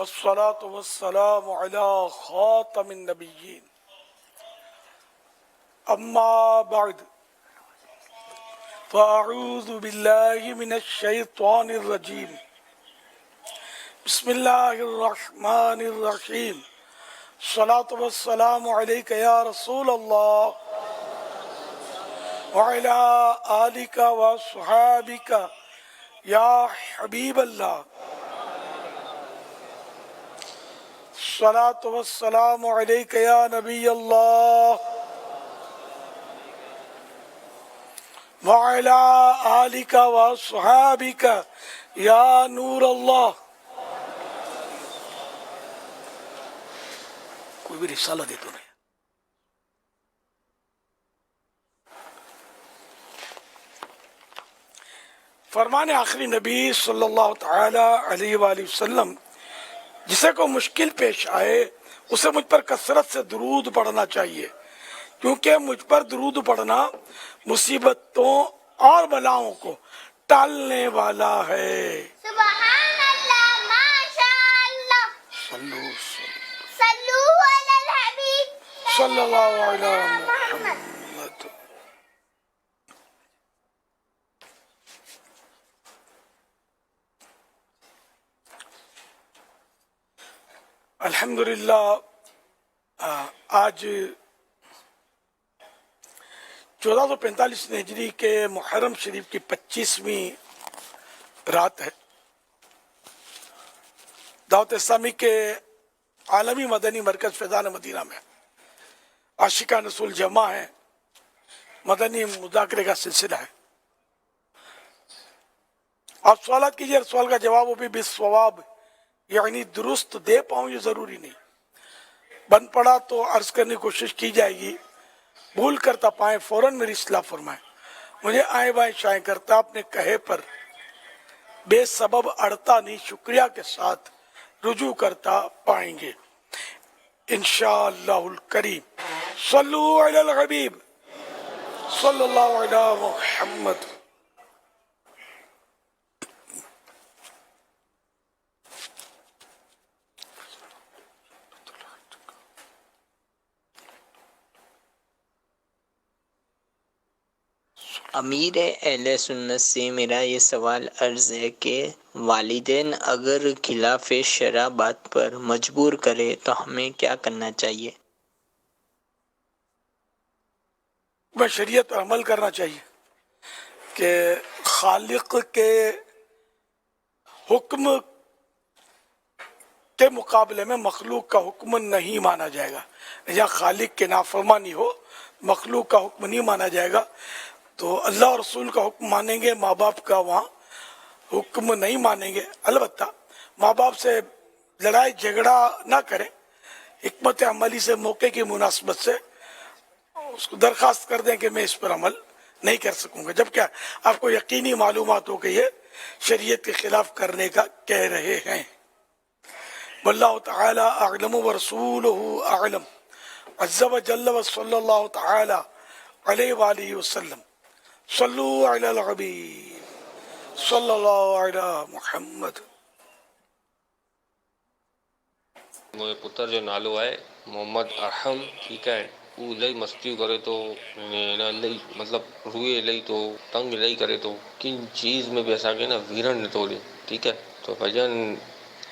والصلاة والسلام على خاتم النبيين أما بعد فأعوذ بالله من الشيطان الرجيم بسم الله الرحمن الرحيم الصلاة والسلام عليك يا رسول الله وعلى آلك وصحابك يا حبيب الله الصلاة والسلام عليك يا نبي الله وعلى آلك وصحابك يا نور الله. کوئی بھی رسالہ دے تو نہیں. فرمان آخری نبی صلی اللہ تعالی علیہ وآلہ وسلم جسے کو مشکل پیش آئے اسے مجھ پر کثرت سے درود پڑھنا چاہیے، کیونکہ مجھ پر درود پڑھنا مصیبتوں اور بلاؤں کو ٹالنے والا ہے. سبحان اللہ، ماشاء اللہ. صلو علی الحبیب صلی اللہ علیہ محمد. الحمدللہ آج 1445 ہجری کے محرم شریف کی 25ویں رات ہے. دعوت اسلامی کے عالمی مدنی مرکز فیضان مدینہ میں عاشقان رسول جمع ہے، مدنی مذاکرے کا سلسلہ ہے. آپ سوالات کیجیے، سوال کا جواب وہ بھی بالصواب یعنی درست دے پاؤں یہ ضروری نہیں. بند پڑا تو عرض کرنے کی کوشش کی جائے گی، بھول کرتا پائیں فوراً میری اصلاح فرمائیں. مجھے آئیں بائیں شائیں کرتا اپنے کہے پر بے سبب اڑتا نہیں، شکریہ کے ساتھ رجوع کرتا پائیں گے انشاءاللہ الکریم. صلو علی الحبیب صلی اللہ علیہ محمد. امیر اہل سنت سے میرا یہ سوال عرض ہے کہ والدین اگر خلاف شرع بات پر مجبور کرے تو ہمیں کیا کرنا چاہیے؟ میں شریعت پر عمل کرنا چاہیے کہ خالق کے حکم کے مقابلے میں مخلوق کا حکم نہیں مانا جائے گا. یا خالق کے نافرمانی ہو، مخلوق کا حکم نہیں مانا جائے گا. تو اللہ اور رسول کا حکم مانیں گے، ماں باپ کا وہاں حکم نہیں مانیں گے. البتہ ماں باپ سے لڑائی جھگڑا نہ کریں، حکمت عملی سے موقع کی مناسبت سے اس کو درخواست کر دیں کہ میں اس پر عمل نہیں کر سکوں گا، جبکہ آپ کو یقینی معلومات ہو کہ یہ شریعت کے خلاف کرنے کا کہہ رہے ہیں. واللہ تعالی اعلم ورسولہ اعلم عز وجل وصلی اللہ تعالی علیہ وآلہ وسلم. صلو علی الحبیب صلی اللہ علی محمد. मुंहिंजे पुट जो नालो आहे मोहम्मद अरहम. ठीकु आहे. हू इलाही मस्तियूं करे थो, इलाही मतिलबु रूए इलाही थो, तंग इलाही करे थो, किन चीज़ में बि असांखे वीरण नथो ॾिए. ठीकु आहे. तो भॼन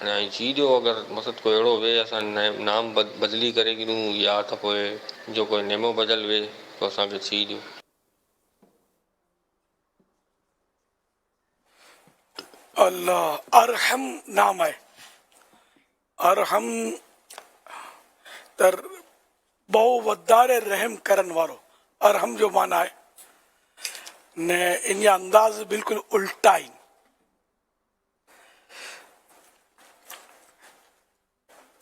हाणे जी ॾियो, अगरि मक़सदु कोई अहिड़ो वे असां नाम बदिली करे ॾियूं या त पोइ जो कोई नेमो बदल वे तो असांखे छी ॾियो. اللہ ارحم نام ہے. ارحم تر بہو ودار رحم کرن والو. ارحم جو مانا ہے نے ان یہ انداز بالکل الٹا ہی.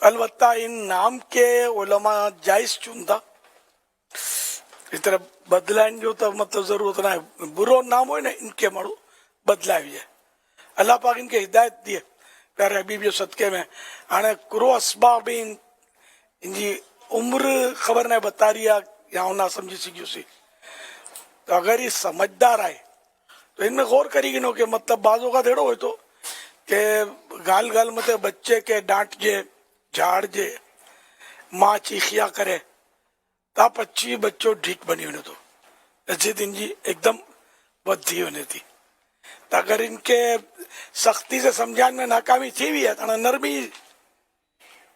البتہ ان نام کے علماء جائز چوندا اس طرح بدلائیں جو تو مطلب ضرورت نہ ہے. برو نام ہوئے نا ان کے مڑو بدلائے ہوئے. اللہ پاک ان کے ہدایت دیے پیارے حبیب جو صدقے میں. آنے کرو اسباب ان جی عمر خبر نہ بتا رہی ہے یا نہ سمجھی سکیو سی. تو اگر یہ سمجھدار آئے تو ان میں غور کری گی نو کہ مطلب بعضوں کا دھیڑو ہوئے تو કે ગાલ ગાલ મતે બચ્ચે કે ડાંટજે ઝાડજે माँ चीखिया करे ता पच्ची बच्चों ठीक बनी होने तो अजीत जी एकदम बद्धी होने थी। तो अगर इनके सख्ती से समझाने में नाकामी थी भी है तो नरमी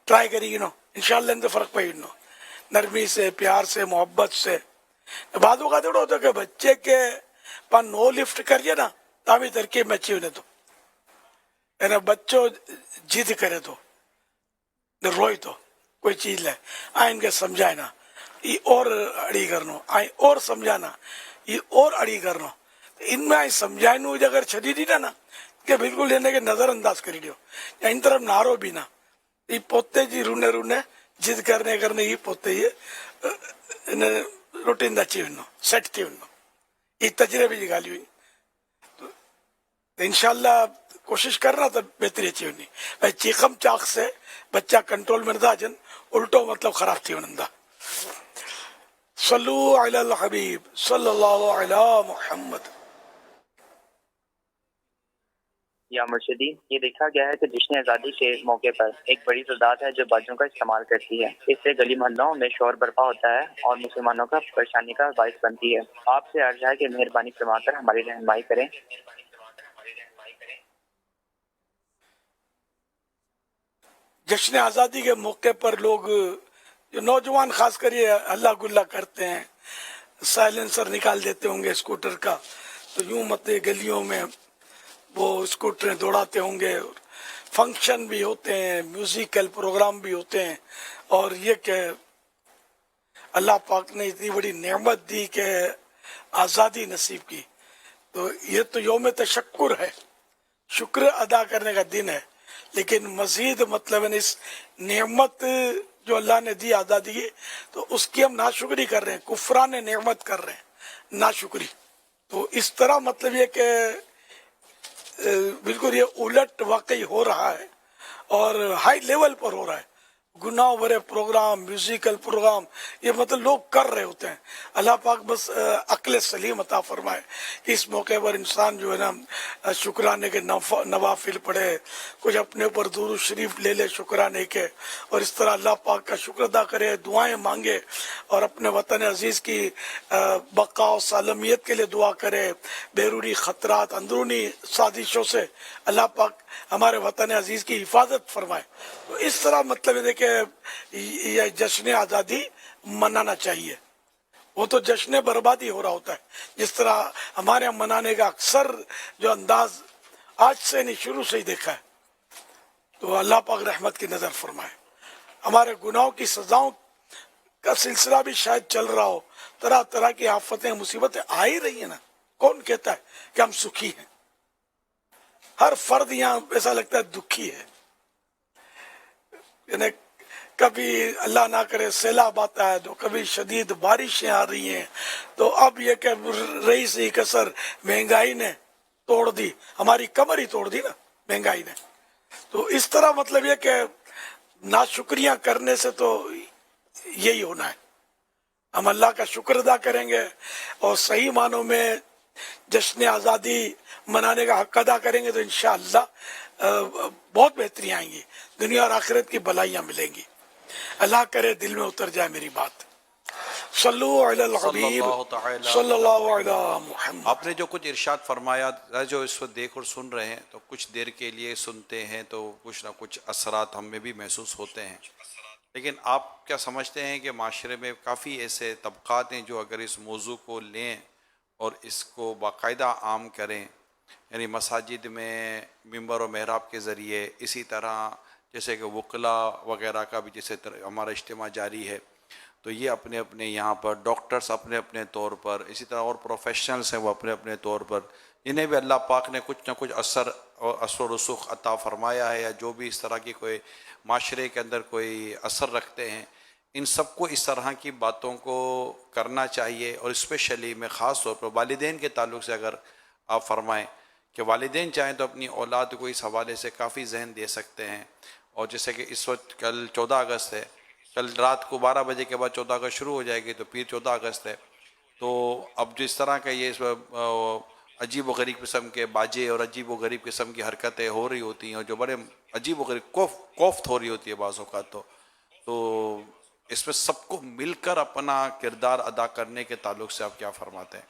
ट्राई करी नो इंशाल्लाह इनसे फर्क पड़ी नो नरमी से प्यार से मोहब्बत से बातों का थोड़ा होता कि बच्चे के पर नो लिफ्ट करिए ना ताभी तरकीब में अच्छी होने तो यानी बच्चों जिद करे तो रोई तो कोई चीज ले आ इनके समझाए ना ये और अड़ी करनो आई और समझाना ये और अड़ी करनो इनमें आई समझाए नु अगर छड़ी दी ना कि बिल्कुल लेने के नजरअंदाज करी दियो या इन तरफ नारो भी ना ये पोते जी रूने रूने जिद करने ये पोते ये रूटीन दची हुई सेट थी उन्नो ये तजरबे जी गाली हुई तो इंशाल्लाह कोशिश करना तो बेहतरी अच्छी होनी भाई चीखम चाक से बच्चा कंट्रोल में था जन उल्टो मतलब खराब थी उनंदा सल्लु अलल हबीब सल्लल्लाहु अला मुहम्मद। या मुर्शिदी, ये देखा गया है कि जश्न आज़ादी के मौके पर एक बड़ी तादाद है जो बाजों का इस्तेमाल करती है। इससे गली मोहल्लों में शोर बर्पा होता है और मुसलमानों का परेशानी का बायस बनती है। आपसे अर्ज है कि मेहरबानी फरमाकर हमारी रहनुमाई करें। जश्न आज़ादी के मौके पर लोग जो नौजवान खास कर ये हल्ला गुल्ला करते हैं, साइलेंसर निकाल देते होंगे स्कूटर का, तो यूं मत गलियों में वो स्कूटर दौड़ाते होंगे। फंक्शन भी होते हैं, म्यूजिकल प्रोग्राम भी होते हैं और ये कि अल्लाह पाक ने इतनी बड़ी नेमत दी कि आज़ादी नसीब की, तो ये तो यौम तशक्कुर है, शुक्र अदा करने का दिन है। लेकिन मजीद मतलब इस नेमत जो अल्लाह ने दी आज़ादी की, तो उसकी हम नाशुक्री कर रहे हैं, कुफरान नेमत कर रहे हैं, नाशुक्री। तो इस तरह मतलब ये कि बिल्कुल ये उलट वाकई हो रहा है और हाई लेवल पर हो रहा है। गुनाह भरे प्रोग्राम, म्यूजिकल प्रोग्राम ये मतलब लोग कर रहे होते हैं। अल्लाह पाक बस अक्ल सलीम अता फरमाए कि इस मौके पर इंसान जो है ना शुक्राने के नवाफिल पढ़े, कुछ अपने ऊपर दुरूद शरीफ ले ले शुक्राने के, और इस तरह अल्लाह पाक का शुक्र अदा करे, दुआएं मांगे और अपने वतन अजीज की बका और सालमियत के लिए दुआ करे। बैरूनी खतरात, अंदरूनी साजिशों से अल्लाह पाक हमारे वतन अजीज की हिफाजत फरमाए। तो इस तरह मतलब ये कि ये जश्न आज़ादी मनाना चाहिए। वो तो जश्न बर्बादी हो रहा होता है, जिस तरह हमारे यहाँ मनाने का अक्सर जो अंदाज आज से नहीं शुरू से ही देखा है। तो अल्लाह पाक रहमत की नजर फरमाए। हमारे गुनाहों की सजाओं का सिलसिला भी शायद चल रहा हो, तरह तरह की आफतें मुसीबतें आ ही रही है ना। कौन कहता है कि हम सुखी हैं? हर फर्द यहाँ ऐसा लगता है दुखी है। यानी कभी अल्लाह ना करे सैलाब आता है, तो कभी शदीद बारिशें आ रही हैं, तो अब ये कि रईसी कसर महंगाई ने तोड़ दी, हमारी कमर ही तोड़ दी ना महंगाई ने। तो इस तरह मतलब ये कि नाशुक्रियां करने से तो यही होना है। हम अल्लाह का शुक्र अदा करेंगे और सही मानों में जश्न आज़ादी मनाने का हक अदा करेंगे तो इंशाअल्लाह बहुत बेहतरी आएंगी, दुनिया और आखिरत की भलाइयाँ मिलेंगी। अल्लाह करे दिल में उतर जाए मेरी बात। सल्लु अलल हबीब सल्लल्लाहु अलैहि मुहम्मद। आपने जो कुछ इरशाद फरमाया, जो इस वक्त देख और सुन रहे हैं, तो कुछ देर के लिए सुनते हैं तो कुछ ना कुछ असरात हमें भी महसूस होते हैं। लेकिन आप क्या समझते हैं कि माशरे में काफ़ी ऐसे तबक़ात हैं जो अगर इस मौजू को लें और इसको बाकायदा आम करें, यानी मसाजिद में मिंबर और महराब के ज़रिए, इसी तरह जैसे कि वकला वगैरह का भी जैसे हमारा इज्तिमा जारी है, तो ये अपने अपने यहाँ पर डॉक्टर्स अपने अपने तौर पर, इसी तरह और प्रोफेशनल्स हैं वो अपने अपने तौर पर, जिन्हें भी अल्लाह पाक ने कुछ ना कुछ असर और रसूख अता फरमाया है, या जो भी इस तरह की कोई माशरे के अंदर कोई असर रखते हैं, इन सबको इस तरह की बातों को करना चाहिए। और स्पेशली मैं ख़ास तौर पर वालिदैन के ताल्लुक़ से अगर आप फरमाएँ कि वालिदैन चाहें तो अपनी औलाद को इस हवाले से काफ़ी जहन दे सकते हैं। और जैसे कि इस वक्त कल 14 अगस्त है, कल रात को 12 बजे के बाद 14 अगस्त शुरू हो जाएगी, तो फिर 14 अगस्त है। तो अब जिस तरह का ये عجیب و غریب قسم کے باجے اور عجیب و غریب قسم کی حرکتیں ہو رہی ہوتی ہیں اور جو بڑے عجیب و غریب کوفت ہو رہی ہوتی ہے بعض اوقات تو اس میں سب کو مل کر اپنا کردار ادا کرنے کے تعلق سے آپ کیا فرماتے ہیں؟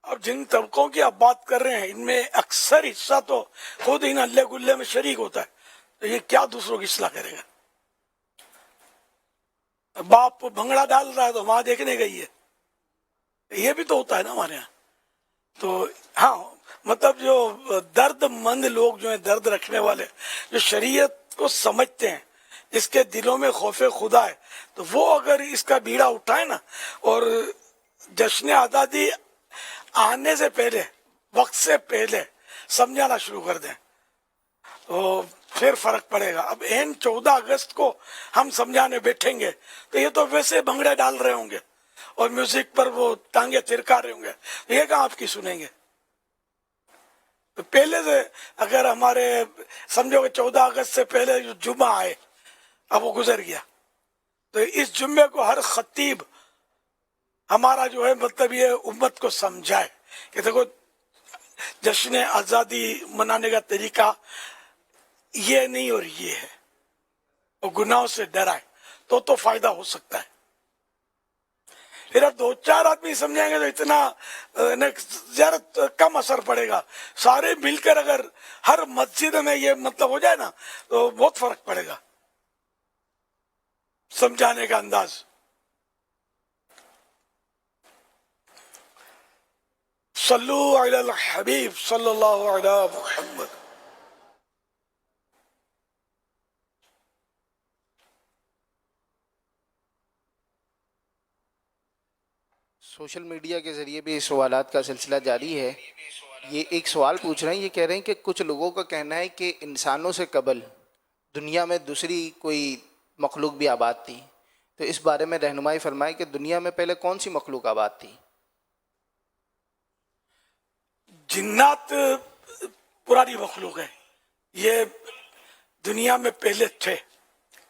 اب جن طبقوں کی آپ بات کر رہے ہیں ان میں اکثر حصہ تو خود ان اللہ گلے میں شریک ہوتا ہے، تو یہ کیا دوسروں کی اصلاح کرے گا؟ باپ بھنگڑا ڈال رہا ہے تو ماں دیکھنے گئی ہے، یہ بھی تو ہوتا ہے نا ہمارے یہاں. تو ہاں مطلب جو درد مند لوگ جو ہیں، درد رکھنے والے جو شریعت کو سمجھتے ہیں، جس کے دلوں میں خوف خدا ہے، تو وہ اگر اس کا بیڑا اٹھائے نا اور جشن آزادی آنے سے پہلے، وقت سے پہلے سمجھانا شروع کر دیں تو پھر فرق پڑے گا. اب این 14 اگست کو ہم سمجھانے بیٹھیں گے تو یہ تو ویسے بھنگڑے ڈال رہے ہوں گے اور میوزک پر وہ ٹانگیں تھرکا رہے ہوں گے، یہ کہاں آپ کی سنیں گے؟ پہلے سے اگر ہمارے سمجھو کہ 14 اگست سے پہلے جو جمعہ آئے، اب وہ گزر گیا، تو اس جمعے کو ہر خطیب ہمارا جو ہے مطلب یہ امت کو سمجھائے کہ دیکھو جشن آزادی منانے کا طریقہ یہ نہیں اور یہ ہے، اور گناہوں سے ڈرائے تو فائدہ ہو سکتا ہے. پھر اب 2-4 آدمی سمجھائیں گے تو اتنا زیادہ کم اثر پڑے گا. سارے مل کر اگر ہر مسجد میں یہ مطلب ہو جائے نا تو بہت فرق پڑے گا سمجھانے کا انداز. صلو علی الحبیب صلی اللہ علی محمد. سوشل میڈیا کے ذریعے بھی سوالات کا سلسلہ جاری ہے. یہ ایک سوال پوچھ رہے ہیں، یہ کہہ رہے ہیں کہ کچھ لوگوں کا کہنا ہے کہ انسانوں سے قبل دنیا میں دوسری کوئی مخلوق بھی آباد تھی، تو اس بارے میں رہنمائی فرمائے کہ دنیا میں پہلے کون سی مخلوق آباد تھی؟ جنات پرانی مخلوق ہے، یہ دنیا میں پہلے تھے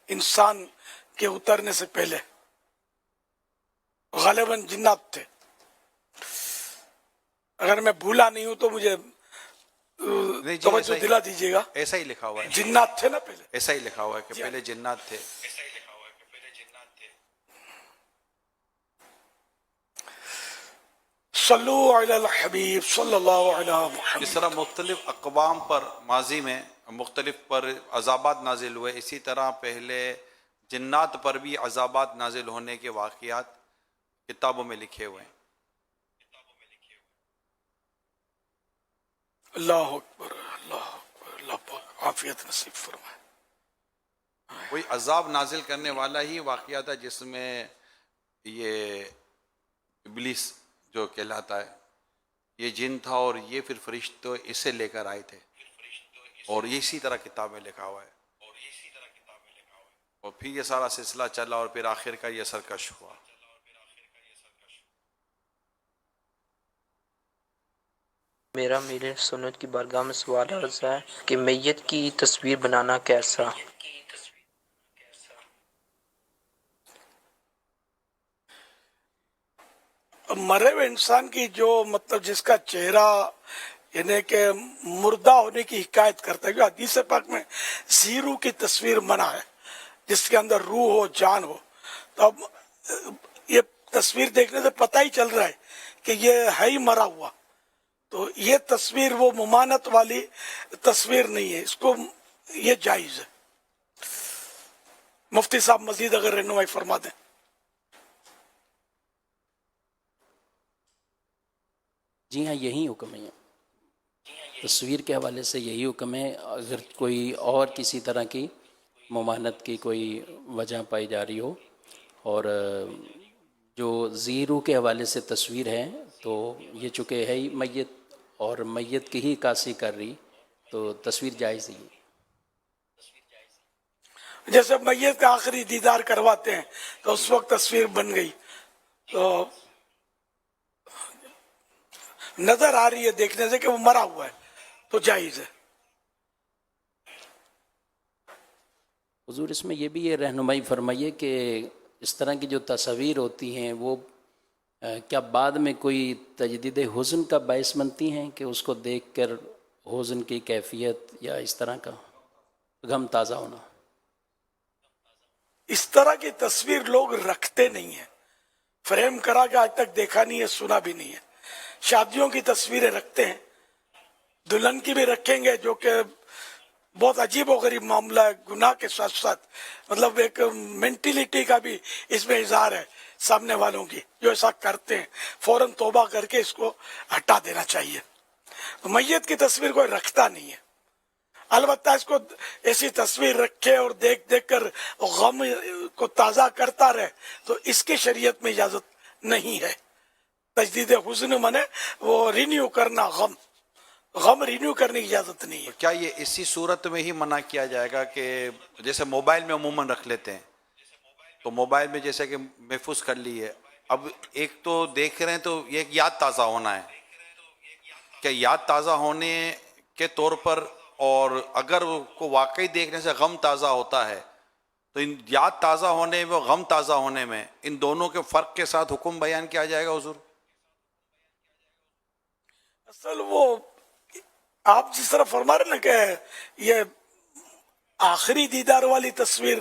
انسان کے اترنے سے پہلے، غالباً جنات تھے. اگر میں بھولا نہیں ہوں تو مجھے توجہ دلا دیجیے گا. ایسا ہی لکھا ہوا ہے، جنات تھے نا پہلے، ایسا ہی لکھا ہوا ہے کہ پہلے جنات تھے. صلو علی الحبیب صلی اللہ علی محمد. جس طرح مختلف اقوام پر ماضی میں مختلف پر عذابات نازل ہوئے، اسی طرح پہلے جنات پر بھی عذابات نازل ہونے کے واقعات کتابوں میں لکھے ہوئے ہیں. اللہ اکبر اللہ اکبر. اللہ پاک عافیت نصیب فرمائے. کوئی عذاب نازل کرنے والا ہی واقعہ تھا جس میں یہ ابلیس جو کہلاتا ہے یہ جن تھا اور یہ پھر فرشتے اسے لے کر آئے تھے، اور اسی طرح کتاب میں لکھا ہوا ہے. اور پھر یہ سارا سلسلہ چلا اور پھر آخر کا یہ سرکش ہوا. میرا میرے سنت کی بارگاہ میں سوال عرض ہے کہ میت کی تصویر بنانا کیسا؟ مرے ہوئے انسان کی جو مطلب جس کا چہرہ یعنی کہ مردہ ہونے کی حکایت کرتا ہے، جو حدیث پاک میں زیرو کی تصویر منع ہے جس کے اندر روح ہو جان ہو، تو اب یہ تصویر دیکھنے سے پتہ ہی چل رہا ہے کہ یہ ہے ہی مرا ہوا. تو یہ تصویر وہ ممانت والی تصویر نہیں ہے، اس کو یہ جائز ہے. مفتی صاحب مزید اگر رہنمائی فرما دیں. جی ہاں، یہی حکم ہے. تصویر کے حوالے سے یہی حکم ہے. اگر کوئی اور کسی طرح کی ممانت کی کوئی وجہ پائی جا رہی ہو، اور جو زیرو کے حوالے سے تصویر ہے تو یہ چونکہ ہے ہی میت اور میت کی ہی عکاسی کر رہی، تو تصویر جائز ہی ہے. جیسے میت کا آخری دیدار کرواتے ہیں تو اس وقت تصویر بن گئی تو نظر آ رہی ہے دیکھنے سے کہ وہ مرا ہوا ہے تو جائز ہے. حضور اس میں یہ بھی یہ رہنمائی فرمائیے کہ اس طرح کی جو تصاویر ہوتی ہیں وہ کیا بعد میں کوئی تجدید حزن کا باعث بنتی ہیں کہ اس کو دیکھ کر حزن کی کیفیت یا اس طرح کا غم تازہ ہونا؟ اس طرح کی تصویر لوگ رکھتے نہیں ہیں، فریم کرا کے آج تک دیکھا نہیں ہے، سنا بھی نہیں ہے. شادیوں کی تصویریں رکھتے ہیں، دلہن کی بھی رکھیں گے، جو کہ بہت عجیب و غریب معاملہ ہے. گناہ کے ساتھ ساتھ مطلب ایک مینٹلٹی کا بھی اس میں اظہار ہے سامنے والوں کی جو ایسا کرتے ہیں. فوراً توبہ کر کے اس کو ہٹا دینا چاہیے. میت کی تصویر کوئی رکھتا نہیں ہے. البتہ اس کو ایسی تصویر رکھے اور دیکھ دیکھ کر غم کو تازہ کرتا رہے تو اس کی شریعت میں اجازت نہیں ہے. تجدید حزن منے وہ رینیو کرنا، غم رینیو کرنے کی اجازت نہیں ہے. کیا یہ اسی صورت میں ہی منع کیا جائے گا کہ جیسے موبائل میں عموماً رکھ لیتے ہیں، تو موبائل میں جیسے کہ محفوظ کر لی ہے، اب ایک تو دیکھ رہے ہیں تو یہ ایک یاد تازہ ہونا ہے، کہ یاد تازہ ہونے کے طور پر، اور اگر کو واقعی دیکھنے سے غم تازہ ہوتا ہے تو ان یاد تازہ ہونے میں، غم تازہ ہونے میں، ان دونوں کے فرق کے ساتھ حکم بیان کیا جائے گا حضور؟ اصل وہ آپ جس طرح فرما رہے نا کہ یہ آخری دیدار والی تصویر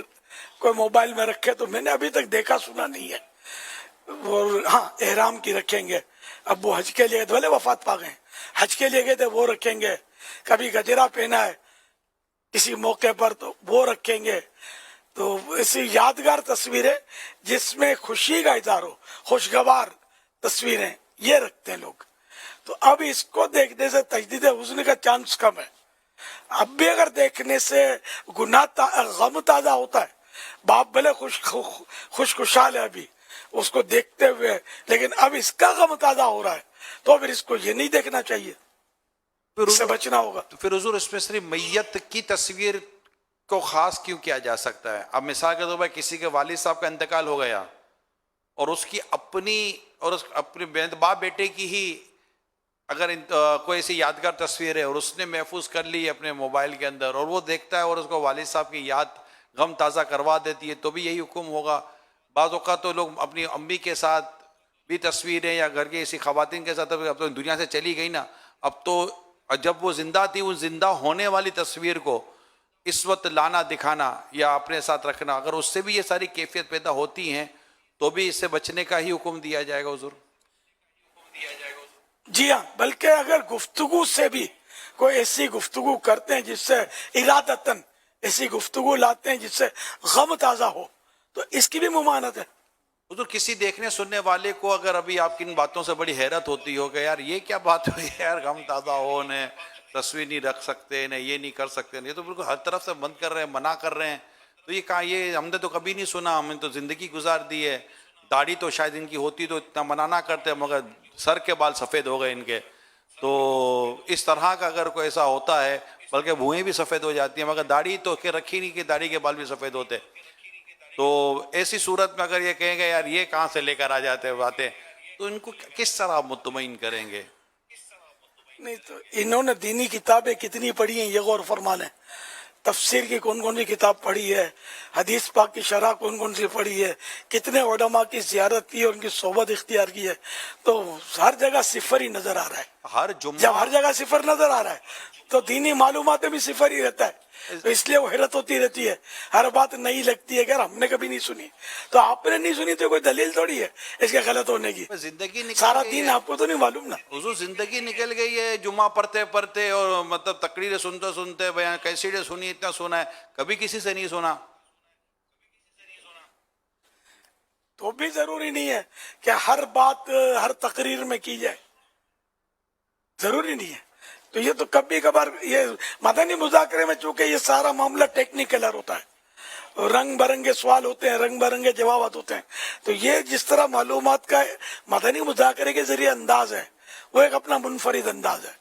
کوئی موبائل میں رکھے، تو میں نے ابھی تک دیکھا سنا نہیں ہے. اور ہاں احرام کی رکھیں گے، اب وہ حج کے لیے بھلے وفات پا گئے، حج کے لیے گئے تھے وہ رکھیں گے. کبھی گجرا پہنا ہے کسی موقع پر تو وہ رکھیں گے. تو ایسی یادگار تصویریں جس میں خوشی کا اظہار ہو، خوشگوار تصویریں یہ رکھتے ہیں لوگ. تو اب اس کو دیکھنے سے تجدید حزن کا چانس کم ہے. اب بھی اگر دیکھنے سے غم تازہ ہوتا ہے، باپ بھلے خوشحال ہے ابھی اس کو دیکھتے ہوئے، لیکن اب اس کا غم تازہ ہو رہا ہے تو پھر اس کو یہ نہیں دیکھنا چاہیے، اس سے بچنا ہوگا. تو پھر حضور اس میں صرف میت کی تصویر کو خاص کیوں کیا جا سکتا ہے؟ اب مثال کے طور پر کسی کے والد صاحب کا انتقال ہو گیا اور اس کی اپنے باپ بیٹے کی ہی اگر کوئی ایسی یادگار تصویر ہے اور اس نے محفوظ کر لی اپنے موبائل کے اندر اور وہ دیکھتا ہے اور اس کو والد صاحب کی یاد غم تازہ کروا دیتی ہے، تو بھی یہی حکم ہوگا. بعض اوقات تو لوگ اپنی امی کے ساتھ بھی تصویریں یا گھر کی ایسی خواتین کے ساتھ، اب تو دنیا سے چلی گئی نا، اب تو جب وہ زندہ تھی وہ زندہ ہونے والی تصویر کو اس وقت لانا دکھانا یا اپنے ساتھ رکھنا، اگر اس سے بھی یہ ساری کیفیت پیدا ہوتی ہیں تو بھی اس سے بچنے کا ہی حکم دیا جائے گا حضور؟ جی ہاں، بلکہ اگر گفتگو سے بھی کوئی ایسی گفتگو کرتے ہیں جس سے ارادتاً ایسی گفتگو لاتے ہیں جس سے غم تازہ ہو تو اس کی بھی ممانعت ہے. حضور کسی دیکھنے سننے والے کو اگر ابھی آپ کی ان باتوں سے بڑی حیرت ہوتی ہو کہ یار یہ کیا بات ہوئی یار، غم تازہ ہو، نہ تصویر نہیں رکھ سکتے، نہ یہ نہیں کر سکتے، یہ تو بالکل ہر طرف سے بند کر رہے ہیں، منع کر رہے ہیں، تو یہ کہاں، یہ ہم نے تو کبھی نہیں سنا، ہم نے تو زندگی گزار دی ہے. داڑھی تو شاید ان کی ہوتی تو اتنا منع نہ کرتے، مگر سر کے بال سفید ہو گئے ان کے. تو اس طرح کا اگر کوئی ایسا ہوتا ہے، بلکہ بھوئیں بھی سفید ہو جاتی ہیں، مگر داڑھی تو کہ رکھی نہیں کہ داڑھی کے بال بھی سفید ہوتے. تو ایسی صورت میں اگر یہ کہیں گے یار یہ کہاں سے لے کر آ جاتے باتیں، تو ان کو کس طرح مطمئن کریں گے؟ نہیں تو انہوں نے دینی کتابیں کتنی پڑھی ہیں یہ غور فرما لیں. تفسیر کی کون کون سی کتاب پڑھی ہے، حدیث پاک کی شرح کون کون سی پڑھی ہے، کتنے علماء کی زیارت کی اور ان کی صحبت اختیار کی ہے. تو ہر جگہ صفر ہی نظر آ رہا ہے. جب ہر جگہ صفر نظر آ رہا ہے تو دینی معلومات میں بھی صفر ہی رہتا ہے. تو اس لیے وہ حیرت ہوتی رہتی ہے، ہر بات نئی لگتی ہے کہ ہم نے کبھی نہیں سنی. تو آپ نے نہیں سنی تو کوئی دلیل تھوڑی ہے اس کے غلط ہونے کی. زندگی سارا دین آپ کو تو نہیں معلوم نا. حضور زندگی نکل گئی ہے جمعہ پڑھتے پڑھتے اور مطلب تقریریں سنتے سنتے، بیان کیسیٹیں سنی، اتنا سنا ہے، کبھی کسی سے نہیں سنا. تو بھی ضروری نہیں ہے کہ ہر بات ہر تقریر میں کی جائے، ضروری نہیں ہے. تو یہ تو کبھی کبھار یہ مدنی مذاکرے میں چونکہ یہ سارا معاملہ ٹیکنیکل ہوتا ہے، رنگ برنگے سوال ہوتے ہیں، رنگ برنگے جوابات ہوتے ہیں. تو یہ جس طرح معلومات کا مدنی مذاکرے کے ذریعے انداز ہے وہ ایک اپنا منفرد انداز ہے.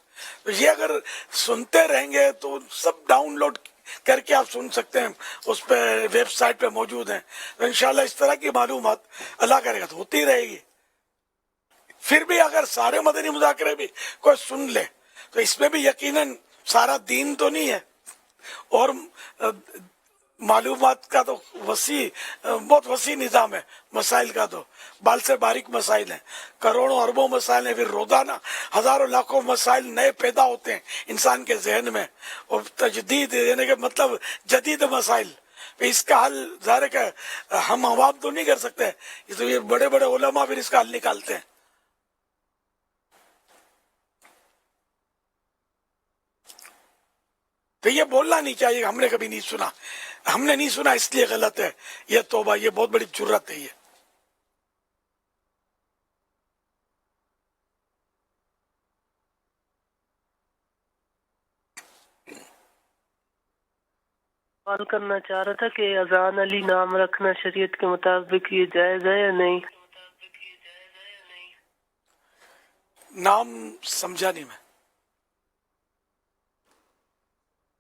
تو یہ اگر سنتے رہیں گے تو سب ڈاؤن لوڈ کر کے آپ سن سکتے ہیں، اس پہ ویب سائٹ پہ موجود ہیں. تو انشاءاللہ اس طرح کی معلومات اللہ کرے گا تو ہوتی رہے گی. پھر بھی اگر سارے مدنی مذاکرے بھی کوئی سن لے تو اس میں بھی یقیناً سارا دین تو نہیں ہے، اور मालूमात का तो बहुत वसी निज़ाम है मसाइल का, तो बाल से बारीक मसाइल हैं, करोड़ों अरबों मसाइल हैं, फिर रोजाना हजारों लाखों मसाइल नए पैदा होते हैं इंसान के जहन में, और तजदीद यानी कि मतलब जदीद मसाइल, फिर इसका हल ज़ाहिर है कि हम आवाम तो नहीं कर सकते, तो ये बड़े बड़े उलमा फिर इसका हल निकालते हैं। तो ये बोलना नहीं चाहिए हमने कभी नहीं सुना, हमने नहीं सुना इसलिए गलत है, ये तौबा, ये बहुत बड़ी जुर्रत है ये। सवाल करना चाह रहा था कि अजान अली नाम रखना शरीयत के मुताबिक ये जायज है या नहीं? नाम समझा नहीं मैं।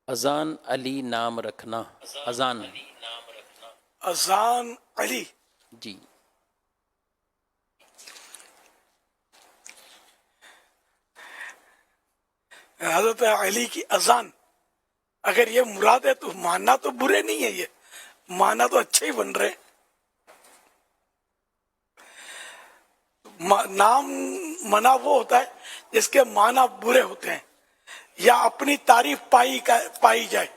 अजान अली नाम रखना, अजान अजान अली, जी। हजरत अली की अजान अगर ये मुराद है तो मानना तो बुरे नहीं है, ये मानना तो अच्छे ही बन रहे। नाम मना वो होता है जिसके माना बुरे होते हैं, या अपनी तारीफ पाई जाए,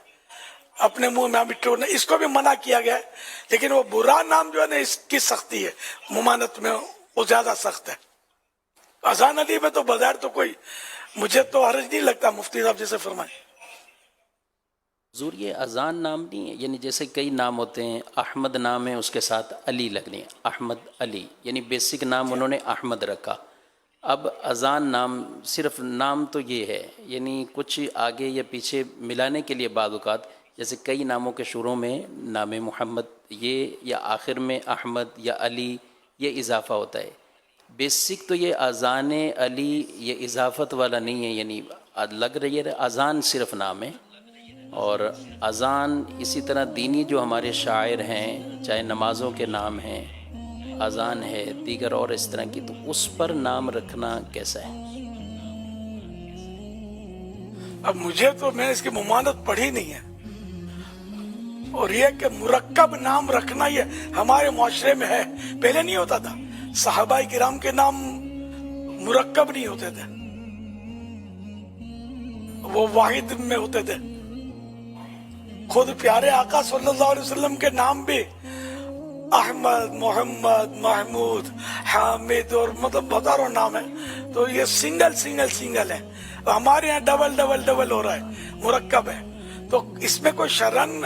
अपने मुंह में मिट्टू ने, इसको भी मना किया गया है, लेकिन वो बुरा नाम जो है ना इसकी सख्ती है, मुमानत में वो ज्यादा सख्त है। अजान अली में तो बजाय तो कोई मुझे तो हर्ज नहीं लगता, मुफ्ती साहब जैसे फरमाए। हुजूर ये अजान नाम नहीं है, यानी जैसे कई नाम होते हैं, अहमद नाम है उसके साथ अली लगने, अहमद अली, यानी बेसिक नाम उन्होंने अहमद रखा। अब अजान नाम सिर्फ नाम तो ये है, यानी कुछ आगे या पीछे मिलाने के लिए बाद औक़ात, जैसे कई नामों के शुरू में नाम मोहम्मद ये, या आखिर में अहमद या अली, ये इजाफ़ा होता है। बेसिक तो ये अजान अली ये इजाफ़त वाला नहीं है, यानी लग रही है अजान सिर्फ नाम है। और अजान इसी तरह दीनी जो हमारे शायर हैं, चाहे नमाज़ों के नाम हैं, अजान है, दीगर और इस तरह की, तो उस पर नाम रखना कैसा है? अब मुझे तो मैंने इसकी मुमानत पढ़ी नहीं है, और ये कि मुरक्कब नाम रखना ये हमारे मुआशरे में है, पहले नहीं होता था। सहाबाए किराम के नाम मुरक्कब नहीं होते थे, वो वाहिद में होते थे। खुद प्यारे आका सल्लल्लाहु अलैहि वसल्लम के नाम भी अहमद, मोहम्मद, महमूद, हामिद और मतलब हजारों नाम है, तो ये सिंगल है। हमारे यहाँ डबल हो रहा है, मुरक्कब है। तो इसमें कोई शरन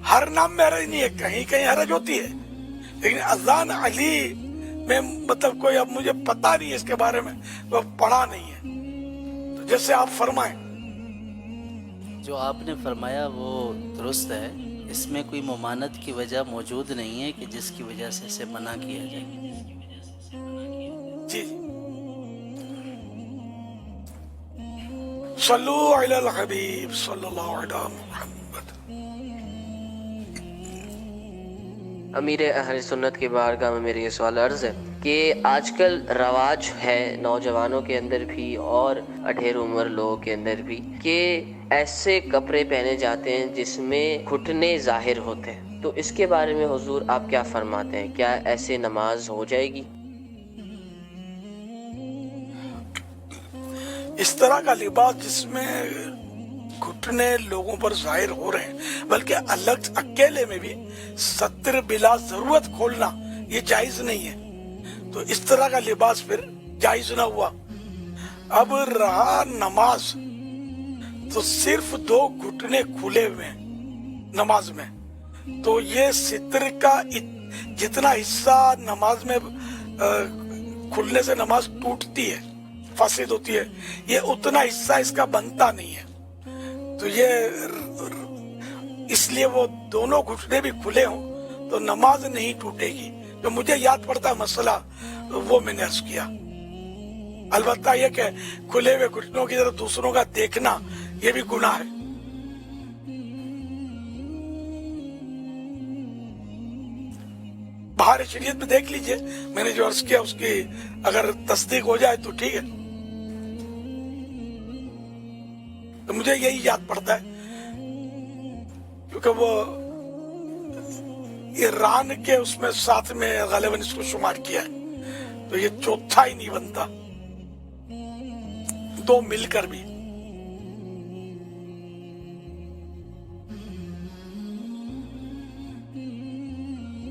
हर नाम में हरज नहीं है, कहीं कहीं हरज होती है, लेकिन अजान अली में मतलब कोई अब मुझे पता नहीं है इसके बारे में, वो पढ़ा नहीं है। तो जैसे आप फरमाएं, जो आपने फरमाया वो दुरुस्त है, इसमें कोई मुमानत की वजह मौजूद नहीं है कि जिसकी वजह से इसे मना किया जाए। जी। सल्लु अलल हबीब सल्लल्लाहु अलैहि मुहम्मद। अमीर अहले सुन्नत की बारगाह में मेरी ये सवाल अर्ज़ है कि आजकल रवाज है नौजवानों के अंदर भी और अठेर उम्र लोगों के अंदर भी कि ऐसे कपड़े पहने जाते हैं जिसमें घुटने जाहिर होते हैं, तो इसके बारे में हुजूर आप क्या फरमाते हैं? क्या ऐसे नमाज हो जाएगी? इस तरह का लिबास जिसमें घुटने लोगों पर जाहिर हो रहे हैं, बल्कि अलग अकेले में भी सत्र बिला जरूरत खोलना ये जायज नहीं है, तो इस तरह का लिबास फिर जायज ना हुआ। अब रहा नमाज, तो सिर्फ 2 घुटने खुले हुए नमाज में, तो ये सित्र का जितना हिस्सा नमाज में खुलने से नमाज टूटती है, फासिद होती है, ये उतना हिस्सा इसका बनता नहीं है। तो ये इसलिए वो दोनों घुटने भी खुले हों तो नमाज नहीं टूटेगी। तो मुझे याद पड़ता मसला, वो मैंने अर्ज किया। अलबत्ता ये कि खुले हुए घुटनों की तरफ दूसरों का देखना ये भी गुनाह है। बाहर शरीयत में देख लीजिए, मैंने जो अर्ज किया उसकी अगर तस्दीक हो जाए तो ठीक है। तो मुझे यही याद पड़ता है, क्योंकि वो ईरान के उसमें साथ में गालिबन इसको शुमार किया है, तो ये चौथा ही नहीं बनता, दो मिलकर भी।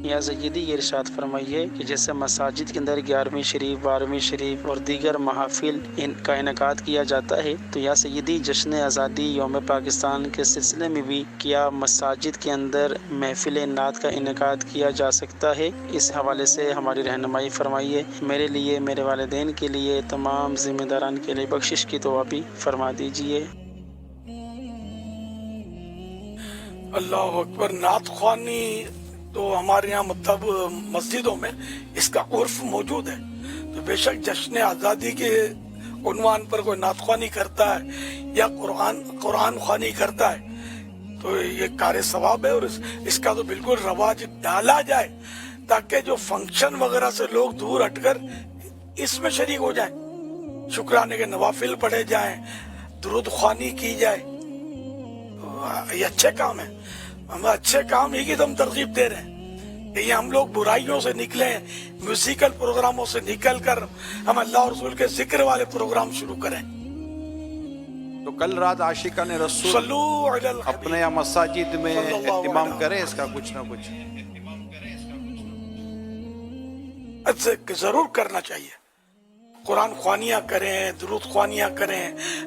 या सय्यदी ये इरशाद फरमाइए कि जैसे मसाजिद के अंदर 11वीं शरीफ, 12वीं शरीफ और दीगर महाफिल इनका इनेकाद किया जाता है, तो या सय्यदी जश्न आज़ादी यौम पाकिस्तान के सिलसिले में भी क्या मसाजिद के अंदर महफिल नात का इनेकाद किया जा सकता है? इस हवाले से हमारी रहनुमाई फरमाइए। मेरे लिए, मेरे वालिदैन के लिए, तमाम ज़िम्मेदारान के लिए बख्शिश की दुआ भी फरमा दीजिए। अल्लाह अकबर। नात ख्वानी तो हमारे यहाँ मतलब मस्जिदों में इसका उर्फ मौजूद है, तो बेशक जश्न आज़ादी के उन्वान पर कोई नात ख्वानी करता है या कुरान ख्वानी करता है तो ये कार सवाब है, और इसका तो बिल्कुल रवाज डाला जाए ताकि जो फंक्शन वगैरह से लोग दूर हटकर इसमें शरीक हो जाएं, शुक्राने के नवाफिल पढ़े जाएं, दुरूद ख्वानी की जाए, तो ये अच्छे काम है। हम अच्छे काम ही की तो हम तरगीब दे रहे हैं। ये हम लोग बुराइयों से निकले, म्यूजिकल प्रोग्रामों से निकल कर हम अल्लाह और रसूल के जिक्र वाले प्रोग्राम शुरू करें। तो कल रात आशिकाने रसूल अपने यहाँ मसाजिद में इत्तिमाम करें इसका कुछ ना कुछ अच्छा जरूर करना चाहिए। कुरान ख्वानियाँ करें, दुरूद ख्वानियाँ करें,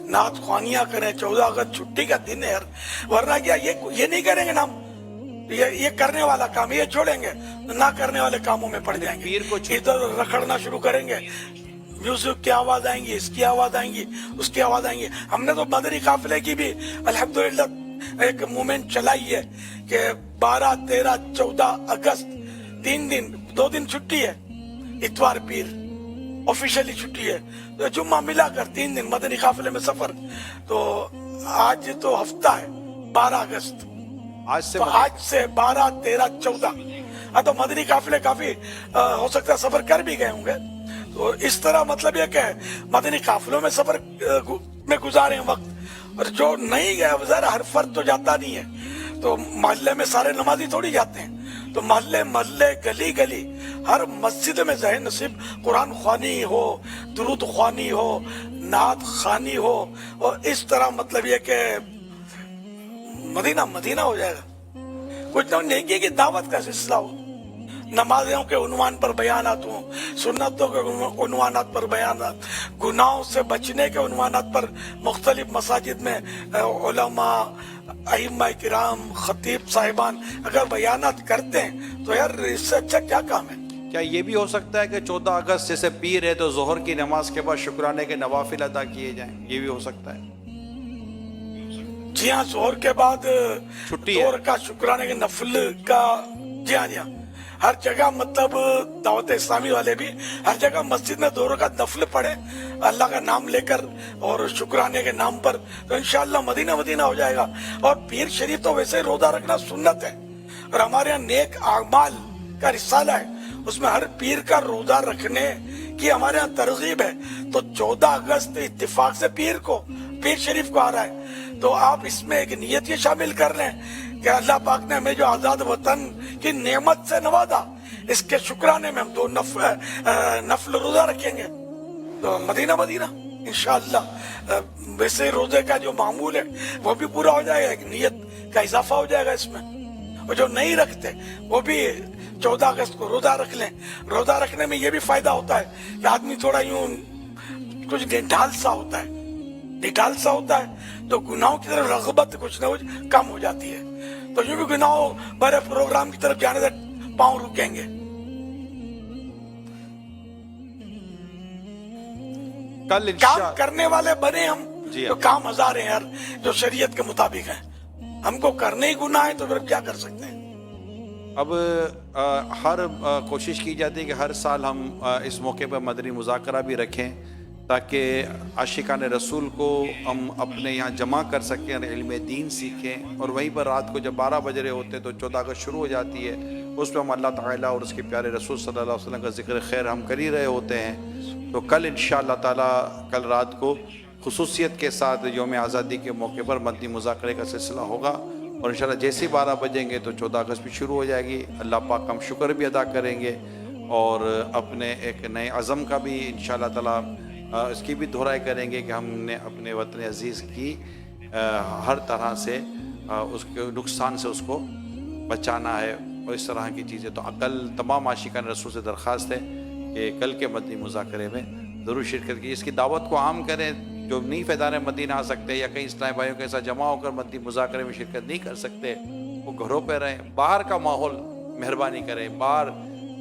नात ख्वानियाँ करें। 14 अगस्त छुट्टी का दिन है, वरना क्या ये नहीं करेंगे ना हम, ये करने वाला काम ये छोड़ेंगे, ना करने वाले कामों में पड़ जाएंगे, इधर रखड़ना शुरू करेंगे, म्यूजिक की आवाज आएंगी, इसकी आवाज आएंगी, उसकी आवाज आएंगी। हमने तो बदरी काफिले की भी अल्हम्दुलिल्लाह एक मूवमेंट चलाई है कि 12, 13, 14 अगस्त 3 दिन, 2 दिन छुट्टी है, इतवार पीर ऑफिशियली छुट्टी है, तो जुम्मा मिलाकर 3 दिन मदनी काफिले में सफर। तो आज तो हफ्ता है 12 अगस्त, आज से 12, 13, 14 तो मदनी काफिले काफी हो सकता है सफर कर भी गए होंगे। तो इस तरह मतलब ये क्या है, मदनी काफिलों में सफर में गुजारे वक्त, और जो नहीं गया बेचारा हर फर्द तो जाता नहीं है, तो मोहल्ले में सारे नमाजी थोड़ी जाते हैं, तो मोहल्ले मोहल्ले गली गली हर मस्जिद में ज़ाहिर नसीब कुरान ख्वानी हो, दुरूद ख्वानी हो, नात खानी हो, और इस तरह मतलब ये कि मदीना मदीना हो जाएगा। कुछ ना नेकी की दावत का सिलसिला हो, नमाजियों के उन्वान पर बयानात हो, सुन्नतों के उन्वानात पर बयानात, गुनाहों से बचने के उन्वानात पर मुख्तलिफ मसाजिद में उलमा, अइम्मा किराम, खतीब साहिबान अगर बयानात करते हैं तो यार इससे अच्छा क्या काम है। क्या ये भी हो सकता है कि 14 अगस्त जैसे पीर है तो जोहर की नमाज के बाद शुक्राने के नवाफिल अदा किए जाएं, ये भी हो सकता है? जी हाँ, जोहर के बाद छुट्टी जोहर का शुक्राने के नफल का, जी हाँ जी हाँ, हर जगह मतलब दावत इस्लामी वाले भी हर जगह मस्जिद में 2 रकात नफल पढ़े अल्लाह का नाम लेकर और शुक्राने के नाम पर, तो इंशाअल्लाह मदीना मदीना हो जाएगा। और पीर शरीफ तो वैसे रोजा रखना सुन्नत है, और हमारे यहाँ नेक आमाल का रिसाला है, उसमें हर पीर का रोजा रखने की हमारे यहाँ तरगीब है। तो 14 अगस्त इत्तिफाक से पीर शरीफ को आ रहा है, तो आप इसमें एक नियत ये शामिल कर लें कि अल्लाह पाक ने हमें जो आजाद वतन की नेमत से नवाजा, इसके शुक्राने में हम 2 नफल रोजा रखेंगे, तो मदीना मदीना इंशाअल्लाह। वैसे रोजे का जो मामूल है वो भी पूरा हो जाएगा, एक नियत का इजाफा हो जाएगा इसमें। और जो नहीं रखते वो भी 14 अगस्त को रोजा रख लें। रोजा रखने में ये भी फायदा होता है कि आदमी थोड़ा यूं कुछ निढाल सा होता है, तो गुनाहों की तरफ रगबत कुछ न कुछ कम हो जाती है, तो यूं भी गुनाहों बड़े प्रोग्राम की तरफ जाने से पांव रुकेंगे। कल काम करने वाले बने हम, तो काम हजार हैं यार जो शरीयत के मुताबिक है, हमको करने ही गुनाह है तो फिर क्या कर सकते हैं। अब हर कोशिश की जाती है कि हर साल हम इस मौके पर मदनी मुज़ाकरा भी रखें ताकि आशिकान रसूल को हम अपने यहाँ जमा कर सकें और इल्म दीन सीखें। और वहीं पर रात को जब 12 बज रहे होते हैं तो 14 अगस्त शुरू हो जाती है, उस पर हम अल्लाह ताला और उसके प्यारे रसूल सल्लल्लाहु अलैहि वसल्लम का ज़िक्र खैर हम कर ही रहे होते हैं। तो कल इंशाअल्लाह ताला कल रात को खुसूसियत के साथ यौम आज़ादी के मौके पर मदनी मुज़ाकरे का सिलसिला होगा, اور انشاءاللہ جیسے ہی 12 بجیں تو 14 اگست بھی شروع ہو جائے گی. اللہ پاک ہم شکر بھی ادا کریں گے اور اپنے ایک نئے عزم کا بھی انشاءاللہ تعالیٰ اس کی بھی دہرائی کریں گے کہ ہم نے اپنے وطن عزیز کی ہر طرح سے اس کے نقصان سے اس کو بچانا ہے اور اس طرح کی چیزیں. تو کل تمام عاشقان رسول سے درخواست ہے کہ کل کے مدنی مذاکرے میں ضرور شرکت کی. اس کی دعوت کو عام کریں. جو نہیں فیضان مدینہ آ سکتے یا کئی اسلامی بھائیوں کے ساتھ جمع ہو کر مدنی مذاکرے میں شرکت نہیں کر سکتے وہ گھروں پہ رہیں. باہر کا ماحول مہربانی کریں. باہر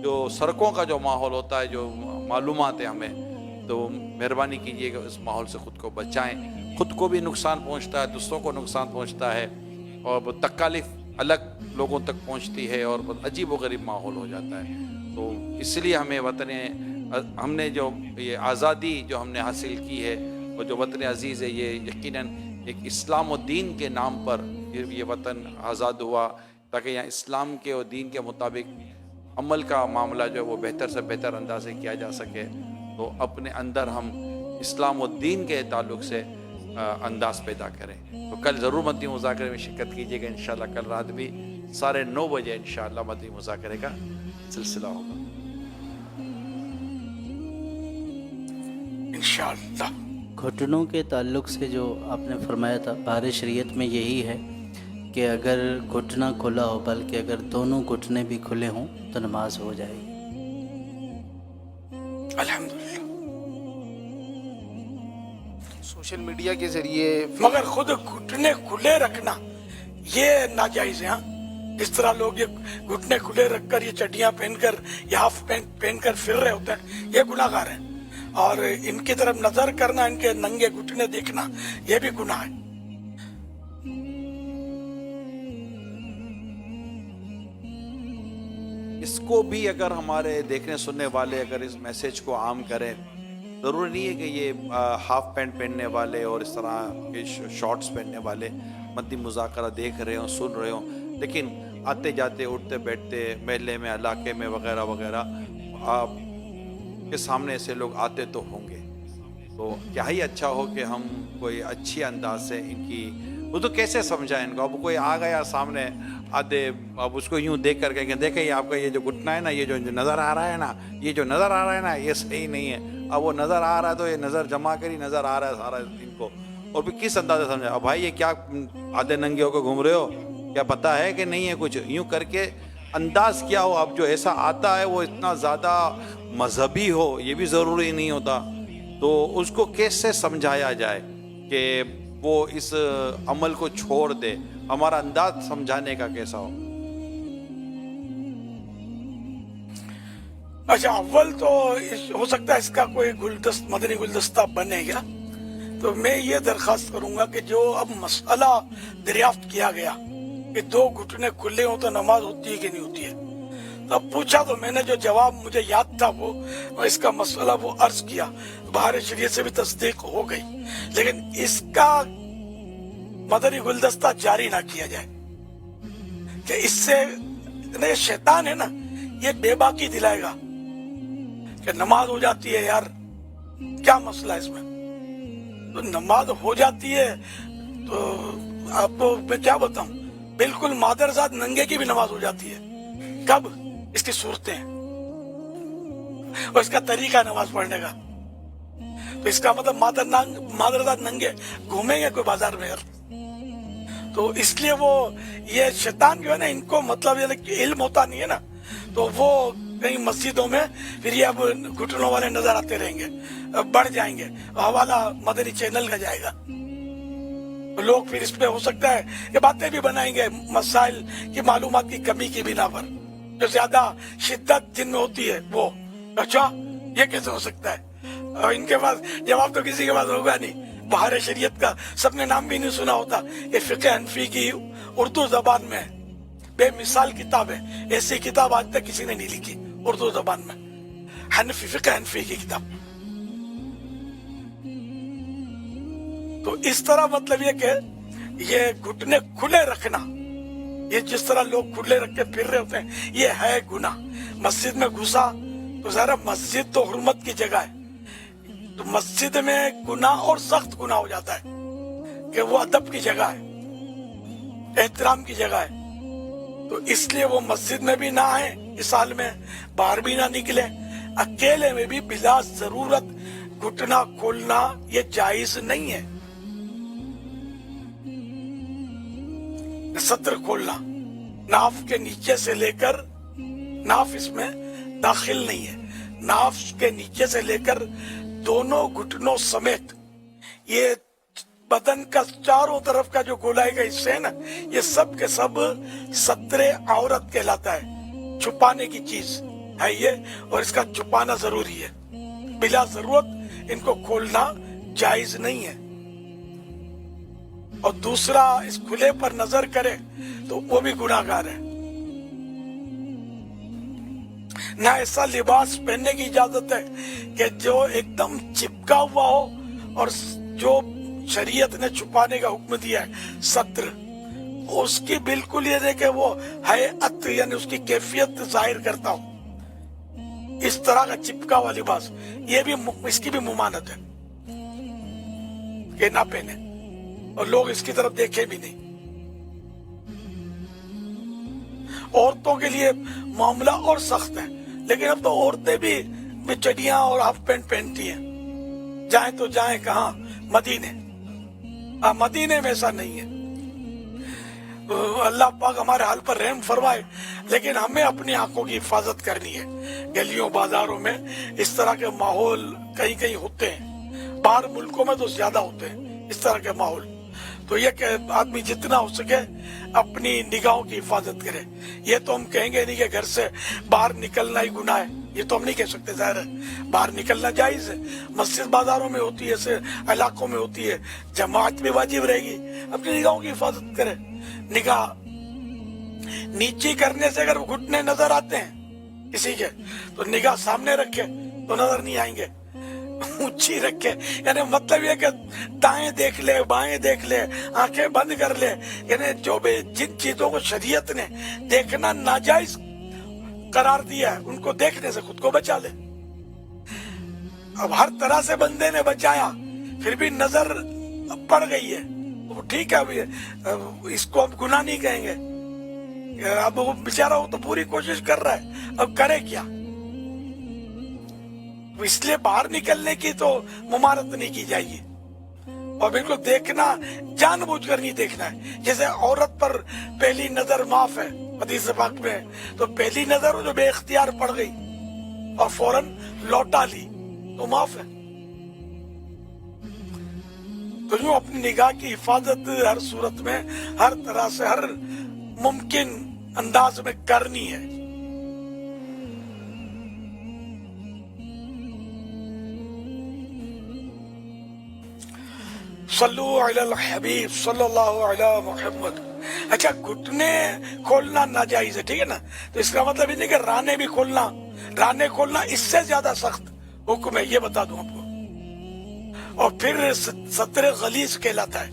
جو سڑکوں کا جو ماحول ہوتا ہے جو معلومات ہیں ہمیں تو مہربانی کیجیے کہ اس ماحول سے خود کو بچائیں. خود کو بھی نقصان پہنچتا ہے, دوسروں کو نقصان پہنچتا ہے اور وہ تکالیف الگ لوگوں تک پہنچتی ہے اور عجیب و غریب ماحول ہو جاتا ہے. تو اس لیے ہمیں وطن ہم نے جو یہ آزادی جو ہم نے حاصل کی ہے اور جو وطن عزیز ہے یہ یقیناً ایک اسلام و دین کے نام پر یہ وطن آزاد ہوا تاکہ یہاں اسلام کے اور دین کے مطابق عمل کا معاملہ جو ہے وہ بہتر سے بہتر انداز سے کیا جا سکے. تو اپنے اندر ہم اسلام و دین کے تعلق سے انداز پیدا کریں. تو کل ضرور مدنی مذاکرے میں شرکت کیجیے گا. انشاءاللہ کل رات بھی 9:30 بجے انشاءاللہ مدنی مذاکرے کا سلسلہ ہوگا انشاءاللہ. گھٹنوں کے تعلق سے جو آپ نے فرمایا تھا, بہار شریعت میں یہی ہے کہ اگر گھٹنا کھلا ہو بلکہ اگر دونوں گھٹنے بھی کھلے ہوں تو نماز ہو جائے گی. الحمدللہ. سوشل میڈیا کے ذریعے مگر خود گھٹنے کھلے رکھنا یہ ناجائز ہے. اس طرح لوگ یہ گھٹنے کھلے رکھ کر یہ چڈیاں پہن کر یا ہاف پینٹ پہن کر پھر رہے ہوتے ہیں, یہ گناہ گار ہیں. اور ان کی طرف نظر کرنا, ان کے ننگے گھٹنے دیکھنا, یہ بھی گناہ ہے. اس کو بھی اگر ہمارے دیکھنے سننے والے اگر اس میسیج کو عام کریں, ضروری نہیں ہے کہ یہ ہاف پینٹ پہننے والے اور اس طرح کے شارٹس پہننے والے مدنی مذاکرہ دیکھ رہے ہوں سن رہے ہوں, لیکن آتے جاتے اٹھتے بیٹھتے محلے میں علاقے میں وغیرہ وغیرہ آپ کے سامنے ایسے لوگ آتے تو ہوں گے. تو کیا ہی اچھا ہو کہ ہم کوئی اچھی انداز سے ان کی وہ تو کیسے سمجھائیں ان کو. اب کوئی آ گیا سامنے آدھے, اب اس کو یوں دیکھ کر کہیں دیکھیں یہ آپ کا یہ جو گھٹنا ہے نا, یہ جو نظر آ رہا ہے نا, یہ جو نظر آ رہا ہے نا یہ صحیح نہیں ہے. اب وہ نظر آ رہا ہے تو یہ نظر جمع کری نظر آ رہا ہے سارا ان کو, اور پھر کس انداز سے سمجھا. اب بھائی یہ کیا آدھے ننگے ہو کے گھوم رہے ہو, کیا پتہ ہے کہ نہیں ہے کچھ, یوں کر کے انداز کیا ہو. اب جو ایسا آتا ہے وہ اتنا زیادہ مذہبی ہو یہ بھی ضروری نہیں ہوتا. تو اس کو کیسے سمجھایا جائے کہ وہ اس عمل کو چھوڑ دے, ہمارا انداز سمجھانے کا کیسا ہو. اچھا, اول تو ہو سکتا ہے اس کا کوئی مدنی گلدستہ بنے گا. تو میں یہ درخواست کروں گا کہ جو اب مسئلہ دریافت کیا گیا کہ 2 گھٹنے کھلے ہوں تو نماز ہوتی ہے کہ نہیں ہوتی ہے, تو اب پوچھا تو میں نے جو جواب مجھے یاد تھا وہ اس کا مسئلہ وہ عرض کیا. بہار شریعت سے بھی تصدیق ہو گئی, لیکن اس کا مدنی گلدستہ جاری نہ کیا جائے کہ اس سے شیطان ہے نا, یہ بے باکی دلائے گا کہ نماز ہو جاتی ہے. یار کیا مسئلہ ہے اس میں, تو نماز ہو جاتی ہے تو آپ کو میں کیا بتاؤں, بالکل مادرزاد ننگے کی بھی نماز ہو جاتی ہے. کب, اس کی صورتیں اور اس کا طریقہ نماز پڑھنے کا. تو اس کا مطلب مادرزاد ننگے گھومیں گے کوئی بازار میں یار. تو اس لیے وہ یہ شیطان جو ہے نا, ان کو مطلب یہ علم ہوتا نہیں ہے نا, تو وہ کہیں مسجدوں میں پھر یہ اب گھٹنوں والے نظر آتے رہیں گے, بڑھ جائیں گے, حوالہ مدنی چینل کا جائے گا. لوگ پھر اس پہ ہو سکتا ہے یہ باتیں بھی بنائیں گے مسائل کی معلومات کی کمی کی بنا پر, جو زیادہ شدت جن میں ہوتی ہے وہ. اچھا یہ کیسے ہو سکتا ہے, اور ان کے پاس جواب تو کسی کے پاس ہوگا نہیں. بہار شریعت کا سب نے نام بھی نہیں سنا ہوتا. یہ فقہ حنفی کی اردو زبان میں بے مثال کتاب ہے. ایسی کتاب آج تک کسی نے نہیں لکھی اردو زبان میں, حنفی فقہ حنفی کی کتاب. تو اس طرح مطلب یہ کہ یہ گھٹنے کھلے رکھنا, یہ جس طرح لوگ کھلے رکھ کے پھر رہے ہوتے ہیں, یہ ہے گناہ. مسجد میں گھسا تو ذرا مسجد تو حرمت کی جگہ ہے, تو مسجد میں گناہ اور سخت گناہ ہو جاتا ہے کہ وہ ادب کی جگہ ہے. एहतराम की जगह है, तो इसलिए वो मस्जिद में भी ना आए इस साल में, बाहर भी ना निकले, अकेले में भी बिला जरूरत घुटना खोलना ये जायज नहीं है। सत्र खोलना नाफ के नीचे से लेकर, नाफ इसमें दाखिल नहीं है, नाफ के नीचे से लेकर दोनों घुटनों समेत ये बदन का चारों तरफ का जो गोलाई का हिस्से है ना, ये सब के सब सत्रे औरत कहलाता है। छुपाने की चीज है ये, और इसका छुपाना जरूरी है। बिला जरूरत इनको खोलना जायज नहीं है। और दूसरा, इस खुले पर नजर करे तो वो भी गुनाहगार है। ना ऐसा लिबास पहनने की इजाजत है कि जो एकदम चिपका हुआ हो, और जो शरीयत ने छुपाने का हुक्म दिया है सत्र, उसकी बिल्कुल ये नहीं कि वो हैअत यानी उसकी कैफियत जाहिर करता हो, इस तरह का चिपका हुआ लिबास, ये भी इसकी भी मुमानत है कि ना पहने, और लोग इसकी तरफ देखे भी नहीं। औरतों के लिए मामला और सख्त है, लेकिन अब तो औरतें भी चड्डियां और हाफ पैंट पहनती हैं। जाए तो जाए कहाँ? मदीने। मदीने में ऐसा नहीं है। अल्लाह पाक हमारे हाल पर रहम फरमाए, लेकिन हमें अपनी आंखों की हिफाजत करनी है। गलियों बाजारों में इस तरह के माहौल कहीं कहीं होते हैं, बाहर मुल्कों में तो ज्यादा होते हैं इस तरह के माहौल। तो ये कि आदमी जितना हो सके अपनी निगाहों की हिफाजत करे। ये तो हम कहेंगे नहीं कि घर से बाहर निकलना ही गुनाह है, ये तो हम नहीं कह सकते। जाहिर है बाहर निकलना जायज है, मस्जिद बाजारों में होती है, ऐसे इलाकों में होती है, जमात भी वाजिब रहेगी। अपनी निगाहों की हिफाजत करे। निगाह नीचे करने से अगर घुटने नजर आते हैं किसी के, तो निगाह सामने रखे तो नजर नहीं आएंगे, ऊंची रखे। यानी मतलब ये कि दाएं देख ले, बाएं देख ले, आंखें बंद कर ले। यानी जो भी जिन चीजों को शरीयत ने देखना नाजायज करार दिया है, उनको देखने से खुद को बचा ले। अब हर तरह से बंदे ने बचाया, फिर भी नजर पड़ गई है, तो ठीक है, अभी इसको हम गुनाह नहीं कहेंगे। अब वो बेचारा हो तो पूरी कोशिश कर रहा है, अब करे क्या? इसलिए बाहर निकलने की तो मुमारत नहीं की जाएगी, और बिल्कुल देखना जानबूझकर नहीं देखना है। जैसे औरत पर पहली नजर माफ है हदीस पाक में, तो पहली नजर जो बेइख्तियार पड़ गई और फौरन लौटा ली तो माफ है। तो यूं अपनी निगाह की हिफाजत हर सूरत में, हर तरह से, हर मुमकिन अंदाज में करनी है। सल्लु अलल हबीब सल्लल्लाहु अलैहि मुहम्मद। अच्छा, घुटने खोलना नाजायज है, ठीक है ना? तो इसका मतलब ये नहीं कि राने भी खोलना, राने खोलना इससे ज्यादा सख्त हुक्म है, ये बता दूं आपको। और फिर सत्रे गलीज कहलाता है,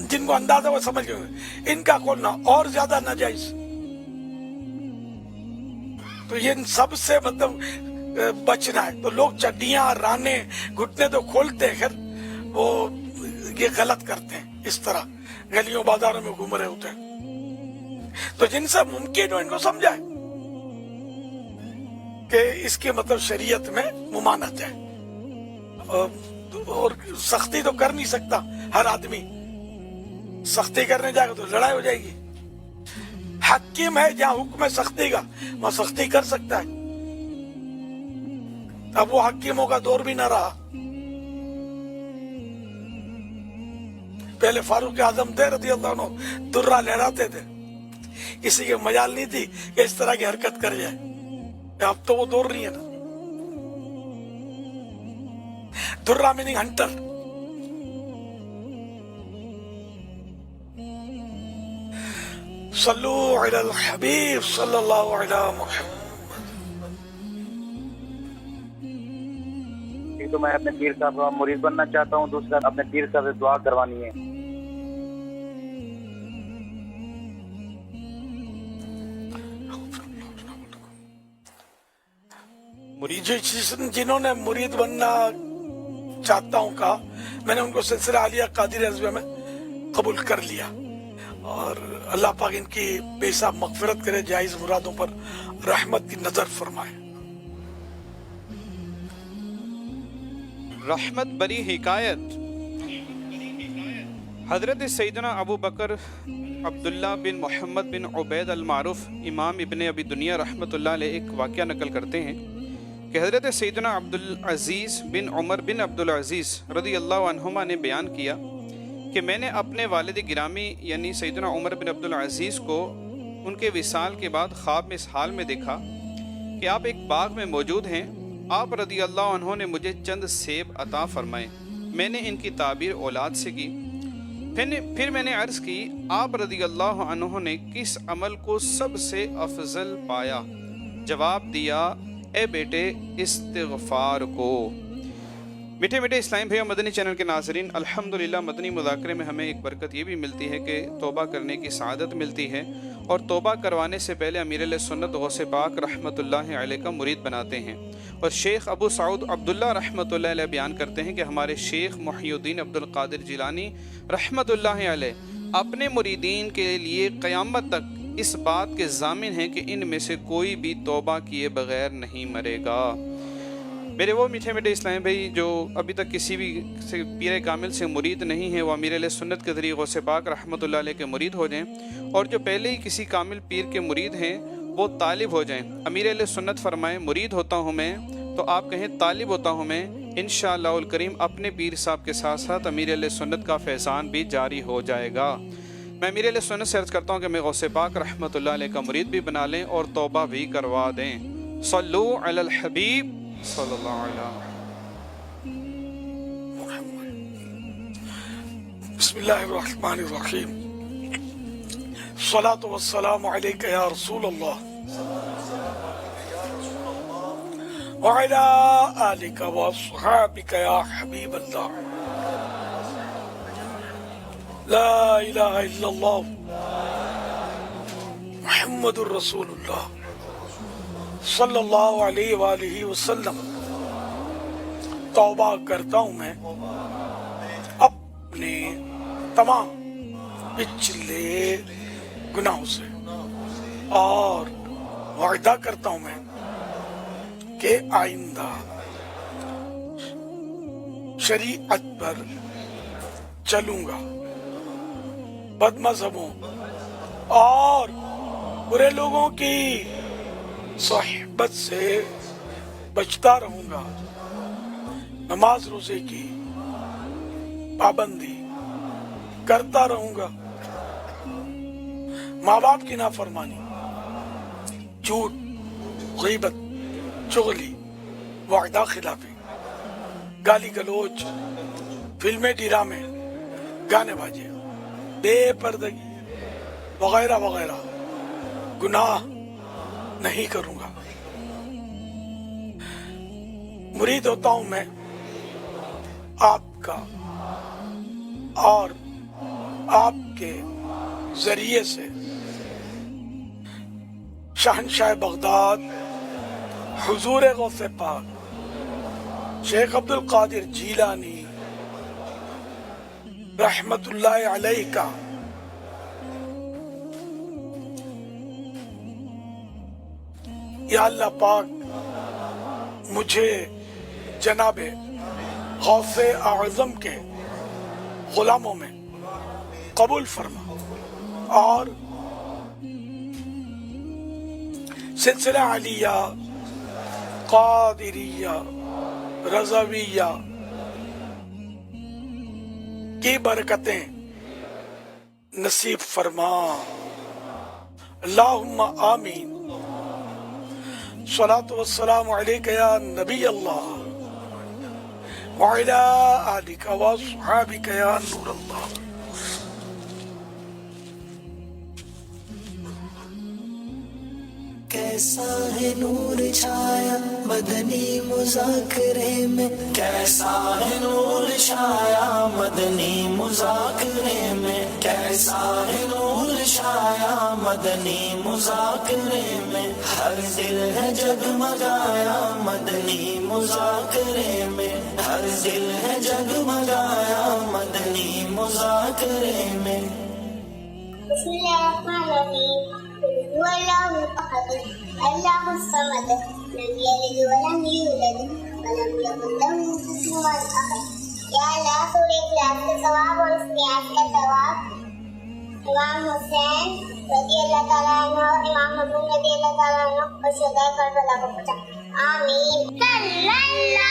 जिनको अंदाजा वो समझ गए, इनका खोलना और ज्यादा नाजायज। तो ये सब से मतलब बचना है। तो लोग चड्डियां, राने, घुटने तो खोलते हैं, खैर वो ये गलत करते हैं, इस तरह गलियों बाजारों में घूम रहे होते हैं। तो जिनसे मुमकिन हो इनको समझाए कि इसके मतलब शरीयत में मुमानत है, और सख्ती तो कर नहीं सकता हर आदमी। सख्ती करने जाएगा तो लड़ाई हो जाएगी। हकीम है जहाँ हुक्म है सख्ती का, वहां सख्ती कर सकता है। अब वो हकीमों का दौर भी न रहा। पहले फारूक आजम थे रज़ियल्लाहु अन्हु, दुर्रा लहराते थे, किसी के मजाल नहीं थी कि इस तरह की हरकत कर जाए। अब तो वो दौर नहीं है ना। दुर्रा मीनिंग हंटर। सल्लु अलल हबीब सल्लल्लाहु अलैहि मुहम्मद। एक तो मैं अपने पीर साहब का मुरीद बनना चाहता हूँ, दूसरा अपने पीर साहब से दुआ करवानी है। जिन्होंने मुरीद बनना चाहता हूँ कहा, मैंने उनको सिलसिला आलिया कादिर अज़्वे में कबूल कर लिया। اور اللہ پاک ان کی بے حساب مغفرت کرے, جائز مرادوں پر رحمت کی نظر فرمائے. رحمت بری حکایت. حضرت سیدنا ابو بکر عبداللہ بن محمد بن عبید المعروف امام ابن ابی دنیا رحمۃ اللہ علیہ ایک واقعہ نقل کرتے ہیں کہ حضرت سیدنا عبدالعزیز بن عمر بن عبدالعزیز رضی اللہ عنہما نے بیان کیا کہ میں نے اپنے والد گرامی یعنی سیدنا عمر بن عبدالعزیز کو ان کے وصال کے بعد خواب میں اس حال میں دیکھا کہ آپ ایک باغ میں موجود ہیں. آپ رضی اللہ عنہ نے مجھے چند سیب عطا فرمائے. میں نے ان کی تعبیر اولاد سے کی. پھر میں نے عرض کی آپ رضی اللہ عنہ نے کس عمل کو سب سے افضل پایا؟ جواب دیا اے بیٹے استغفار کو. میٹھے میٹھے اسلام بھائی مدنی چینل کے ناظرین، الحمدللہ مدنی مذاکرے میں ہمیں ایک برکت یہ بھی ملتی ہے کہ توبہ کرنے کی سعادت ملتی ہے، اور توبہ کروانے سے پہلے امیر علیہ سنت غوث پاک رحمۃ اللہ علیہ کا مرید بناتے ہیں. اور شیخ ابو سعود عبداللہ رحمۃ اللہ علیہ بیان کرتے ہیں کہ ہمارے شیخ محی الدین عبد القادر جیلانی رحمۃ اللہ علیہ اپنے مریدین کے لیے قیامت تک اس بات کے ضامن ہیں کہ ان میں سے کوئی بھی توبہ کیے بغیر نہیں مرے گا. میرے وہ میٹھے میٹھے اسلام بھائی جو ابھی تک کسی بھی پیر کامل سے مرید نہیں ہیں، وہ امیر علیہ سنت کے ذریعے غوث پاک رحمۃ اللہ علیہ کے مرید ہو جائیں، اور جو پہلے ہی کسی کامل پیر کے مرید ہیں وہ طالب ہو جائیں. امیر علیہ سنت فرمائیں مرید ہوتا ہوں میں، تو آپ کہیں طالب ہوتا ہوں میں. انشاءاللہ الکریم اپنے پیر صاحب کے ساتھ ساتھ امیر علیہ سنت کا فیضان بھی جاری ہو جائے گا. میں امیر علیہ سنت سے عرض کرتا ہوں کہ میں غوث پاک رحمۃ اللہ علیہ کا مرید بھی بنا لیں اور توبہ بھی کروا دیں. صلو علی الحبیب صلی اللہ علیہ بسم اللہ الرحمن الرحیم. الصلاۃ والسلام علیک یا رسول اللہ وعلی آلک واصحابک یا حبیب اللہ. لا الہ الا اللہ محمد الرسول اللہ صلی اللہ علیہ وآلہ وسلم. توبہ کرتا ہوں میں اپنے تمام پچھلے گناہوں سے، اور وعدہ کرتا ہوں میں کہ آئندہ شریعت پر چلوں گا، بد مذہبوں اور برے لوگوں کی صحبت سے بچتا رہوں گا، نماز روزے کی پابندی کرتا رہوں گا، ماں باپ کی نافرمانی، جھوٹ، غیبت، چغلی، وعدہ خلافی، گالی گلوچ، فلمیں ڈرامے، گانے باجے، بے پردگی وغیرہ وغیرہ گناہ نہیں کروں گا. مرید ہوتا ہوں میں آپ کا، اور آپ کے ذریعے سے شہنشاہ بغداد حضور غوث پاک شیخ عبد القادر جیلانی رحمت اللہ علیہ کا یا اللہ پاک مجھے جناب غوث اعظم کے غلاموں میں قبول فرما، اور سلسلہ علیہ، قادریہ، رضویہ کی برکتیں نصیب فرما. اللہم آمین. صلاۃ والسلام علیک یا نبی اللہ وعلی آلک واصحابک یا نور اللہ. کیسا ہے نور چھایا مدنی مذاکرے میں، کیسا ہے نور چھایا مدنی مذاکرے میں، کیسا ہے نور چھایا مدنی مذاکرے میں، ہر دل ہے جگمگایا مدنی مذاکرے میں، ہر دل ہے جگمگایا مدنی مذاکرے میں. الرحيم قل هو الله أحد الله الصمد لم يلد ولم يولد ولم يكن له كفوا أحد. یا اللہ سورہ اخلاص کا ثواب اور اس نیاز کا ثواب امام حسین رضی اللہ تعالیٰ عنہ اور امام حسن رضی اللہ تعالیٰ عنہ اور شہداء کربلا کو پہنچا. آمین. صلی اللہ علیہ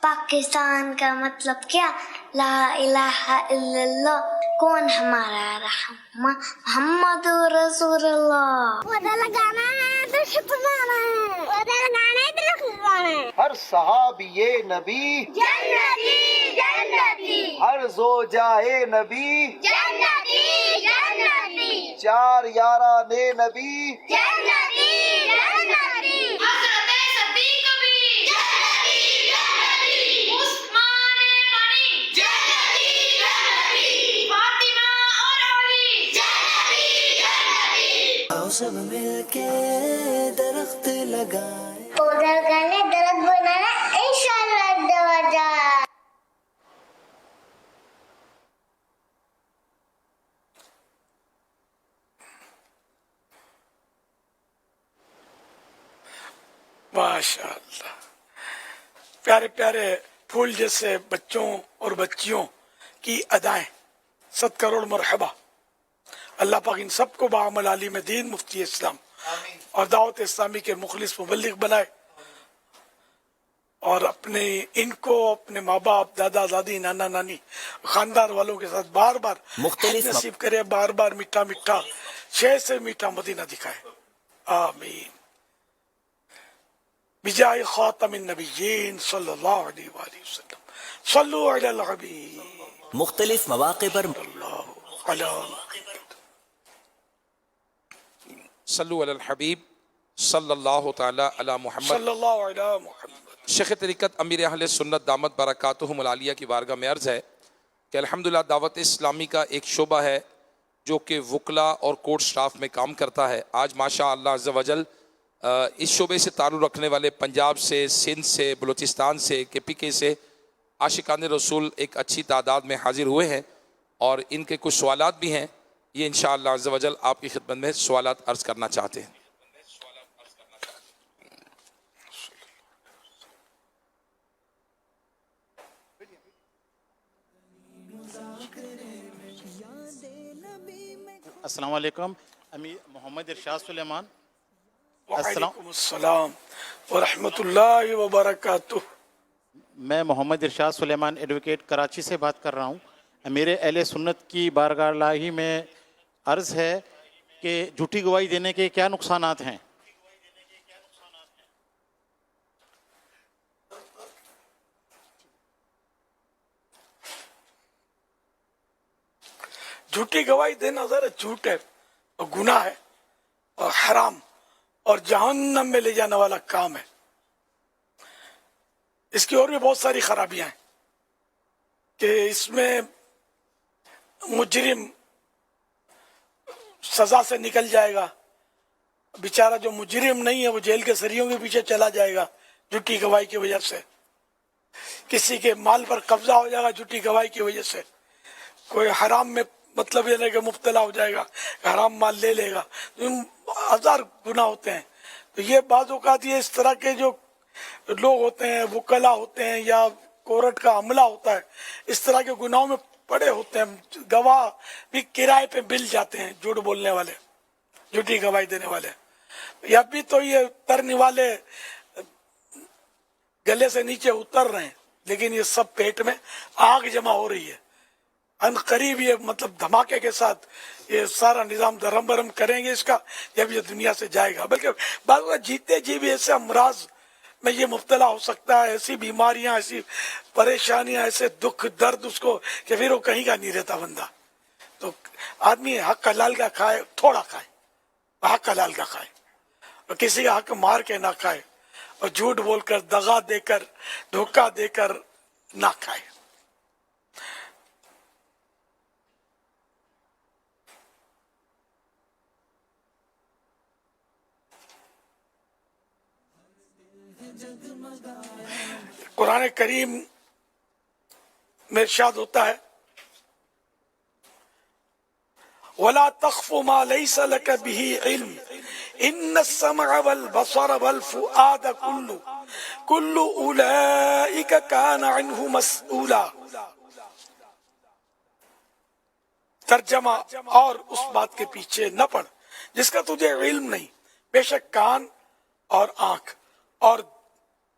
پاکستان کا مطلب کیا؟ لا الہ الا اللہ. کون ہمارا رحم؟ محمد رسول اللہ. لگانا ہے تو چھپانا ہے، لگانا ہے تو چھپانا ہے. ہر صحابی نبی جنتی جنتی، ہر زوجائے نبی جنتی جنتی، چار یاران نبی جنتی جنتی. حضرت صدیق بھی جنتی جنتی، عثمان غنی جنتی جنتی، فاطمہ اور علی جنتی جنتی. آؤ سب مل کے درخت لگائیں. ادھر گانے درخت بنانا انشاءاللہ دواجہ. ماشاء اللہ. پیارے پیارے پھول جیسے بچوں اور بچیوں کی ادائیں. 7 کروڑ مرحبا. اللہ پاک ان سب کو بعمل عالم دین مفتی اسلام اور دعوت اسلامی کے مخلص مبلغ بنائے، اور ان کو اپنے ماں باپ، دادا دادی، نانا نانی، خاندان والوں کے ساتھ بار بار نصیب کرے، بار بار میٹھا میٹھا شے سے میٹھا مدینہ دکھائے. آمین. بجائے خاتم النبیین صلی اللہ علیہ وآلہ وسلم. صلو علی الحبیب. مختلف مواقع پر صلو علی الحبیب صلی اللہ تعالی علی محمد صلی اللہ علی محمد. شیخ طریقت امیر اہل سنت دامت برکاتہم العالیہ کی بارگاہ میں عرض ہے کہ الحمدللہ دعوت اسلامی کا ایک شعبہ ہے جو کہ وکلا اور کورٹ سٹاف میں کام کرتا ہے. آج ماشاء اللہ عز و جل اس شعبے سے تعلق رکھنے والے پنجاب سے، سندھ سے، بلوچستان سے، KPK سے عاشقان رسول ایک اچھی تعداد میں حاضر ہوئے ہیں، اور ان کے کچھ سوالات بھی ہیں. یہ انشاءاللہ عز و جل آپ کی خدمت میں سوالات عرض کرنا چاہتے ہیں. السلام علیکم. امیر محمد ارشاد سلیمان. وعلیکم السلام ورحمۃ اللہ وبرکاتہ. میں محمد ارشاد سلیمان ایڈوکیٹ کراچی سے بات کر رہا ہوں. میرے اہل سنت کی بارگاہ الہی میں عرض ہے کہ جھوٹی گواہی دینے کے کیا نقصانات ہیں؟ جھوٹی گواہی دینا ذرا جھوٹ ہے اور گناہ ہے اور حرام اور جہنم میں لے جانے والا کام ہے. اس کی اور بھی بہت ساری خرابیاں ہیں کہ اس میں مجرم سزا سے نکل جائے گا. بیچارہ جو مجرم نہیں ہے وہ جیل کے سریوں کے پیچھے چلا جائے گا جھوٹی گواہی کی وجہ سے. کسی کے مال پر قبضہ ہو جائے گا جھوٹی گواہی کی وجہ سے. کوئی حرام میں مطلب یہ نہیں کہ مبتلا ہو جائے گا، حرام مال لے لے گا. ہزار گناہ ہوتے ہیں. تو یہ بعض اوقات یہ اس طرح کے جو لوگ ہوتے ہیں، وکلا ہوتے ہیں یا کورٹ کا عملہ ہوتا ہے، اس طرح کے گناہوں میں پڑے ہوتے ہیں. گواہ بھی کرائے پہ مل جاتے ہیں، جھوٹ بولنے والے، جھوٹی گواہی دینے والے. یا بھی تو یہ ترنے والے گلے سے نیچے اتر رہے ہیں، لیکن یہ سب پیٹ میں آگ جمع ہو رہی ہے. ان قریب یہ مطلب دھماکے کے ساتھ یہ سارا نظام درہم برہم کریں گے اس کا جب یہ دنیا سے جائے گا. بلکہ بعض اوقات جیتے جی بھی ایسے امراض میں یہ مبتلا ہو سکتا ہے، ایسی بیماریاں، ایسی پریشانیاں، ایسے دکھ درد اس کو کہ پھر وہ کہیں کا نہیں رہتا بندہ. تو آدمی حق حلال کا کھائے، تھوڑا کھائے، حق حلال کا کھائے. और किसी का हक मार के ना खाए और झूठ बोलकर दगा देकर धोखा देकर ना खाए। कुरान करीम में इरशाद होता है वला तख्फु मा लैसा लक बिही इल्म इन्न समअ वल बसर वल फुआद कुल्लु उलाइका कान अन्हु मसऊला। तर्जमा, और उस बात के पीछे न पड़ जिसका तुझे इल्म नहीं, बेशक कान और आंख और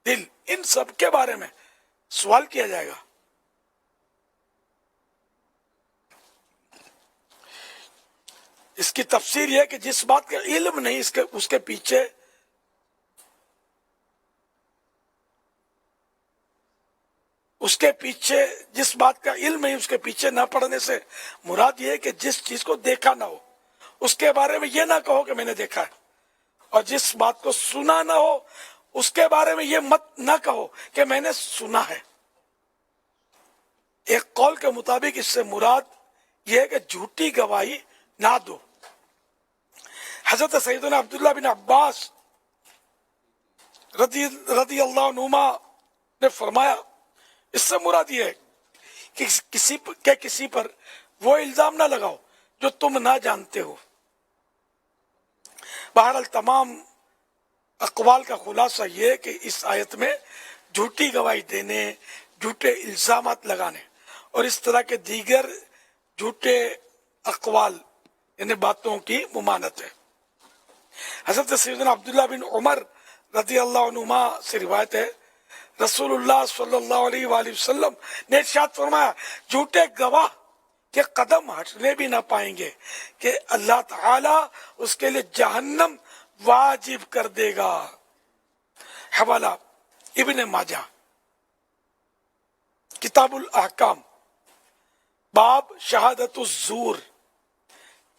दिल इन सब के बारे में सवाल किया जाएगा। इसकी तफसीर यह है कि जिस बात का इल्म नहीं उसके पीछे जिस बात का इल्म नहीं उसके पीछे न पड़ने से मुराद ये है कि जिस चीज को देखा ना हो उसके बारे में ये ना कहो कि मैंने देखा है, और जिस बात को सुना ना हो उसके बारे में ये मत ना कहो कि मैंने सुना है। एक कौल के मुताबिक इससे मुराद यह है कि झूठी गवाही ना दो। हजरत सैयदना अब्दुल्ला बिन अब्बास रदी अल्लाह नुमा ने फरमाया, इससे मुराद ये है कि किसी पर वो इल्जाम ना लगाओ जो तुम ना जानते हो। बहरहाल तमाम अक़वाल का खुलासा ये है कि इस आयत में झूठी गवाही देने, झूठे इल्जामात लगाने और इस तरह के दीगर झूठे अक़वाल यानी बातों की मुमानत है। हज़रत सैयदना अब्दुल्ला बिन उमर रज़ी अल्लाह अन्हुमा से रिवायत है, रसूलुल्लाह सल्लल्लाहु अलैहि वसल्लम ने इरशाद फरमाया, झूठे गवाह के कदम हटने भी ना पाएंगे कि अल्लाह ताला उसके लिए जहन्नम वाजिब कर देगा। हवाला इब्न माजा किताबुल अहकाम बाब शहादतुज़ ज़ूर,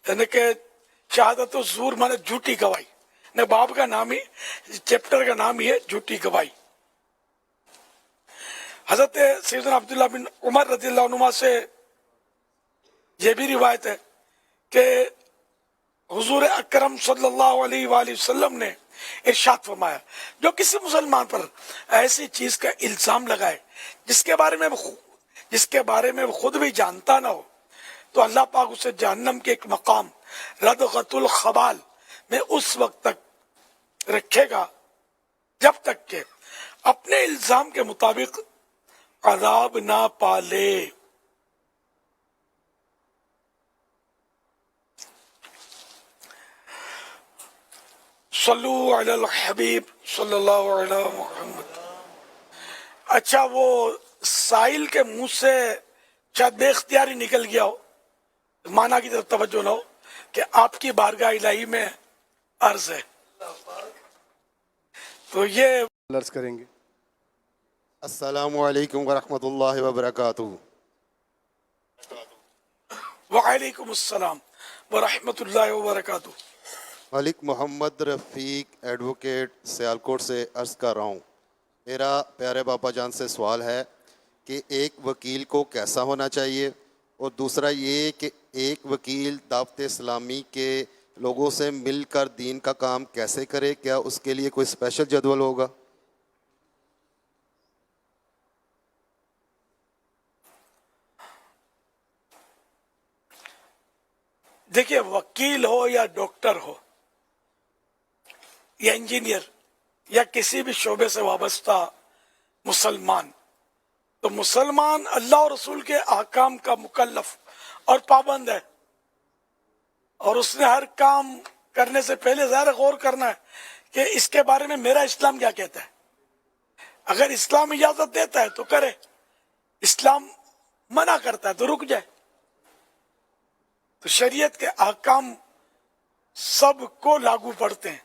यानी कि शहादतुज़ ज़ूर माने झूठी गवाही, ने बाब का नाम ही, चैप्टर का नाम ही है झूठी गवाही। हजरत सैयदना अब्दुल्ला बिन उमर रज़ियल्लाहु अन्हुमा से यह भी रिवायत है कि हुजूर अकरम सल्लल्लाहु अलैहि वसल्लम ने इरशाद फरमाया, जो किसी मुसलमान पर ऐसी चीज का इल्जाम लगाए जिसके बारे में वो खुद भी जानता ना हो, तो अल्लाह पाक उसे जहन्नम के एक मकाम रदगतुल खबाल में उस वक्त तक रखेगा जब तक के अपने इल्जाम के मुताबिक अज़ाब ना पाले। सल्लु अलल हबीब सल्लल्लाहु अलैहि मुहम्मद। अच्छा, वो साइल के मुंह से शायद बेख्तियारी निकल गया हो, माना की तरफ तवज्जो ना हो कि आपकी बारगाह इलाही में अर्ज है, तो ये अर्ज करेंगे। अस्सलामु अलैकुम वरहमतुल्लाहि वबरकातुहू। वालेकुम अस्सलाम वरहमतुल्लाहि वबरकातुहू। मलिक मोहम्मद रफ़ीक एडवोकेट सियालकोट से अर्ज़ कर रहा हूँ। मेरा प्यारे बापा जान से सवाल है कि एक वकील को कैसा होना चाहिए, और दूसरा ये कि एक वकील दावत इस्लामी के लोगों से मिलकर दीन का काम कैसे करे, क्या उसके लिए कोई स्पेशल जदवल होगा? देखिए, वकील हो या डॉक्टर हो या इंजीनियर या किसी भी शोबे से वाबस्ता मुसलमान, तो मुसलमान अल्लाह और रसूल के अहकाम का मुकल्लफ और पाबंद है, और उसने हर काम करने से पहले ज़रा गौर करना है कि इसके बारे में मेरा इस्लाम क्या कहता है। अगर इस्लाम इजाजत देता है तो करे, इस्लाम मना करता है तो रुक जाए। तो शरीयत के अहकाम सबको लागू पड़ते हैं,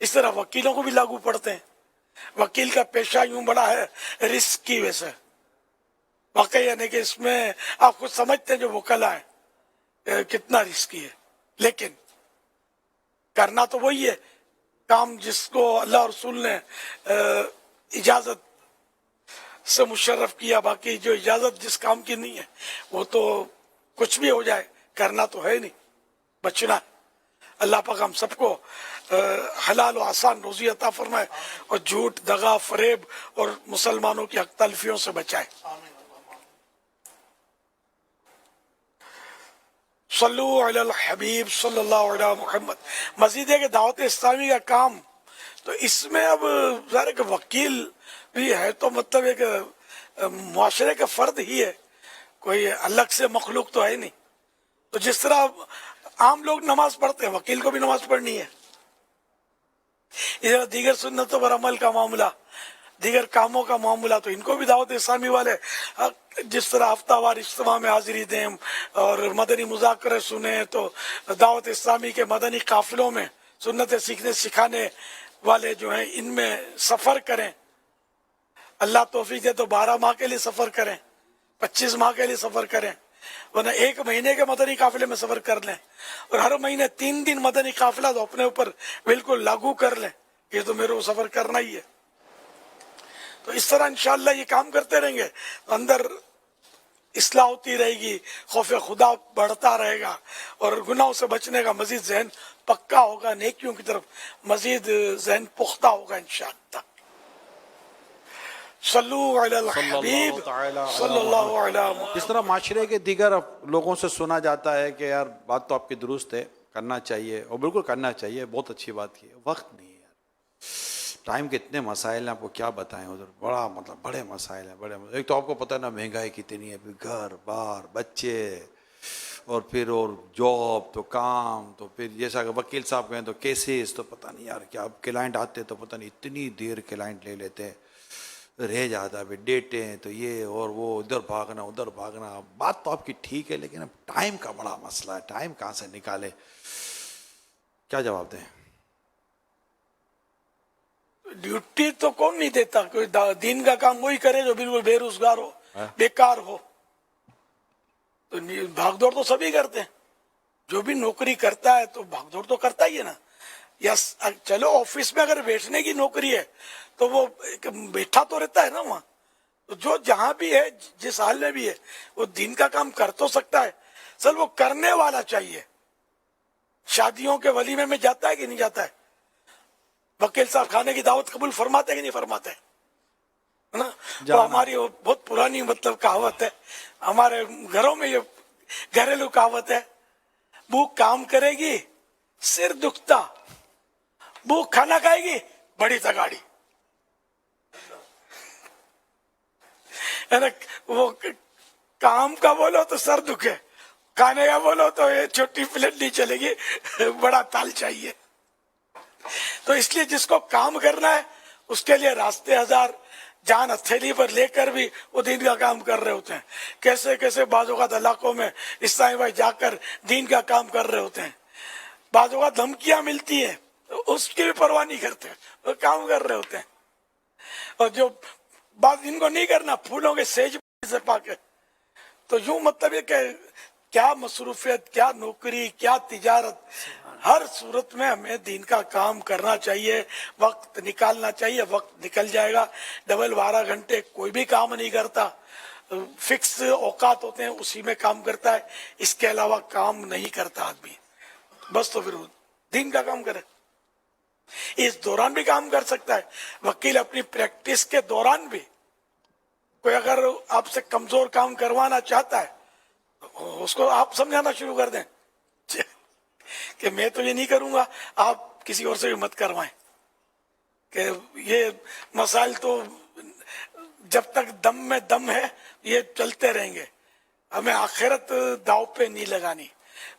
इस तरह वकीलों को भी लागू पड़ते हैं। वकील का पेशा यूं बड़ा है रिस्क की वजह से, वाकई यानी कि इसमें आप खुद समझते हैं जो वकला है कितना रिस्की है, लेकिन करना तो वही है काम जिसको अल्लाह रसूल ने इजाज़त से मुशर्रफ किया, बाकी जो इजाज़त जिस काम की नहीं है वो तो कुछ भी हो जाए करना तो है नहीं, बचना है। अल्लाह पाक हम सबको हलाल और आसान रोजी अता फरमाए और झूठ, दगा, फरेब और मुसलमानों की हक तलफियों से बचाए। सल्लु अलल हबीब सल्लल्लाहु अलैहि मुहम्मद। मजीद है कि दावत इस्लामी का काम तो इसमें अब ज़ाहिर है कि वकील भी है तो मतलब एक मुआशरे का फर्द ही है, कोई अलग से मखलूक तो है नहीं। तो जिस तरह आम लोग नमाज पढ़ते हैं वकील को भी नमाज पढ़नी है। इधर दीगर सुन्नतों पर अमल का मामला, दीगर कामों का मामला, तो इनको भी दावत इस्लामी वाले जिस तरह हफ्तावार इज्तिमा में हाजिरी दें और मदनी मुज़ाकरे सुने, तो दावत इस्लामी के मदनी काफिलों में सुन्नतें सीखने सिखाने वाले जो हैं इनमें सफ़र करें। अल्लाह तौफीक दे तो 12 माह के लिए सफ़र करें, 25 माह के लिए सफ़र करें, वरना 1 महीने के मदनी काफिले में सफ़र कर लें और हर महीने 3 दिन मदनी काफिला तो अपने ऊपर बिल्कुल लागू कर लें, ये तो मेरे को सफ़र करना ही है। तो इस तरह इंशाअल्लाह ये काम करते रहेंगे तो अंदर इस्लाह होती रहेगी, खौफ खुदा बढ़ता रहेगा और गुनाहों से बचने का मजीद जहन पक्का होगा, नेकियों की तरफ मजीद जहन पुख्ता होगा इंशाअल्लाह। सल्लु अलल हबीब सल्लल्लाहु अलैहि। जिस तरह माशरे के दीगर लोगों से सुना जाता है कि यार बात तो आपकी दुरुस्त है, करना चाहिए और बिल्कुल करना चाहिए, बहुत अच्छी बात की है, वक्त नहीं है यार, टाइम के इतने मसाइल हैं, आपको क्या बताएं, उधर बड़ा मतलब बड़े मसाइल हैं, बड़े एक तो आपको पता है ना महंगाई कितनी है, फिर घर बार बच्चे और फिर और जॉब तो काम, तो फिर जैसा कि वकील साहब कहें तो केसेस, तो पता नहीं यार क्या, अब क्लाइंट आते तो पता नहीं इतनी देर क्लाइंट ले लेते हैं, रह जाता है, फिर डेटें तो ये और वो, इधर भागना उधर भागना। बात तो आपकी ठीक है लेकिन अब टाइम का बड़ा मसला है, टाइम कहाँ से निकाले, क्या जवाब दें? ड्यूटी तो कौन नहीं देता, कोई दिन का काम वही करे जो बिल्कुल बेरोजगार हो, बेकार हो। तो भागदौड़ तो सभी करते हैं, जो भी नौकरी करता है तो भागदौड़ तो करता ही है ना। या चलो ऑफिस में अगर बैठने की नौकरी है तो वो बैठा तो रहता है ना वहाँ, तो जो जहाँ भी है जिस हाल में भी है वो दिन का काम कर तो सकता है, सर वो करने वाला चाहिए। शादियों के वलीमे में जाता है कि नहीं जाता है? वकील साहब खाने की दावत कबूल फरमाते हैं कि नहीं फरमाते है ना? तो हमारी बहुत पुरानी मतलब कहावत है, हमारे घरों में ये घरेलू कहावत है, भूख काम करेगी सिर दुखता, भूख खाना खाएगी बड़ी तगाड़ी, है ना? वो काम का बोलो तो सर दुखे, खाने का बोलो तो ये छोटी प्लेट नहीं चलेगी, बड़ा ताल चाहिए। तो इसलिए जिसको काम करना है उसके लिए रास्ते हजार, जान हथेली पर लेकर भी वो दीन का काम कर रहे होते हैं। कैसे कैसे बाज़-औक़ात इलाकों में इस्लामी भाई जाकर दीन का काम कर रहे होते हैं, बाज़-औक़ात धमकियां मिलती हैं तो उसकी भी परवाह नहीं करते, वो काम कर रहे होते हैं। और जो बात इनको नहीं करना, फूलों के सेज से पाके, तो यूं मतलब ये क्या मसरूफियत, क्या नौकरी, क्या तिजारत, हर सूरत में हमें दीन का काम करना चाहिए, वक्त निकालना चाहिए। वक्त निकल जाएगा, डबल 12 घंटे कोई भी काम नहीं करता, फिक्स औकात होते हैं उसी में काम करता है, इसके अलावा काम नहीं करता आदमी। बस तो फिर दीन का काम करे, इस दौरान भी काम कर सकता है। वकील अपनी प्रैक्टिस के दौरान भी कोई अगर आपसे कमजोर काम करवाना चाहता है उसको आप समझाना शुरू कर दें कि मैं तो ये नहीं करूंगा, आप किसी और से भी मत करवाएं, कि ये मसाइल तो जब तक दम में दम है ये चलते रहेंगे, हमें आखिरत दाव पे नहीं लगानी,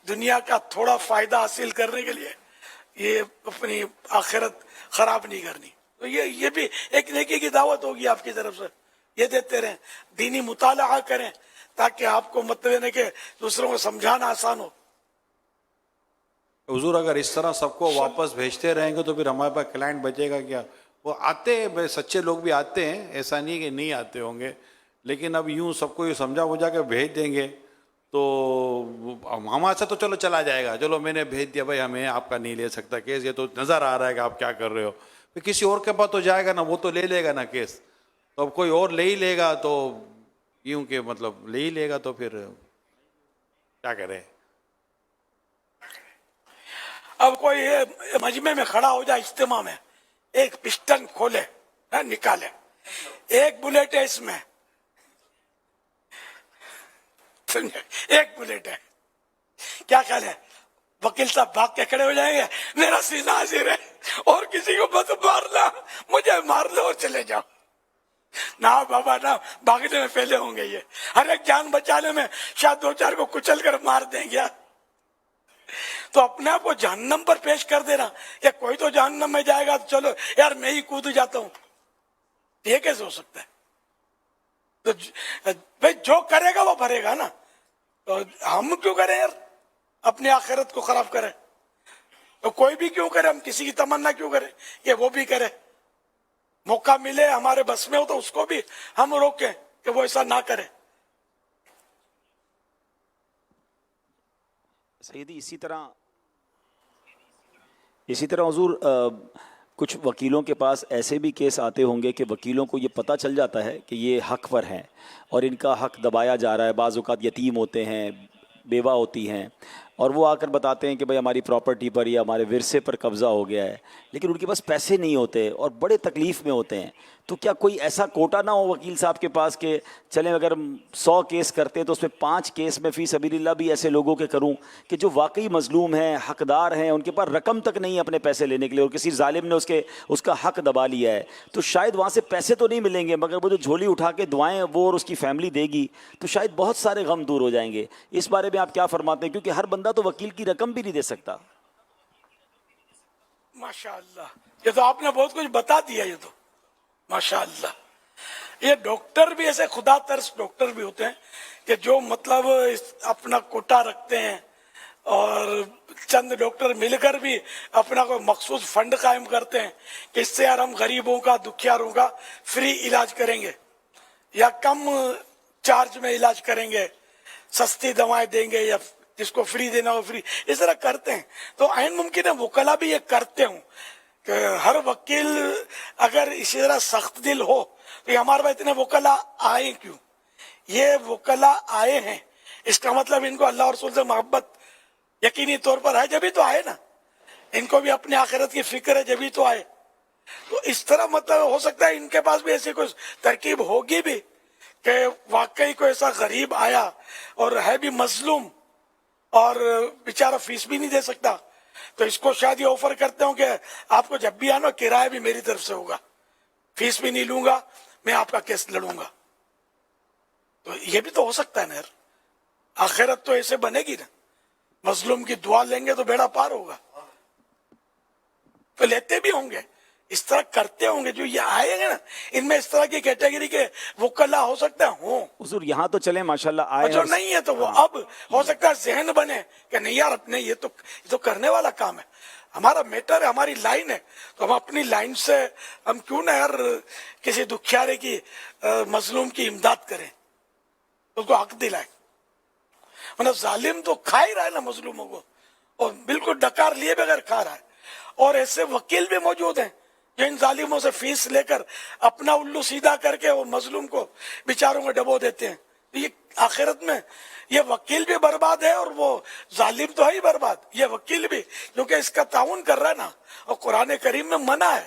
दुनिया का थोड़ा फायदा हासिल करने के लिए ये अपनी आखिरत खराब नहीं करनी। तो ये भी एक नेकी की दावत होगी आपकी तरफ से, ये देते रहें, दीनी मुताला करें ताकि आपको मतलब के दूसरों को समझाना आसान हो। हुजूर अगर इस तरह सबको वापस भेजते रहेंगे तो फिर हमारे पास क्लाइंट बचेगा क्या? वो आते हैं, सच्चे लोग भी आते हैं, ऐसा नहीं कि नहीं आते होंगे, लेकिन अब यूं सबको ये समझा बुझा के भेज देंगे तो हमारे से तो चलो चला जाएगा, चलो मैंने भेज दिया भाई, हमें आपका नहीं ले सकता केस, ये तो नज़र आ रहा है कि आप क्या कर रहे हो, फिर किसी और के पास तो जाएगा ना, वो तो ले लेगा ना केस, तो अब कोई और ले ही लेगा, तो यूं के मतलब ले ही लेगा, तो फिर क्या करें। अब कोई मजमे में खड़ा हो जाए, इज्तिमा में, एक पिस्टन खोले, निकाले, एक बुलेट है इसमें, एक बुलेट है, क्या ख्याल है? वकील साहब भाग के खड़े हो जाएंगे, मेरा सीना हाजिर है और किसी को मत मारना, मुझे मार लो और चले जाओ। ना बाबा ना, भागने में पहले होंगे ये, हर एक जान बचाने में शायद 2-4 को कुचल कर मार देंगे। तो अपने आप को जहन्नम पर पेश कर देना, या कोई तो जहन्नम में जाएगा तो चलो यार मैं ही कूद जाता हूं, ये कैसे हो सकता है? तो भाई जो करेगा वो भरेगा ना, तो हम क्यों करें यार, अपनी आखिरत को खराब करें? तो कोई भी क्यों करे, हम किसी की तमन्ना क्यों करें कि वो भी करे? मौका मिले हमारे बस में हो तो उसको भी हम रोकें कि वो ऐसा ना करे। सैयदी इसी तरह हुजूर कुछ वकीलों के पास ऐसे भी केस आते होंगे कि वकीलों को ये पता चल जाता है कि ये हक पर हैं और इनका हक दबाया जा रहा है, बाज़ औक़ात यतीम होते हैं, बेवा होती हैं, और वो आकर बताते हैं कि भाई हमारी प्रॉपर्टी पर या हमारे विरसे पर कब्ज़ा हो गया है, लेकिन उनके पास पैसे नहीं होते और बड़े तकलीफ़ में होते हैं। तो क्या कोई ऐसा कोटा ना हो वकील साहब के पास कि चलें अगर 100 केस करते हैं तो उसमें 5 केस में फ़ी सबीलिल्लाह भी ऐसे लोगों के करूं कि जो वाकई मज़लूम हैं, हकदार हैं, उनके पास रकम तक नहीं है अपने पैसे लेने के लिए और किसी जालिम ने उसका हक दबा लिया है, तो शायद वहाँ से पैसे तो नहीं मिलेंगे मगर वो जो झोली उठा के दुआएँ वो और उसकी फैमिली देगी, तो शायद बहुत सारे गम दूर हो जाएंगे। इस बारे में आप क्या फरमाते हैं, क्योंकि हर बंदा तो वकील की रकम भी नहीं दे सकता। माशाअल्लाह, ये तो आपने बहुत कुछ बता दिया, ये तो माशाअल्लाह। ये डॉक्टर भी ऐसे खुदा तर्स डॉक्टर भी होते हैं कि जो मतलब अपना कोटा रखते हैं और चंद डॉक्टर मिलकर भी अपना कोई मखसूस फंड कायम करते हैं कि इससे यार हम गरीबों का, दुखियारों का फ्री इलाज करेंगे या कम चार्ज में इलाज करेंगे, सस्ती दवाएं देंगे या जिसको फ्री देना हो फ्री, इस तरह करते हैं। तो आइन मुमकिन है वकला भी ये करते हूँ कि हर वकील अगर इसी तरह सख्त दिल हो तो ये हमारे पास इतने वकला आए क्यों? ये वकला आए हैं, इसका मतलब इनको अल्लाह और रसूल से मोहब्बत यकीनी तौर पर है, जब ही तो आए ना, इनको भी अपनी आखिरत की फिक्र है, जब ही तो आए। तो इस तरह मतलब हो सकता है इनके पास भी ऐसी कोई तरकीब होगी भी कि वाकई कोई ऐसा गरीब आया और है भी मजलूम और बेचारा फीस भी नहीं दे सकता, तो इसको शायद ये ऑफर करते हो कि आपको जब भी आना किराया भी मेरी तरफ से होगा, फीस भी नहीं लूंगा, मैं आपका केस लड़ूंगा। तो ये भी तो हो सकता है ना यार, आखिरत तो ऐसे बनेगी ना, मजलूम की दुआ लेंगे तो बेड़ा पार होगा। तो लेते भी होंगे, इस तरह करते होंगे, जो ये आएंगे ना इनमें इस तरह की कैटेगरी के वकला हो सकता है हो। हुजूर यहाँ तो चले माशाल्लाह आए, जो नहीं है तो वो अब हो सकता है जहन बने कि नहीं यार अपने ये तो करने वाला काम है, हमारा मैटर है, हमारी लाइन है, तो हम अपनी लाइन से हम क्यों ना यार किसी दुखियारे की मजलूम की इमदाद करें, उसको हक दिलाए। मतलब जालिम तो खा ही रहा है ना मजलूमों को, और बिल्कुल डकार लिए बगैर खा रहा है, और ऐसे वकील भी मौजूद हैं जो इन जालिमों से फीस लेकर अपना उल्लू सीधा करके वो मजलूम को बेचारों को डबो देते हैं। तो ये आखिरत में ये वकील भी बर्बाद है और वो जालिम तो है ही बर्बाद, ये वकील भी, क्योंकि इसका ताउन कर रहा है ना, और कुरान करीम में मना है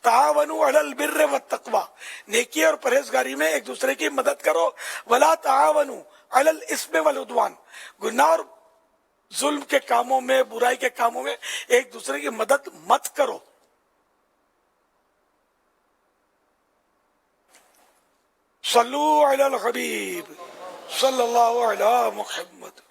तावनु अलल बिर्र व तक़वा, नेकी और परहेजगारी में एक दूसरे की मदद करो, वला तावनु अलल इस्म वल उद्वान, गुनाह और जुल्म के कामों में, बुराई के कामों में एक दूसरे की मदद मत करो। सल्लु अलल हबीब सल्लल्लाहु अलैहि मुहम्मद।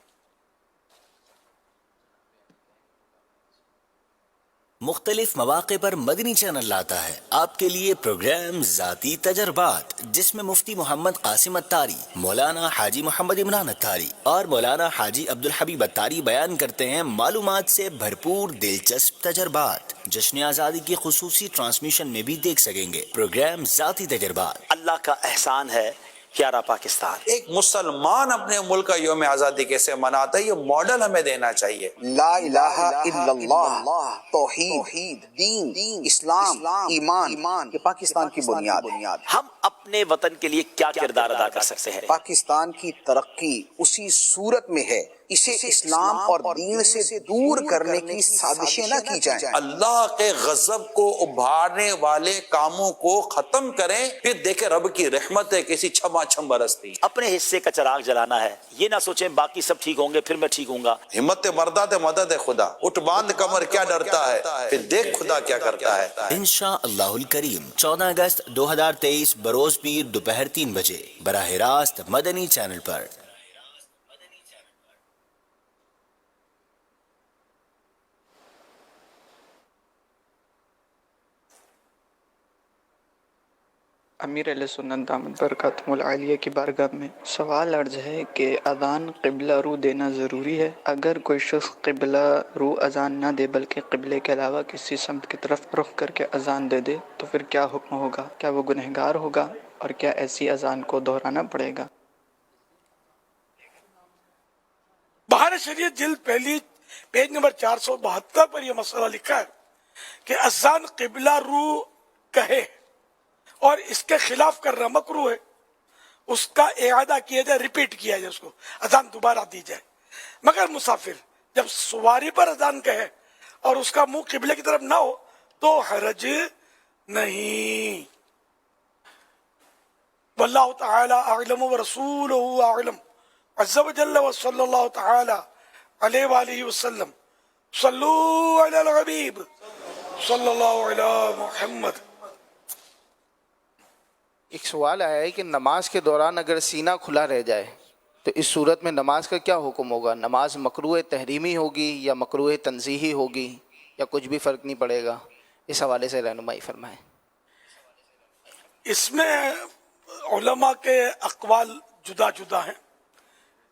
मुख्तलिफ मौक़े पर मदनी चैनल लाता है आपके लिए प्रोग्राम ज़ाती तजर्बात, जिसमें मुफ्ती मोहम्मद कासिम अत्तारी, मौलाना हाजी मोहम्मद इमरान अत्तारी और मौलाना हाजी अब्दुल हबीब अत्तारी बयान करते हैं मालूमात से भरपूर दिलचस्प तजर्बात। जश्न आज़ादी की खुसूसी ट्रांसमिशन में भी देख सकेंगे प्रोग्राम ज़ाती तजर्बात। अल्लाह का एहसान है प्यारा पाकिस्तान। एक मुसलमान अपने मुल्क का यौम आज़ादी कैसे मनाता है, ये मॉडल हमें देना चाहिए। ला इलाहा इल्लल्लाह, तौहीद, दीन, इस्लाम, ईमान, ये पाकिस्तान की बुनियाद है। हम अपने वतन के लिए क्या किरदार अदा कर सकते हैं? पाकिस्तान की तरक्की उसी सूरत में है इसे इस्लाम और दीन से दूर करने की साजिशें न की जाएं। अल्लाह के गजब को उभारने वाले कामों को खत्म करें, फिर देखें रब की रहमत है कैसी छमाछम बरसती। अपने हिस्से का चिराग जलाना है, ये ना सोचें बाकी सब ठीक होंगे फिर मैं ठीक होऊंगा। हिम्मत मर्दा ते मदद है खुदा, उठ बांध कमर क्या डरता है, फिर देख खुदा क्या करता है। इंशाअल्लाहुल करीम 14 अगस्त 2023 बरोज पीर दोपहर 3 बजे बराह रास्त मदनी चैनल पर। अमीर अहले सुन्नत दामद बरकातुहुल आलिया की बारगाह में सवाल अर्ज है कि अज़ान क़िबला रू देना ज़रूरी है? अगर कोई शख्स क़िबला रू अज़ान ना दे बल्कि क़िबले के अलावा किसी समत की तरफ रुख करके अज़ान दे दे तो फिर क्या हुक्म होगा? क्या वो गुनहगार होगा और क्या ऐसी अज़ान को दोहराना पड़ेगा? बहार शरीयत जिल्द पहली पेज नंबर 472 पर यह मसला लिखा है कि अज़ान क़िबला रू कहे और इसके खिलाफ करना मकरूह है, उसका इआदा किया जाए, रिपीट किया जाए, उसको अजान दोबारा दी जाए। मगर मुसाफिर जब सवारी पर अजान कहे और उसका मुंह किबले की तरफ ना हो तो हरज नहीं। वल्लाहु तआला अअलम व रसूलुहु अअलम। अज़्ज़ा व जल्ल व सल्लल्लाहु तआला अलैहि व आलिहि वसल्लम। सल्लू अलल हबीब सल्लल्लाहु अला मुहम्मद। एक सवाल आया है कि नमाज के दौरान अगर सीना खुला रह जाए तो इस सूरत में नमाज का क्या हुक्म होगा? नमाज मकरूह तहरीमी होगी या मकरूह तंज़ीही होगी या कुछ भी फ़र्क नहीं पड़ेगा? इस हवाले से रहनुमाई फरमाएं। इसमें उलमा के अक़वाल जुदा जुदा हैं।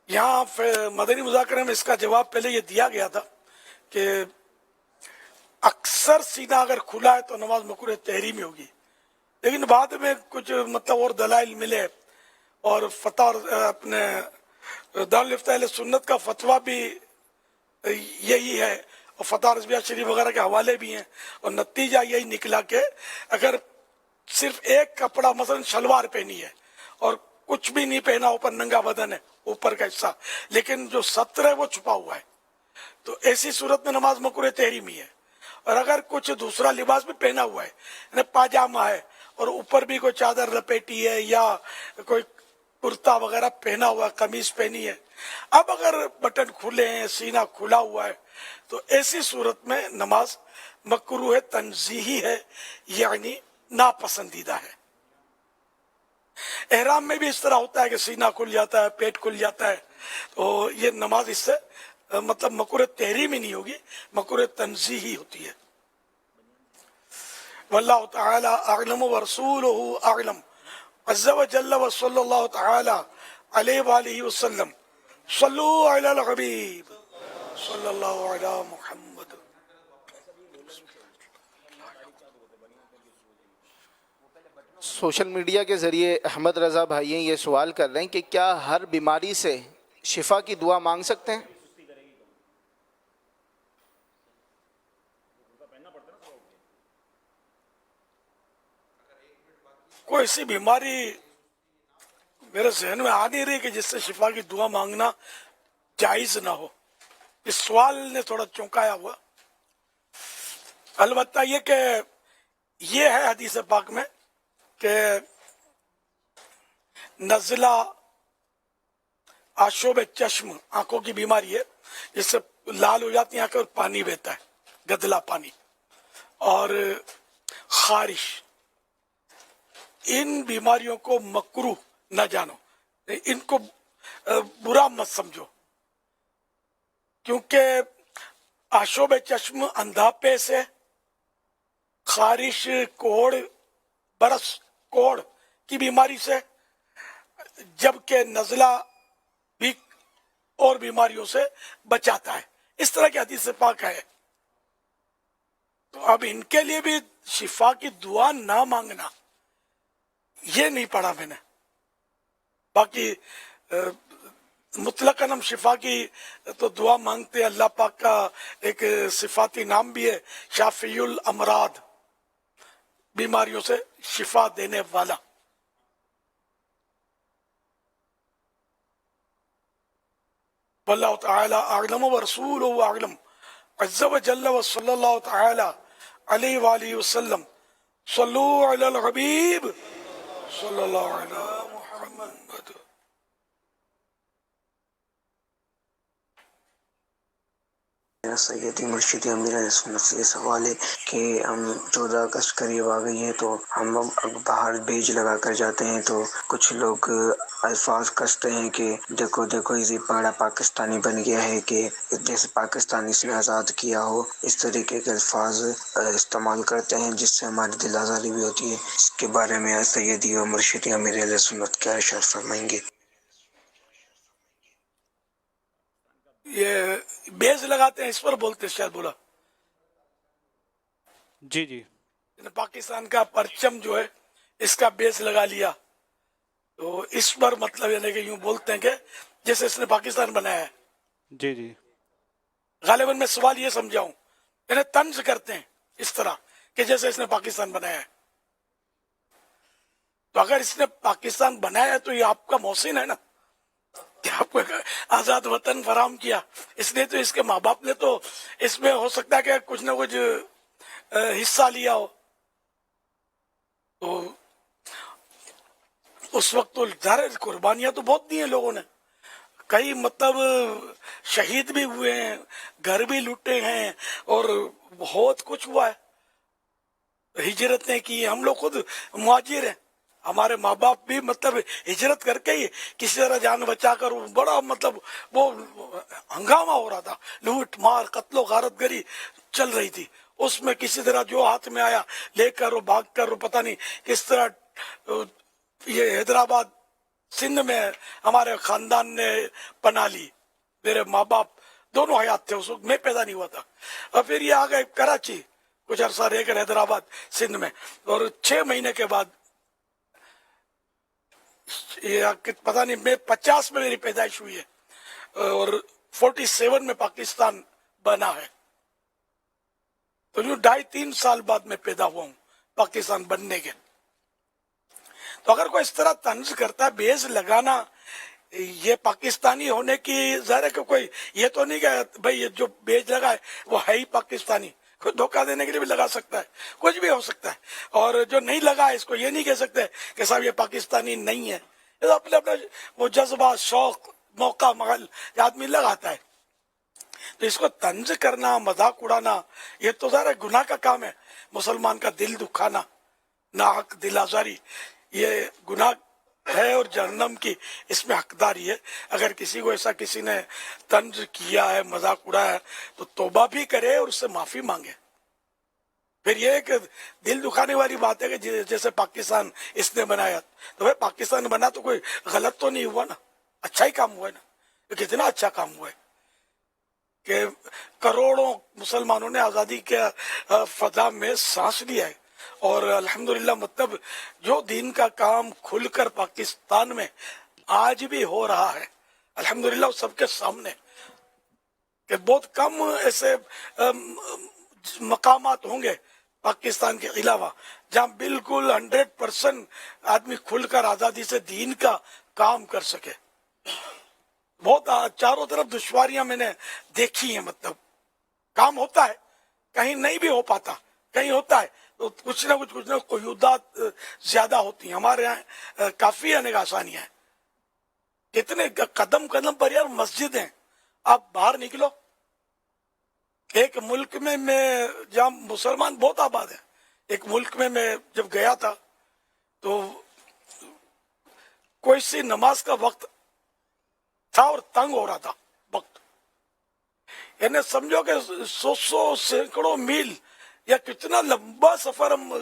यहाँ मदनी मुज़ाकरे में इसका जवाब पहले ये दिया गया था कि अक्सर सीना अगर खुला है तो नमाज मकरूह तहरीमी होगी, लेकिन बाद में कुछ मतलब और दलाइल मिले और फतवा अपने दारुल इफ्ता अहले सुन्नत का फतवा भी यही है और फतवा रज़विया शरीफ वगैरह के हवाले भी हैं और नतीजा यही निकला कि अगर सिर्फ एक कपड़ा मसलन शलवार पहनी है और कुछ भी नहीं पहना, ऊपर नंगा बदन है, ऊपर का हिस्सा, लेकिन जो सत्र है वो छुपा हुआ है, तो ऐसी सूरत में नमाज मकरूह तहरीमी है। और अगर कुछ दूसरा लिबास भी पहना हुआ है, यानी पाजामा है और ऊपर भी कोई चादर लपेटी है या कोई कुर्ता वगैरह पहना हुआ है, कमीज पहनी है, अब अगर बटन खुले हैं, सीना खुला हुआ है, तो ऐसी सूरत में नमाज मकरूह तंज़ीही है, यानी नापसंदीदा है। एहराम में भी इस तरह होता है कि सीना खुल जाता है, पेट खुल जाता है, तो ये नमाज इससे मतलब मकरूह तहरीमी नहीं होगी, मकरूह तंज़ीही होती है। वल्लाहु तआला अअलम व रसूलुहु अअलम। अज़्ज़ा व जल्ल व सल्लल्लाहु तआला अलैहि व आलिहि वसल्लम। सल्लू अलल हबीब सल्लल्लाहु अला मुहम्मद। सोशल मीडिया के ज़रिए अहमद रज़ा भाई ये सवाल कर रहे हैं कि क्या हर बीमारी से शिफा की दुआ मांग सकते हैं? कोई ऐसी बीमारी मेरे जहन में आ नहीं रही कि जिससे शिफा की दुआ मांगना जायज ना हो। इस सवाल ने थोड़ा चौंकाया हुआ। अलबत्ता ये कि ये है हदीस पाक में कि नज़ला आशोब चश्म आंखों की बीमारी है, जिससे लाल हो जाती है आंखें और पानी बहता है, गदला पानी, और खारिश, इन बीमारियों को मकरूह न जानो, इनको बुरा मत समझो, क्योंकि आशोब चश्म अंधापे से, खारिश कोढ़ बरस कोढ़ की बीमारी से, जबकि नज़ला भी और बीमारियों से बचाता है। इस तरह की हदीस पाक है। तो अब इनके लिए भी शिफा की दुआ ना मांगना, ये नहीं पढ़ा मैंने। باقی مطلقاً ہم شفا کی تو دعا مانگتے ہیں. اللہ پاک کا ایک صفاتی نام بھی ہے شافی الامراض, بیماریوں سے شفا دینے والا. واللہ تعالی اعلم ورسولہ اعلم عز وجل وصلی اللہ تعالی علیہ وآلہ وسلم. صلو علی الحبیب صلی اللہ علیہ محمد. سیدی مرشدی امیر علیہ سنت سے یہ سوال ہے کہ ہم 14 اگست قریب آ گئی ہے تو ہم باہر بیج لگا کر جاتے ہیں تو کچھ لوگ الفاظ کستے ہیں کہ دیکھو دیکھو یہ بڑا پاکستانی بن گیا ہے کہ جیسے پاکستانی سے آزاد کیا ہو, اس طریقے کے الفاظ استعمال کرتے ہیں جس سے ہماری دل آزاری بھی ہوتی ہے. اس کے بارے میں سیدی و مرشدی امیر علیہ سنت کیا ارشاد فرمائیں گے؟ یہ بیز لگاتے ہیں, اس پر بولتے شاید بولا. جی جی, پاکستان کا پرچم جو ہے اس کا بیز لگا لیا تو اس پر مطلب یعنی کہ یوں بولتے ہیں کہ جیسے اس نے پاکستان بنایا ہے. جی جی, غالباً میں سوال یہ سمجھاؤں, یعنی طنز کرتے ہیں اس طرح کہ جیسے اس نے پاکستان بنایا ہے. تو اگر اس نے پاکستان بنایا ہے تو یہ آپ کا محسن ہے نا, کہ آپ کو آزاد وطن فراہم کیا. اس نے تو اس کے ماں باپ نے تو اس میں ہو سکتا ہے کہ کچھ نہ کچھ حصہ لیا ہو. تو اس وقت تو ظاہر قربانیاں تو بہت دی ہیں لوگوں نے, کئی مطلب شہید بھی ہوئے ہیں, گھر بھی لوٹے ہیں اور بہت کچھ ہوا ہے. ہجرتیں کی, ہم لوگ خود مہاجر ہیں, ہمارے ماں باپ بھی مطلب ہجرت کر کے ہی کسی طرح جان بچا کر, بڑا مطلب وہ ہنگامہ ہو رہا تھا, لوٹ مار قتل و غارت گری چل رہی تھی. اس میں کسی طرح جو ہاتھ میں آیا لے کر اور بھاگ کر, اور پتہ نہیں کس طرح یہ حیدرآباد سندھ میں ہمارے خاندان نے پناہ لی. میرے ماں باپ دونوں حیات تھے اس وقت, میں پیدا نہیں ہوا تھا. اور پھر یہ آ گئے کراچی, کچھ عرصہ رہ کر حیدرآباد سندھ میں, اور 6 مہینے کے بعد یہ پتہ نہیں میں 50 میں میری پیدائش ہوئی ہے اور 47 میں پاکستان بنا ہے. تو یوں 2.5-3 سال بعد میں پیدا ہوا ہوں پاکستان بننے کے. تو اگر کوئی اس طرح طنز کرتا ہے, بیز لگانا, یہ پاکستانی ہونے کی ظاہر ہے کہ کوئی یہ تو نہیں کہ بھائی یہ جو بیج لگا ہے وہ ہے ہی پاکستانی. کوئی دھوکہ دینے کے لیے بھی لگا سکتا ہے, کچھ بھی ہو سکتا ہے. اور جو نہیں لگا ہے اس کو یہ نہیں کہہ سکتے کہ صاحب یہ پاکستانی نہیں ہے. یہ تو اپنے اپنے وہ جذبہ, شوق, موقع, محل آدمی لگاتا ہے. تو اس کو طنز کرنا, مذاق اڑانا, یہ تو ظاہر گناہ کا کام ہے. مسلمان کا دل دکھانا, ناحق دل آزاری, یہ گناہ ہے اور جہنم کی اس میں حقداری ہے. اگر کسی کو ایسا کسی نے طنز کیا ہے, مذاق اڑایا ہے, تو توبہ بھی کرے اور اس سے معافی مانگے. پھر یہ کہ دل دکھانے والی بات ہے کہ جیسے پاکستان اس نے بنایا, تو بھائی پاکستان بنا تو کوئی غلط تو نہیں ہوا نا, اچھا ہی کام ہوا ہے نا. کتنا اچھا کام ہوا ہے کہ کروڑوں مسلمانوں نے آزادی کے فضا میں سانس لیا ہے. اور الحمدللہ مطلب جو دین کا کام کھل کر پاکستان میں آج بھی ہو رہا ہے الحمدللہ سب کے سامنے, کہ بہت کم ایسے مقامات ہوں گے پاکستان کے علاوہ جہاں بالکل 100% آدمی کھل کر آزادی سے دین کا کام کر سکے. بہت چاروں طرف دشواریاں میں نے دیکھی ہیں, مطلب کام ہوتا ہے, کہیں نہیں بھی ہو پاتا, کہیں ہوتا ہے تو کچھ نہ کچھ قیودات زیادہ ہوتی ہیں. ہمارے یہاں کافی انیک آسانیاں ہیں, کتنے قدم قدم پر یار مسجد ہیں. آپ باہر نکلو, ایک ملک میں جہاں مسلمان بہت آباد ہیں, ایک ملک میں جب گیا تھا تو کوئی سی نماز کا وقت تھا اور تنگ ہو رہا تھا وقت, یعنی سمجھو کہ 100 سینکڑوں میل یا کتنا لمبا سفر ہم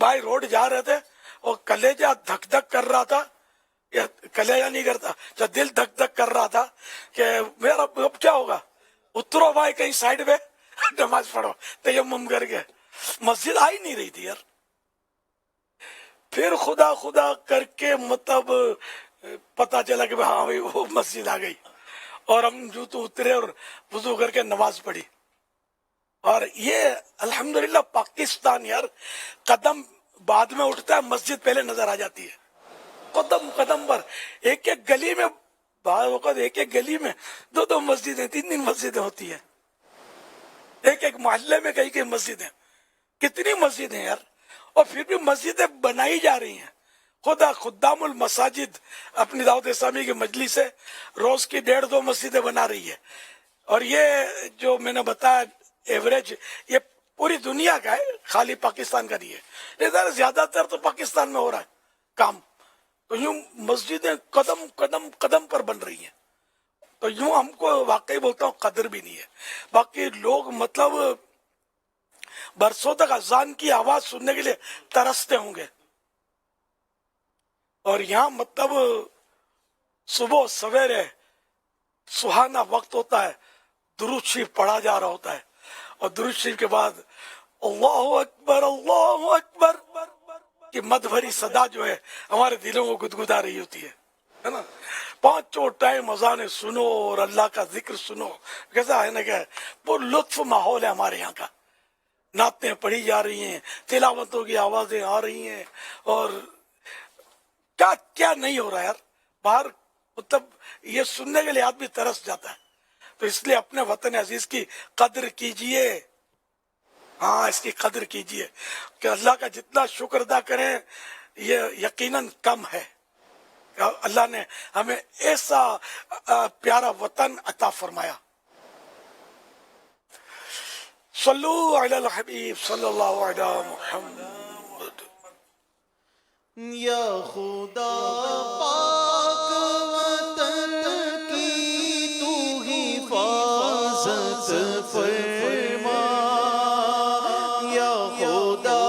بائی روڈ جا رہے تھے, اور کلیجہ دھک دھک کر رہا تھا, یا کلیجہ نہیں کرتا, جب دل دھک دھک کر رہا تھا کہ میرا اب کیا ہوگا, اترو بھائی کہیں سائڈ میں نماز پڑھو, تیمم کر کے. مسجد آ ہی نہیں رہی تھی یار. پھر خدا خدا کر کے مطلب पता चला कि हाँ भाई वो मस्जिद आ गई, और हम जो तो उतरे और वजू करके नमाज पढ़ी। और ये अल्हम्दुलिल्लाह पाकिस्तान यार, कदम बाद में उठता है, मस्जिद पहले नजर आ जाती है। कदम कदम पर एक एक गली में, बाद वक्त एक एक गली में दो दो मस्जिदें, तीन तीन मस्जिदें होती है, एक एक मोहल्ले में कई कई मस्जिदें। कितनी मस्जिदें यार, और फिर भी मस्जिदें बनाई जा रही हैं। खुदा खुदामुल मसाजिद अपनी दावत इस्लामी की मजलिस से रोज की 1.5-2 मस्जिदें बना रही है। और ये जो मैंने बताया एवरेज, ये पूरी दुनिया का है, खाली पाकिस्तान का नहीं है। लेकिन ज्यादातर तो पाकिस्तान में हो रहा है काम। तो यूं मस्जिदें कदम कदम कदम पर बन रही हैं। तो यूं हमको वाकई बोलता हूँ कदर भी नहीं है। बाकी लोग मतलब बरसों तक अजान की आवाज सुनने के लिए तरसते होंगे, और यहाँ मतलब सुबह सवेरे सुहाना वक्त होता है, दुरूद शरीफ पढ़ा जा रहा होता है, और दुरूद शरीफ के बाद अल्लाहु अकबर की मद भरी सदा जो है हमारे दिलों को गुदगुदा रही होती है ना। 5 टाइम अजाने सुनो और अल्लाह का जिक्र सुनो, कैसा है ना, क्या वो लुत्फ माहौल है हमारे यहाँ का। नातें पढ़ी जा रही हैं, तिलावतों की आवाजें आ रही हैं, और क्या क्या नहीं हो रहा है यार बाहर, मतलब ये सुनने के लिए आदमी तरस जाता है। तो इसलिए अपने वतन अजीज की कदर कीजिए, हाँ इसकी कदर कीजिए कि अल्लाह का जितना शुक्र अदा करें ये यकीनन कम है। अल्लाह ने हमें ऐसा प्यारा वतन अता फरमाया। सल्लु अलल हबीब सल्लल्लाहु अलैहि मुहम्मद। या खुदा पाक वतन की तू हिफाजत फरमा, या खुदा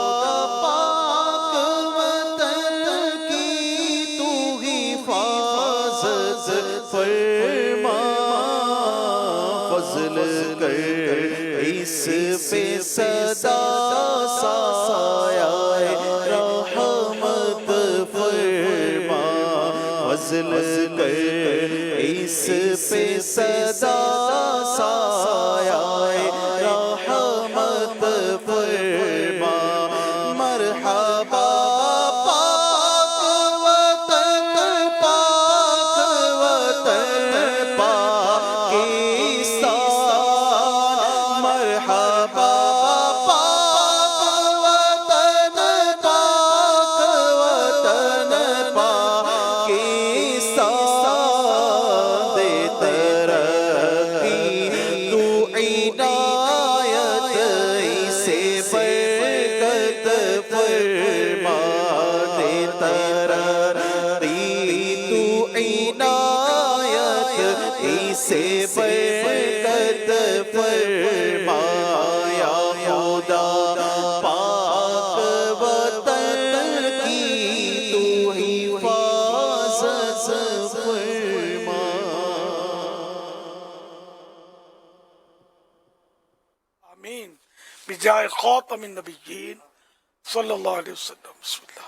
पाक वतन की तू हिफाजत फरमा, फजल कर इस पे सदा साया रहमत फरमा, फजल कर इस पे सदा साया रहमत फरमा, मरहबा पाक वतन पाकिस्तान, मरहबा पाक वतन पाकिस्तान, दे तरक्की तू इनायत इसे बरकत फरमा, दे तरक्की तू इनायत इसे बरकत फरमा, या खुदा पाक वतन की तू हिफाजत फरमा। आमीन बिजाय खातमिन नबिय्यीन सल्लल्लाहु अलैहि वसल्लम। बिस्मिल्लाह।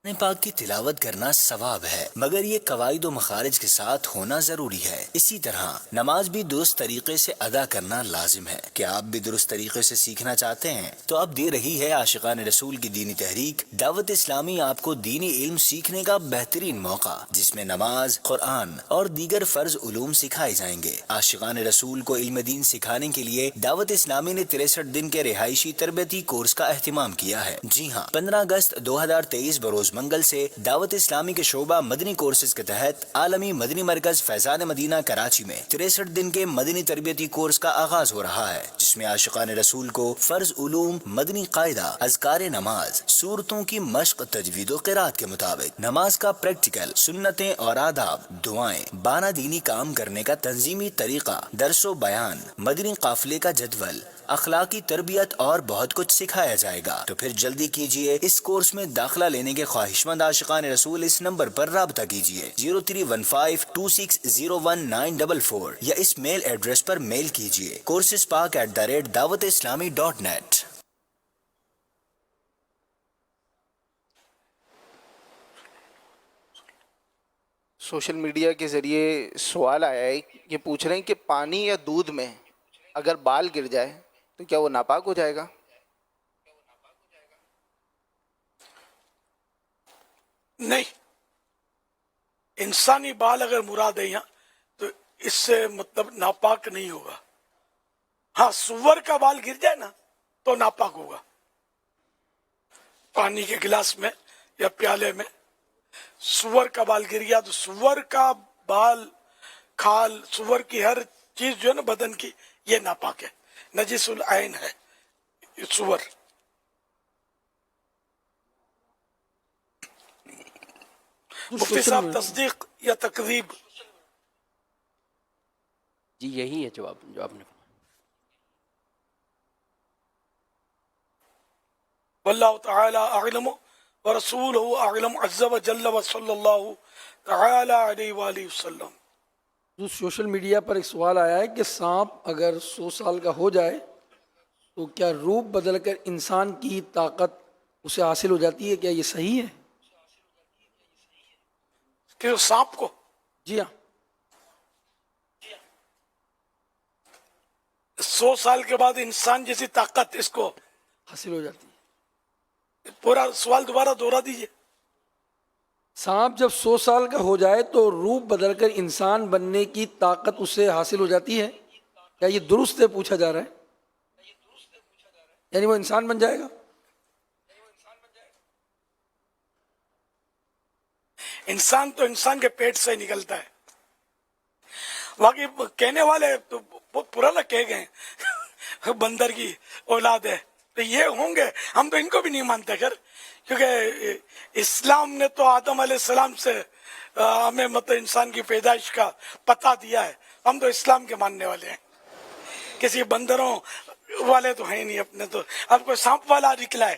कुरान पाक की तिलावत करना सवाब है, मगर ये कवायद व मखारिज के साथ होना जरूरी है। इसी तरह नमाज भी दुरुस्त तरीके से अदा करना लाजिम है। क्या आप भी दुरुस्त तरीके से सीखना चाहते हैं? तो अब दे रही है आशिकान रसूल की दीनी तहरीक दावत इस्लामी आपको दीनी इल्म सीखने का बेहतरीन मौका, जिसमें नमाज, कुरान और दीगर फर्ज उलूम सिखाए जाएंगे। आशिकान रसूल को इल्म दीन सिखाने के लिए दावत इस्लामी ने 63 दिन के रिहायशी तरबियती कोर्स का एहतिमाम किया है। जी हाँ, 15 अगस्त 2023 बरोज मंगल से दावत इस्लामी के शोबा मदनी कोर्सेज के तहत आलमी मदनी मरकज फैजान मदीना कराची में 63 दिन के मदनी तरबियती कोर्स का आगाज हो रहा है, जिसमें आशिकान रसूल को फर्ज उलूम, मदनी कायदा, अज़कार नमाज, सूरतों की मश्क, तजवीद व क़िराअत के मुताबिक नमाज का प्रैक्टिकल, सुन्नतें और आदाब, दुआएं, बाना दीनी काम करने का तंजीमी तरीका, दरसो बयान, मदनी काफिले का जदवल, अखलाकी तरबियत और बहुत कुछ सिखाया जाएगा। तो फिर जल्दी कीजिए, इस कोर्स में दाखिला लेने के ख्वाहिशमंद आशिकान रसूल इस नंबर पर राब्ता कीजिए 0315260194 या इस मेल एड्रेस पर मेल कीजिए coursespark@dawatislami.net। سوشل میڈیا کے ذریعے سوال آیا ہے، یہ پوچھ رہے ہیں کہ پانی یا دودھ میں اگر بال گر جائے تو کیا وہ ناپاک ہو جائے گا؟ نہیں، انسانی بال اگر مراد ہے یہاں تو اس سے مطلب ناپاک نہیں ہوگا. ہاں، سور کا بال گر جائے نا تو ناپاک ہوگا. پانی کے گلاس میں یا پیالے میں سور کا بال گر گیا تو سور کا بال، کھال، سور کی ہر چیز جو ہے نا بدن کی، یہ ناپاک ہے، نجس العین ہے سور. مفتی صاحب، تصدیق یا تکذیب؟ جی یہی ہے جواب جو آپ نے. واللہ تعالی اعلم ورسولہ اعلم عز وجل وصلی اللہ تعالی علیہ وآلہ وسلم. سوشل میڈیا پر ایک سوال آیا ہے کہ سانپ اگر 100 سال کا ہو جائے تو کیا روپ بدل کر انسان کی طاقت اسے حاصل ہو جاتی ہے؟ کیا یہ صحیح ہے؟ کہ سانپ کو؟ جی ہاں. 100 سال کے بعد انسان جیسی طاقت اس کو حاصل ہو جاتی ہے. پورا سوال دوبارہ دوہرا دیجئے. سانپ جب 100 سال کا ہو جائے تو روپ بدل کر انسان بننے کی طاقت اسے حاصل ہو جاتی ہے؟ کیا یہ درست ہے پوچھا جا رہا ہے؟ یعنی وہ انسان بن جائے گا؟ انسان تو انسان کے پیٹ سے نکلتا ہے. باقی کہنے والے تو بہت پرانا کہہ گئے بندر کی اولاد ہے تو یہ ہوں گے. ہم تو ان کو بھی نہیں مانتے خیر، کیونکہ اسلام نے تو آدم علیہ السلام سے ہمیں مطلب انسان کی پیدائش کا پتہ دیا ہے. ہم تو اسلام کے ماننے والے ہیں، کسی بندروں والے تو ہیں نہیں اپنے. تو اب کوئی سانپ والا نکلا ہے،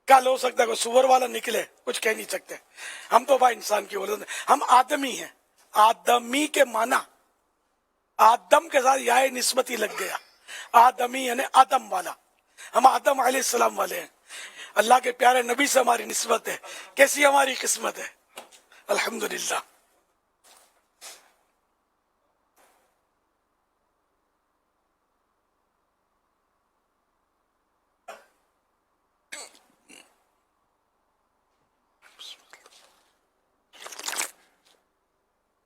کل ہو سکتا ہے کوئی سور والا نکلے، کچھ کہہ نہیں سکتے. ہم تو بھائی انسان کی اولاد ہیں، ہم آدمی ہیں. آدمی کے معنی آدم کے ساتھ یا نسبتی لگ گیا. آدمی یعنی آدم والا، ہم آدم علیہ السلام والے ہیں. اللہ کے پیارے نبی سے ہماری نسبت ہے. کیسی ہماری قسمت ہے، الحمدللہ.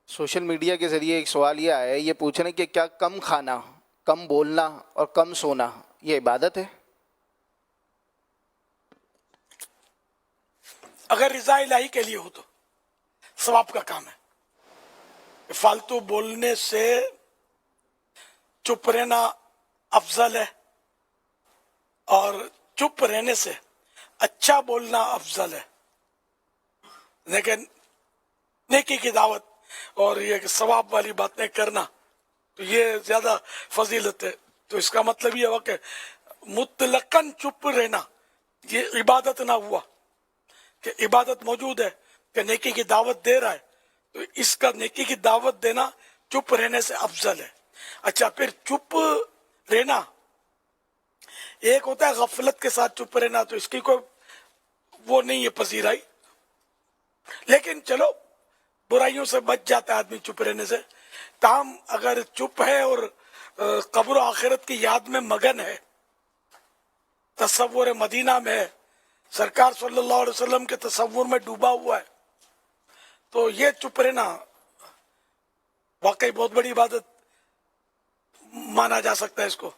سوشل میڈیا کے ذریعے ایک سوال یہ آیا ہے، یہ پوچھ رہے ہیں کہ کیا کم کھانا، کم بولنا اور کم سونا یہ عبادت ہے؟ اگر رضا الہی کے لیے ہو تو ثواب کا کام ہے. فالتو بولنے سے چپ رہنا افضل ہے، اور چپ رہنے سے اچھا بولنا افضل ہے. لیکن نیکی کی دعوت اور یہ کہ ثواب والی باتیں کرنا تو یہ زیادہ فضیلت ہے. تو اس کا مطلب یہ ہوا کہ مطلقاً چپ رہنا یہ عبادت نہ ہوا، کہ عبادت موجود ہے کہ نیکی کی دعوت دے رہا ہے تو اس کا نیکی کی دعوت دینا چپ رہنے سے افضل ہے. اچھا، پھر چپ رہنا ایک ہوتا ہے غفلت کے ساتھ چپ رہنا، تو اس کی کوئی وہ نہیں ہے پذیرائی. لیکن چلو برائیوں سے بچ جاتا ہے آدمی چپ رہنے سے. تاہم اگر چپ ہے اور قبر و آخرت کی یاد میں مگن ہے، تصور مدینہ میں ہے، سرکار صلی اللہ علیہ وسلم کے تصور میں ڈوبا ہوا ہے، تو یہ چپ رہنا واقعی بہت بڑی عبادت مانا جا سکتا ہے اس کو،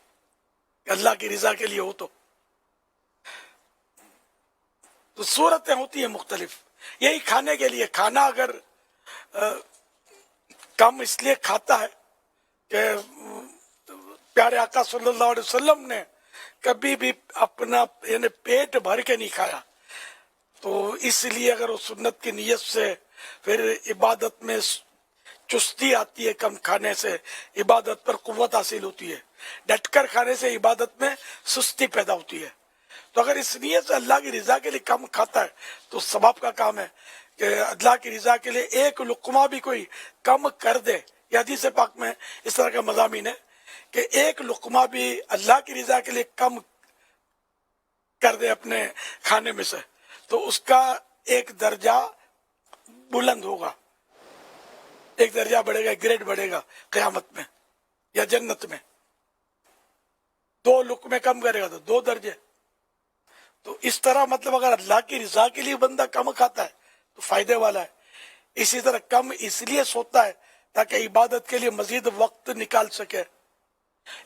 کہ اللہ کی رضا کے لیے ہو تو صورتیں ہوتی ہیں مختلف. یہی کھانے کے لیے، کھانا اگر کم اس لیے کھاتا ہے کہ پیارے آقا صلی اللہ علیہ وسلم نے کبھی بھی اپنا یعنی پیٹ بھر کے نہیں کھایا، تو اس لیے اگر وہ سنت کی نیت سے پھر عبادت میں چستی آتی ہے. کم کھانے سے عبادت پر قوت حاصل ہوتی ہے، ڈٹ کر کھانے سے عبادت میں سستی پیدا ہوتی ہے. تو اگر اس نیت سے اللہ کی رضا کے لیے کم کھاتا ہے تو ثواب کا کام ہے کہ اللہ کی رضا کے لیے ایک لقمہ بھی کوئی کم کر دے. یہ حدیث پاک میں اس طرح کا مضامین ہے کہ ایک لقمہ بھی اللہ کی رضا کے لیے کم کر دے اپنے کھانے میں سے تو اس کا ایک درجہ بلند ہوگا. एक दर्जा बढ़ेगा, एक ग्रेड बढ़ेगा क़यामत में या जन्नत में। 2 लुक़मे कम करेगा तो 2 दर्जे। तो इस तरह मतलब अगर अल्लाह की रजा के लिए बंदा कम खाता है तो फायदे वाला है। इसी तरह कम इसलिए सोता है ताकि इबादत के लिए मजीद वक्त निकाल सके।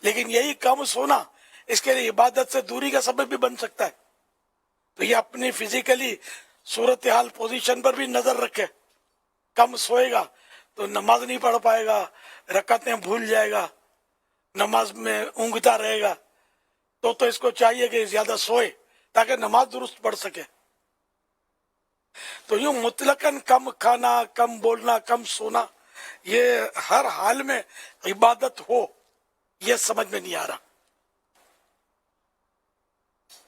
लेकिन यही कम सोना इसके लिए इबादत से दूरी का सबब भी बन सकता है। तो ये अपनी फिजिकली सूरत हाल पोजीशन पर भी नजर रखे। कम सोएगा तो नमाज नहीं पढ़ पाएगा, रकातें भूल जाएगा, नमाज में ऊँघता रहेगा। तो इसको चाहिए कि ज्यादा सोए ताकि नमाज दुरुस्त पढ़ सके। तो यूं मुतलकन कम खाना, कम बोलना, कम सोना, ये हर हाल में इबादत हो, ये समझ में नहीं आ रहा।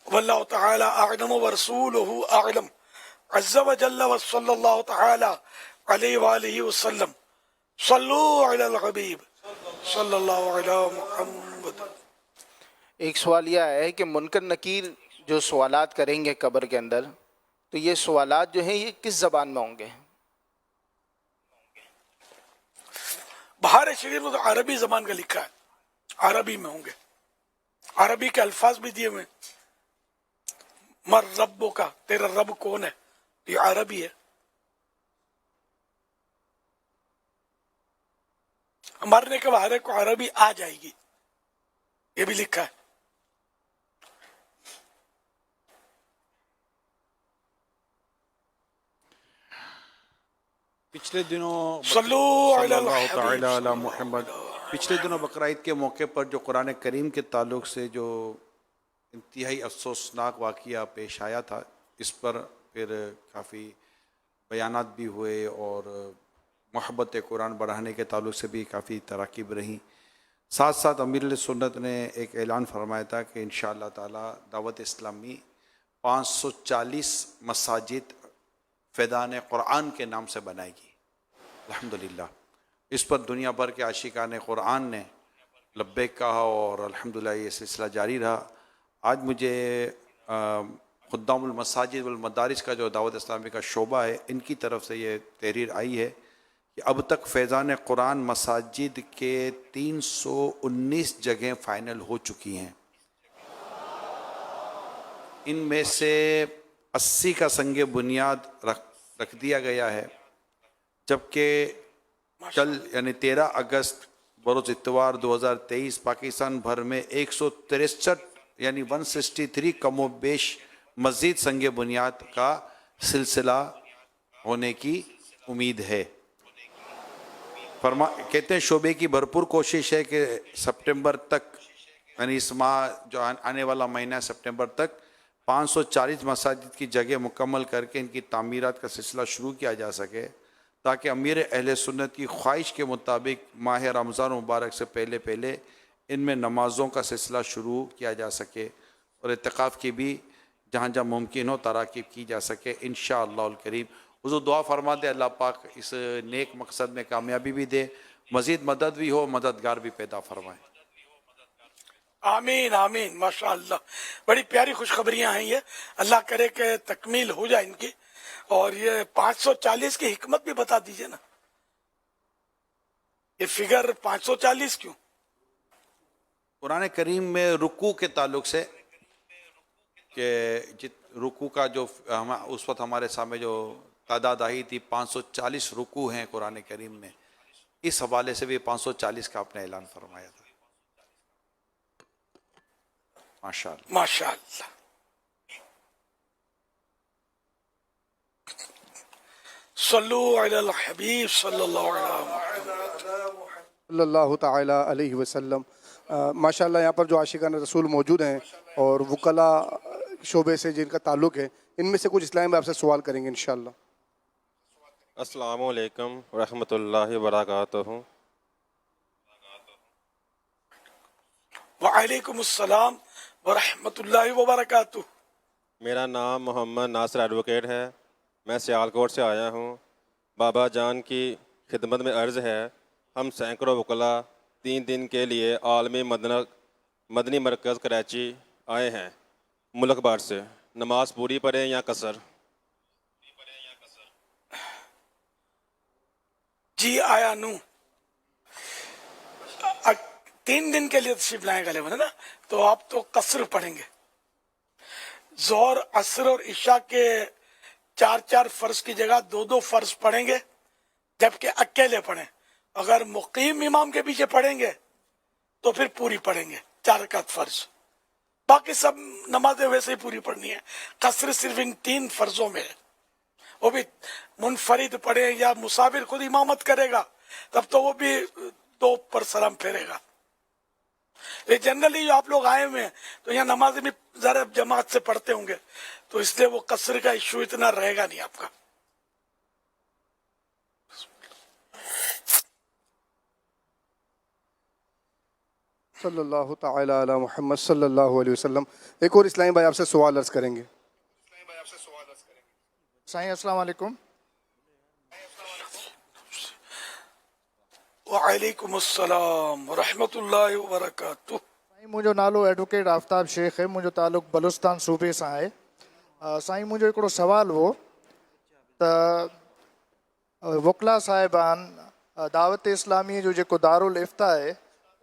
वल्लाहु तआला अअलम व रसूलुहु अअलम। अज़्ज़ा व जल्ला व सल्लल्लाहु तआला अलैहि व आलिहि वसल्लम। सल्लू अलल हबीब सल्लल्लाहु अलैहि मुहम्मद। एक सवाल यह है कि मुनकर नकीर जो सवालात करेंगे कब्र के अंदर, तो ये सवालात जो हैं ये किस ज़बान में होंगे? बाहर शरीफ में तो अरबी ज़बान का लिखा है, अरबी में होंगे। अरबी के अल्फाज भी दिए हुए। मर रब्बो का, तेरा रब कौन है, ये अरबी है। मरने के बाद को अरबी आ जाएगी, ये भी लिखा है। पिछले दिनों सल्लल्लाहु तआला मुहम्मद, पिछले दिनों बकरा ईद के मौके पर जो कुरान करीम के ताल्लुक से जो इंतहाई अफसोसनाक वाक़या पेश आया था, इस पर फिर काफ़ी बयानात भी हुए और मोहब्बत कुरान बढ़ाने के ताल्लुक से भी काफ़ी तराकीब रहीं। साथ साथ अमीर सुन्नत ने एक ऐलान फरमाया था कि इंशाअल्लाह ताला दावत इस्लामी 540 मसाजिद फ़ैज़ान कुरान के नाम से बनाएगी। अल्हम्दुलिल्लाह, इस पर दुनिया भर के आशिकान कुरान ने लब्बैक कहा और अल्हम्दुलिल्लाह ये सिलसिला जारी रहा। आज मुझे खुद्दामुल मसाजिद वल मदारिस का जो दावत इस्लामी का शोबा है, इनकी तरफ से ये तहरीर आई है कि अब तक फ़ैज़ान कुरान मसाजिद के 319 जगहें फ़ाइनल हो चुकी हैं। इनमें से 80 का संगे बुनियाद रख दिया गया है, जबकि कल यानी 13 अगस्त बरोज़ इतवार 2023 पाकिस्तान भर में 163 यानी 163 कमो बेश मज़ीद संगे बुनियाद का सिलसिला होने की उम्मीद है। कहते हैं शोबे की भरपूर कोशिश है कि सितंबर तक यानी इस माह जो आने वाला महीना है सितंबर तक 540 मसाजिद की जगह मुकम्मल करके इनकी तामीरात का सिलसिला शुरू किया जा सके, ताकि अमीर अहले सुन्नत की ख्वाहिश के मुताबिक माह रमज़ान मुबारक से पहले पहले इनमें नमाज़ों का सिलसिला शुरू किया जा सके और इत्तिकाफ़ की भी जहाँ जहाँ मुमकिन हो तराकीब की जा सके इंशाअल्लाहुल करीम। हुज़ूर दुआ फरमा दे अल्लाह पाक इस नेक मकसद में कामयाबी भी दे, मज़ीद मदद भी हो, मददगार भी पैदा फरमाए। आमीन आमीन। माशाअल्लाह, बड़ी प्यारी खुशखबरियां हैं ये। अल्लाह करे कि तकमील हो जाए इनकी। और ये 540 की हिकमत भी बता दीजिए ना, ये फिगर 540 क्यों? कुरान करीम में रुकू के ताल्लुक से कि रुकू का जो उस वक्त हमारे सामने जो तादाद आई थी 540 रुकू हैं कुरान करीम में, इस हवाले से भी 540 का आपने ऐलान फरमाया था। माशाअल्लाह माशाअल्लाह। सल्लू अलल हबीब सल्लल्लाहु ताला अलैहि वसल्लम। माशाअल्लाह यहाँ पर जो आशिकान रसूल मौजूद हैं और वकला शोबे से जिनका ताल्लुक़ है, इनमें से कुछ इस्लाम में आपसे सवाल करेंगे इंशाअल्लाह। अस्सलामु अलैकुम रहमतुल्लाहि व बरकातुहू। वालेकुम अस्सलाम व रहमतुल्लाहि व बरकातुहू। मेरा नाम मोहम्मद नासिर एडवोकेट है, मैं सियालकोट से आया हूँ। बाबा जान की खिदमत में अर्ज़ है, हम सैकड़ों वकला 3 दिन के लिए आलमी मदनी मरकज़ कराची आए हैं मुल्क भर से। नमाज पूरी पढ़ें या कसर? जी आया नू 3 दिन के लिए तशरीफ लाए गले बने ना, तो आप तो कसर पढ़ेंगे। जोहर, असर और इशा के 4 फर्ज की जगह 2 फर्ज पढ़ेंगे, जबकि अकेले पढ़ें। अगर मुकीम इमाम के पीछे पढ़ेंगे तो फिर पूरी पढ़ेंगे 4 रकात फर्ज, बाकी सब नमाजें वैसे ही पूरी पढ़नी है। कसर सिर्फ इन 3 फर्जों में है, वो भी मुनफरिद पढ़े या मुसाफिर खुद इमामत करेगा तब तो वो भी 2 पर सलाम फेरेगा। ये जनरली जो आप लोग आए हुए हैं तो यहाँ नमाज भी जरा जमात से पढ़ते होंगे, तो इसलिए वो कसर का इशू इतना रहेगा नहीं आपका। सल्लल्लाहु ताला अला मुहम्मद सल्लल्लाहु अलैहि वसल्लम। एक और इस्लामी भाई आपसे सवाल अर्ज करेंगे। साईं अस्सलाम वालेकुम। वालेकुम अस्सलाम व रहमतुल्लाहि व बरकातुहू। साईं मुंहिंजो नालो एडवोकेट आफ्ताब शेख है, मुंहिंजो तालुक़ बलूचिस्तान सूबे सां आहे। साईं मुंहिंजो हिकिड़ो सवाल हो त वकला साहिबान दावत इस्लामी जो जेको दारुल इफ्ता आहे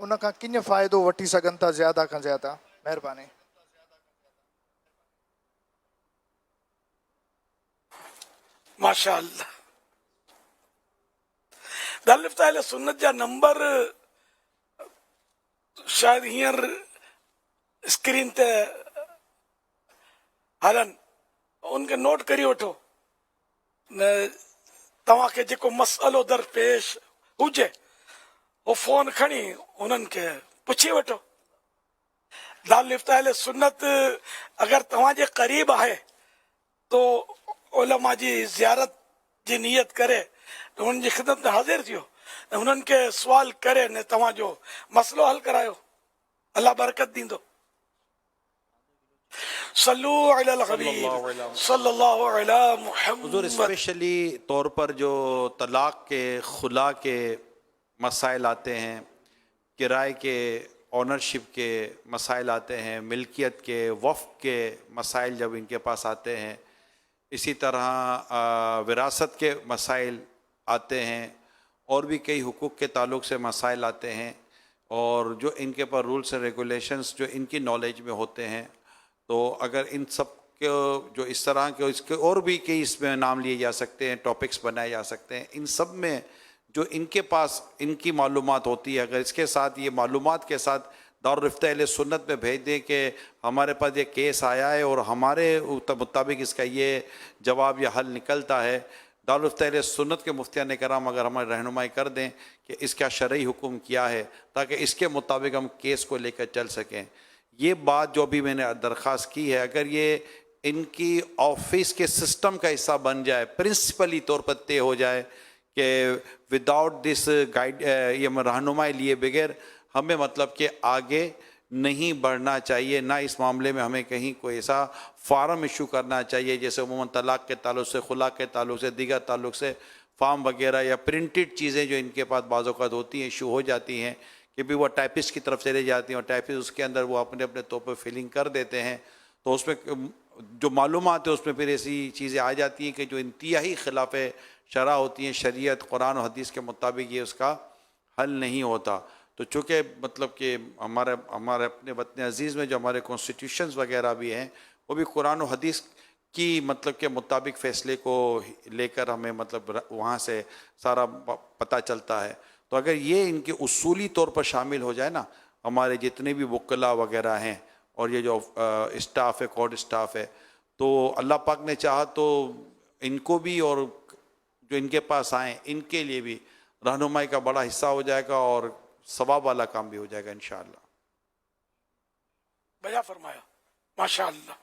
उन खां कीअं फ़ाइदो वठी सघनि था ज़्यादा खां ज़्यादा? महिरबानी। माशाअल्लाह। दारुल इफ्ता अहले सुन्नत जा नंबर शायद हींअर स्क्रीन ते हलन, उनके नोट करी वठो न। तव्हांखे जेको मसइलो दरपेश हुजे वो फोन खणी उन्हनि खे पुछी वठो। दारुल इफ्ता अहले सुन्नत अगर तव्हांजे क़रीब आहे तो उलमा जी ज़ियारत जी नियत करे तो उन्हनि जी ख़िदमत में हाज़िर थियो, उन्हनि खे सुवाल करे ने तव्हांजो मसइलो हल करायो, अल्लाह बरकत दींदो। सल्लू अलल हबीब सल्लल्लाहु अलैहि हुजूर, मुहम्मद। स्पेशली तौर पर जो तलाक के, खुला के मसाइल आते हैं, किराए के, ऑनरशिप के मसाइल आते हैं, मिल्कियत के, वफ़्क़ के मसाइल जब इनके पास आते हैं, इसी तरह विरासत के मसाइल आते हैं, और भी कई हुकूक़ के ताल्लुक़ से मसाइल आते हैं, और जो इनके पर रूल्स एंड रेगुलेशंस जो इनकी नॉलेज में होते हैं, तो अगर इन सब के जो इस तरह के इसके और भी कई इसमें नाम लिए जा सकते हैं, टॉपिक्स बनाए जा सकते हैं, इन सब में जो इनके पास इनकी मालूमात होती है, अगर इसके साथ ये मालूमात के साथ दारुल इफ्ता अहले सुन्नत में भेज दें कि हमारे पास ये केस आया है और हमारे मुताबिक इसका ये जवाब या हल निकलता है, दारुल इफ्ता अहले सुन्नत के मुफ्तियान कराम अगर हमारी रहनुमाई कर दें कि इसका शरई हुक्म क्या है, ताकि इसके मुताबिक हम केस को लेकर चल सकें। ये बात जो भी मैंने दरख्वास्त की है, अगर ये इनकी ऑफिस के सिस्टम का हिस्सा बन जाए, प्रिंसिपली तौर पर तय हो जाए कि विदाउट दिस गाइड, ये रहनुमाई लिए बगैर हमें मतलब कि आगे नहीं बढ़ना चाहिए, ना इस मामले में हमें कहीं कोई ऐसा फार्म इशू करना चाहिए जैसे उमूमन तलाक के ताल्लुक से, खुला के ताल्लुक से, दीगर ताल्लुक से फार्म वगैरह या प्रिंटेड चीज़ें जो इनके पास बाज़ औक़ात होती हैं, इशू हो जाती हैं कि भी वो टाइपिस्ट की तरफ चले जाती हैं और टाइपिस्ट उसके अंदर वो अपने अपने तौर पर फिलिंग कर देते हैं, तो उसमें जो मालूमात है उसमें फिर ऐसी चीज़ें आ जाती हैं कि जो इंतहाई खिलाफ शरअ होती हैं, शरीयत कुरान और हदीस के मुताबिक ये उसका हल नहीं होता। तो चूँकि मतलब कि हमारे अपने वतन अज़ीज़ में जो हमारे कॉन्स्टिट्यूशंस वगैरह भी हैं वो भी कुरान और हदीस की मतलब के मुताबिक फ़ैसले को लेकर हमें मतलब वहाँ से सारा पता चलता है। तो अगर ये इनके उसूली तौर पर शामिल हो जाए ना, हमारे जितने भी वकला वगैरह हैं और ये जो स्टाफ है, कोर्ट स्टाफ है, तो अल्लाह पाक ने चाहा तो इनको भी और जो इनके पास आए इनके लिए भी रहनुमाई का बड़ा हिस्सा हो जाएगा और सवाब वाला काम भी हो जाएगा इंशाअल्लाह। बया फरमाया, माशाअल्लाह।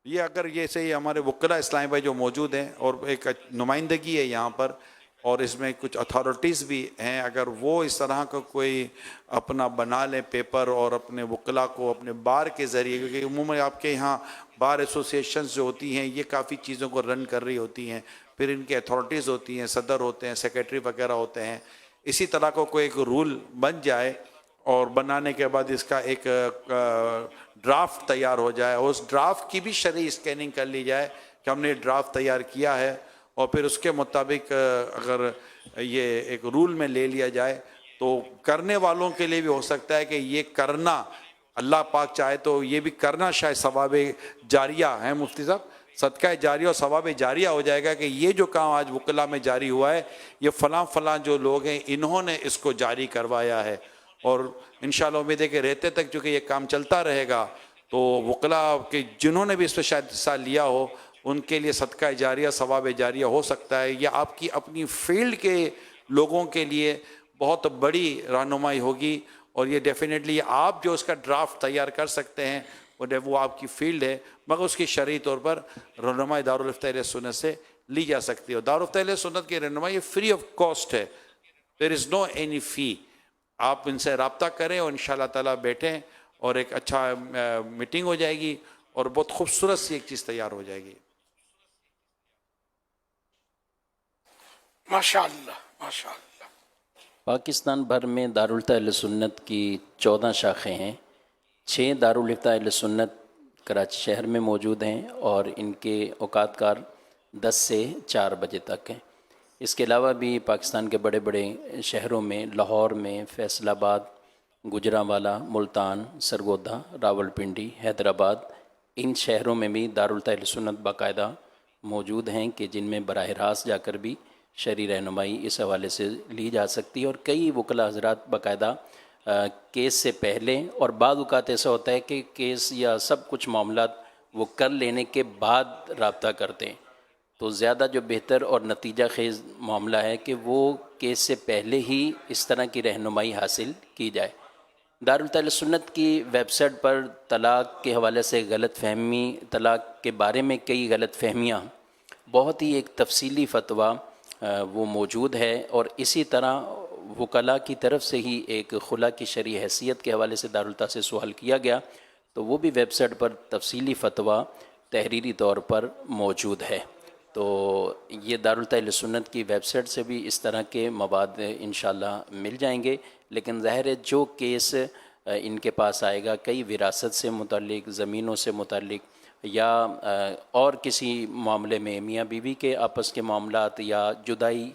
ये अगर ये से हमारे वकला इस्लामी भाई जो मौजूद हैं और एक नुमाइंदगी है यहाँ पर और इसमें कुछ अथॉरिटीज़ भी हैं, अगर वो इस तरह का कोई अपना बना लें पेपर और अपने वकला को अपने बार के ज़रिए, क्योंकि उमूमन आपके यहाँ बार एसोसिएशंस जो होती हैं ये काफ़ी चीज़ों को रन कर रही होती हैं, फिर इनके अथॉरिटीज़ होती हैं, सदर होते हैं, सेक्रेटरी वगैरह होते हैं, इसी तरह का कोई एक रूल बन जाए और बनाने के बाद इसका एक ड्राफ्ट तैयार हो जाए, उस ड्राफ्ट की भी शरई स्कैनिंग कर ली जाए कि हमने ड्राफ्ट तैयार किया है اور پھر اس کے مطابق اگر یہ ایک رول میں لے لیا جائے تو کرنے والوں کے لیے بھی ہو سکتا ہے کہ یہ کرنا اللہ پاک چاہے تو یہ بھی کرنا شاید ثواب جاریہ ہے مفتی صاحب، صدقہ جاریہ اور ثواب جاریہ ہو جائے گا کہ یہ جو کام آج وکلا میں جاری ہوا ہے یہ فلاں فلاں جو لوگ ہیں انہوں نے اس کو جاری کروایا ہے، اور انشاءاللہ امید ہے کہ رہتے تک چونکہ یہ کام چلتا رہے گا تو وکلا کے جنہوں نے بھی اس پہ شاید حصہ لیا ہو ان کے لیے صدقہ جاریہ ثواب جاریہ ہو سکتا ہے. یہ آپ کی اپنی فیلڈ کے لوگوں کے لیے بہت بڑی رہنمائی ہوگی، اور یہ ڈیفینیٹلی آپ جو اس کا ڈرافٹ تیار کر سکتے ہیں وہ آپ کی فیلڈ ہے، مگر اس کی شرعی طور پر رہنمائی دارالفتہ اہل سنت سے لی جا سکتی ہے. اور دارالفتہ اہل سنت کی رہنمائی فری آف کاسٹ ہے، دیر از نو اینی فی. آپ ان سے رابطہ کریں اور انشاءاللہ تعالیٰ بیٹھیں اور ایک اچھا میٹنگ ہو جائے گی اور بہت خوبصورت سی ایک چیز تیار ہو جائے گی. ماشاءاللہ ماشاءاللہ. پاکستان بھر میں دارالفتہ اہل سنت کی 14 شاخیں ہیں. 6 دارالفتہ اہل سنت کراچی شہر میں موجود ہیں اور ان کے اوقات کار 10 سے 4 بجے تک ہیں. اس کے علاوہ بھی پاکستان کے بڑے بڑے شہروں میں، لاہور میں، فیصل آباد، گجرانوالہ، ملتان، سرگودا، راولپنڈی، حیدرآباد، ان شہروں میں بھی دارالفتہ اہل سنت باقاعدہ موجود ہیں کہ جن میں براہ راست جا کر بھی شرعی رہنمائی اس حوالے سے لی جا سکتی ہے. اور کئی وکلاء حضرات باقاعدہ کیس سے پہلے، اور بعض اوقات ایسا ہوتا ہے کہ کیس یا سب کچھ معاملات وہ کر لینے کے بعد رابطہ کرتے ہیں، تو زیادہ جو بہتر اور نتیجہ خیز معاملہ ہے کہ وہ کیس سے پہلے ہی اس طرح کی رہنمائی حاصل کی جائے. دارالفتہ اہل سنت کی ویب سائٹ پر طلاق کے حوالے سے غلط فہمی، طلاق کے بارے میں کئی غلط فہمیاں، بہت ہی ایک تفصیلی فتویٰ وہ موجود ہے. اور اسی طرح وکلاء کی طرف سے ہی ایک خلا کی شرعی حیثیت کے حوالے سے دارالفتہ سے سوال کیا گیا، تو وہ بھی ویب سائٹ پر تفصیلی فتویٰ تحریری طور پر موجود ہے. تو یہ دارالفتہ اہل سنت کی ویب سائٹ سے بھی اس طرح کے مواد انشاءاللہ مل جائیں گے. لیکن ظاہر ہے جو کیس ان کے پاس آئے گا کئی وراثت سے متعلق، زمینوں سے متعلق، یا اور کسی معاملے میں میاں بیوی کے آپس کے معاملات، یا جدائی،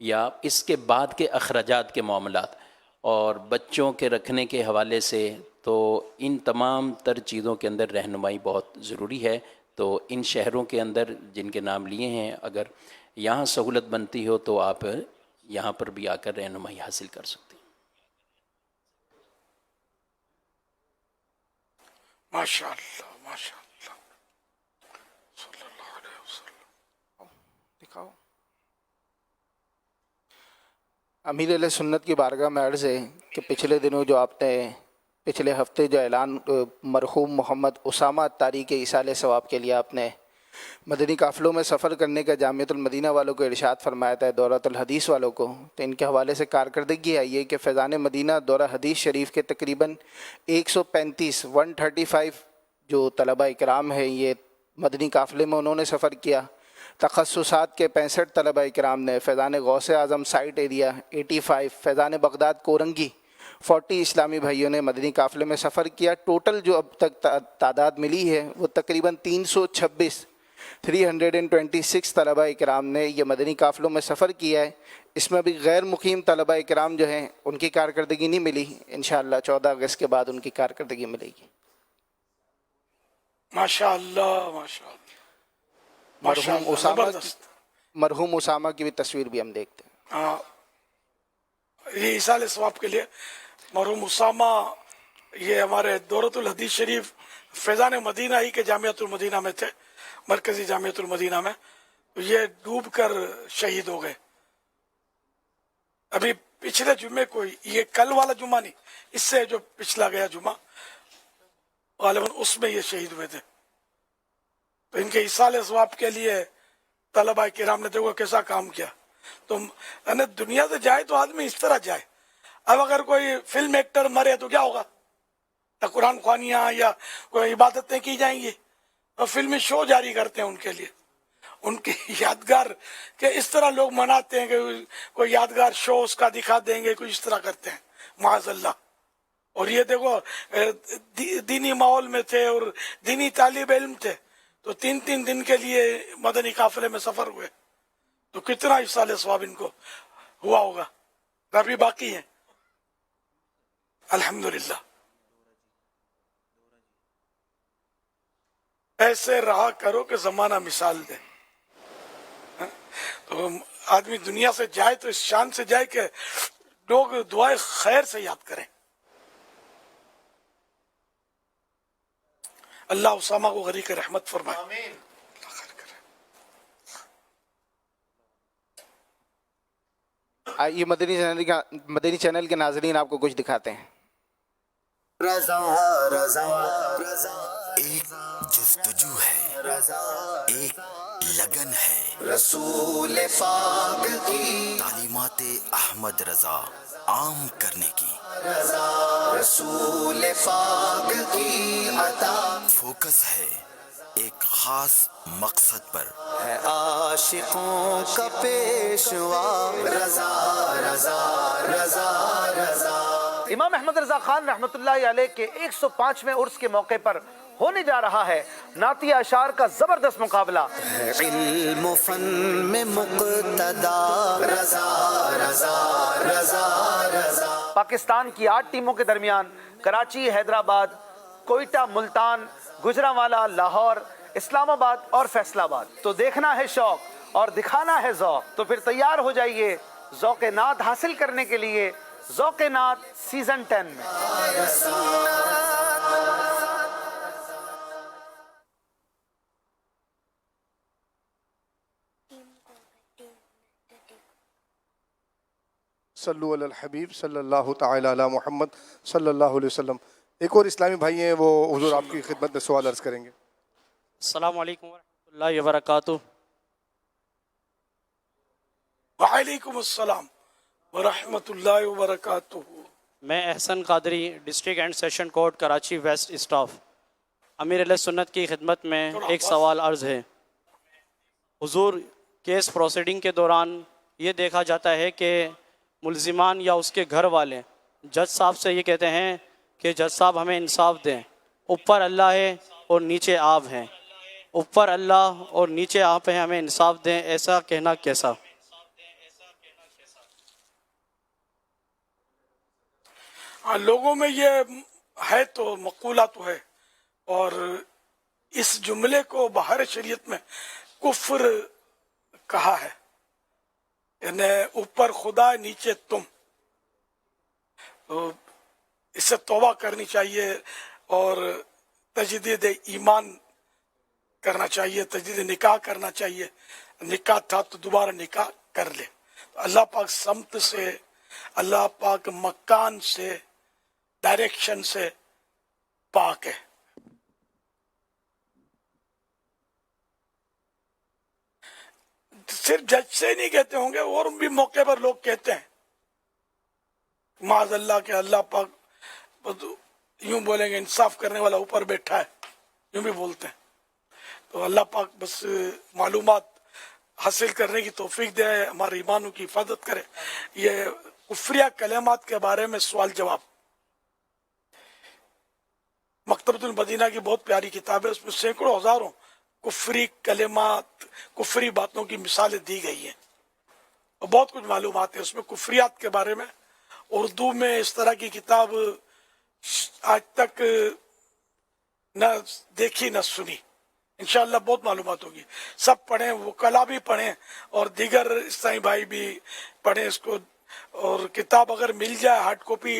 یا اس کے بعد کے اخراجات کے معاملات، اور بچوں کے رکھنے کے حوالے سے، تو ان تمام تر چیزوں کے اندر رہنمائی بہت ضروری ہے. تو ان شہروں کے اندر جن کے نام لیے ہیں، اگر یہاں سہولت بنتی ہو تو آپ یہاں پر بھی آ کر رہنمائی حاصل کر سکتے ہیں. ماشاءاللہ ماشاءاللہ. صلی اللہ علیہ وسلم. دکھاؤ. امیر علیہ سنت کی بارگاہ میں عرض ہے کہ پچھلے دنوں جو آپ نے پچھلے ہفتے جو اعلان مرحوم محمد اسامہ اتاری کے ایصال ثواب کے لیے آپ نے مدنی قافلوں میں سفر کرنے کا جامعۃ المدینہ والوں کو ارشاد فرمایا تھا، دورۃ الحدیث والوں کو، تو ان کے حوالے سے کارکردگی آئی ہے کہ فیضان مدینہ دورہ حدیث شریف کے تقریباً 135 جو طلبہ اکرام ہیں یہ مدنی قافلے میں انہوں نے سفر کیا. تخصصات کے 65 طلبہ اکرام نے، فیضان غوث اعظم سائٹ ایریا 85، فیضان بغداد کورنگی 40 اسلامی بھائیوں نے مدنی قافلے میں سفر کیا. ٹوٹل جو اب تک تعداد ملی ہے وہ تقریباً 326 طلبہ اکرام نے یہ مدنی قافلوں میں سفر کیا ہے. اس میں بھی غیر مقیم طلبہ اکرام جو ہیں ان کی کارکردگی نہیں ملی، انشاءاللہ 14 اگست کے بعد ان کی کارکردگی ملے گی. ماشاءاللہ ماشاءاللہ. مرحوم اسامہ کی بھی تصویر بھی ہم دیکھتے ہیں. ہاں، یہ ایصال ثواب کے لیے مرحوم اسامہ یہ ہمارے دورۃ الحدیث شریف فیضان مدینہ ہی کے جامعۃ المدینہ میں تھے، مرکزی جامعۃ المدینہ میں. یہ ڈوب کر شہید ہو گئے. ابھی پچھلے جمعے کو، یہ کل والا جمعہ نہیں، اس سے جو پچھلا گیا جمعہ غالباً اس میں یہ شہید ہوئے تھے. تو ان کے ایصال ثواب کے لیے طلبہ کرام نے دیکھو کیسا کام کیا. تو دنیا سے جائے تو آدمی اس طرح جائے. اب اگر کوئی فلم ایکٹر مرے تو کیا ہوگا؟ یا قرآن خوانیاں یا کوئی عبادتیں کی جائیں گی، اور فلمی شو جاری کرتے ہیں ان کے لیے، ان کی یادگار کہ اس طرح لوگ مناتے ہیں کہ کوئی یادگار شو اس کا دکھا دیں گے، کچھ اس طرح کرتے ہیں معاذ اللہ. اور یہ دیکھو دینی ماحول میں تھے اور دینی طالب علم تھے، تو 3 دن کے لیے مدنی قافلے میں سفر ہوئے. तो कितना इसाले सवाब इनको हुआ होगा, अभी बाकी है। अल्हम्दुलिल्लाह। ऐसे रहा करो कि जमाना मिसाल दे। तो आदमी दुनिया से जाए तो इस शान से जाए कि लोग दुआए खैर से याद करें। अल्लाह उसामा को गरी के रहमत फरमाए। ये मदनी चैनल के नाजरीन आपको कुछ दिखाते हैं। रज़ा रज़ा रज़ा एक जस्तजू है, एक लगन है रसूल पाक की तालीमाते अहमद रज़ा आम करने की, रज़ा रसूल पाक की अता फोकस है एक खास मकसद पर, है आशिकों का पेशवा रज़ा रज़ा रज़ा रज़ा। इमाम अहमद रज़ा खान रहमतुल्लाहि अलैह के 105वें उर्स के मौके पर होने जा रहा है नातिया अशार का जबरदस्त मुकाबला। इल्म फन में मुक़्तदा रज़ा रज़ा रज़ा रज़ा। पाकिस्तान की 8 टीमों के दरमियान कराची, हैदराबाद, कोयटा, मुल्तान, गुजरांवाला, लाहौर, इस्लामाबाद और फैसलाबाद। तो देखना है शौक और दिखाना है ज़ौक़, तो फिर तैयार हो जाइए ज़ौक़े नात हासिल करने के लिए ज़ौक़े नात सीज़न 10 में। सल्लु अलल हबीब सल्लल्लाहु तआला अला मुहम्मद सल्लल्लाहु अलैहि वसल्लम। एक और इस्लामी भाई हैं, वो हुजूर आपकी खिदमत में सवाल अर्ज़ करेंगे। अस्सलामु अलैकुम वरहमतुल्लाहि वबरकातुहू। वालेकुम अस्सलाम वरहमतुल्लाहि वबरकातुहू। मैं Ehsan Qadri, district and session court Karachi west staff, अमीर अहले सुन्नत की खिदमत में एक सवाल अर्ज़ है। हुजूर, केस प्रोसीडिंग के दौरान ये देखा जाता है कि मुल्ज़िमान या उसके घर वाले जज साहब से ये कहते हैं कि जज साहब हमें इंसाफ दें, ऊपर अल्लाह है और नीचे आप हैं, ऊपर अल्लाह और नीचे आप हैं, हमें इंसाफ दें, ऐसा कहना कैसा? हाँ, लोगों में ये है तो मकूला तो है, और इस जुमले को बाहर शरीयत में कुफ्र कहा है, यानी ऊपर खुदा नीचे तुम। तो इससे तौबा करनी चाहिए और तजदीद ईमान करना चाहिए, तजदीद निकाह करना चाहिए। निकाह था तो दोबारा निकाह कर ले। तो अल्लाह पाक समत से, अल्लाह पाक मकान से, डायरेक्शन से पाक है। सिर्फ जज से नहीं कहते होंगे, और भी मौके पर लोग कहते हैं माज़ अल्लाह के अल्लाह पाक यूं बोलेंगे इंसाफ करने वाला ऊपर बैठा है, यूं भी बोलते हैं। तो अल्लाह पाक बस मालूमात हासिल करने की तौफीक दे, हमारे ईमानों की हिफाजत करे। ये कुफ्रिया कलेमात के बारे में सवाल जवाब, मकतबतुल मदीना की बहुत प्यारी किताब है, उसमें सैकड़ों हजारों कुफरी कलेमात, कुफरी बातों की मिसालें दी गई हैं और बहुत कुछ मालूमात है उसमें कुफरियात के बारे में। उर्दू में इस तरह की किताब आज तक न देखी न सुनी। इंशाअल्लाह बहुत मालूमात होगी, सब पढ़ें, वकला भी पढ़ें और दीगर इस्लामी भाई भी पढ़ें इसको। और किताब अगर मिल जाए हार्ड कॉपी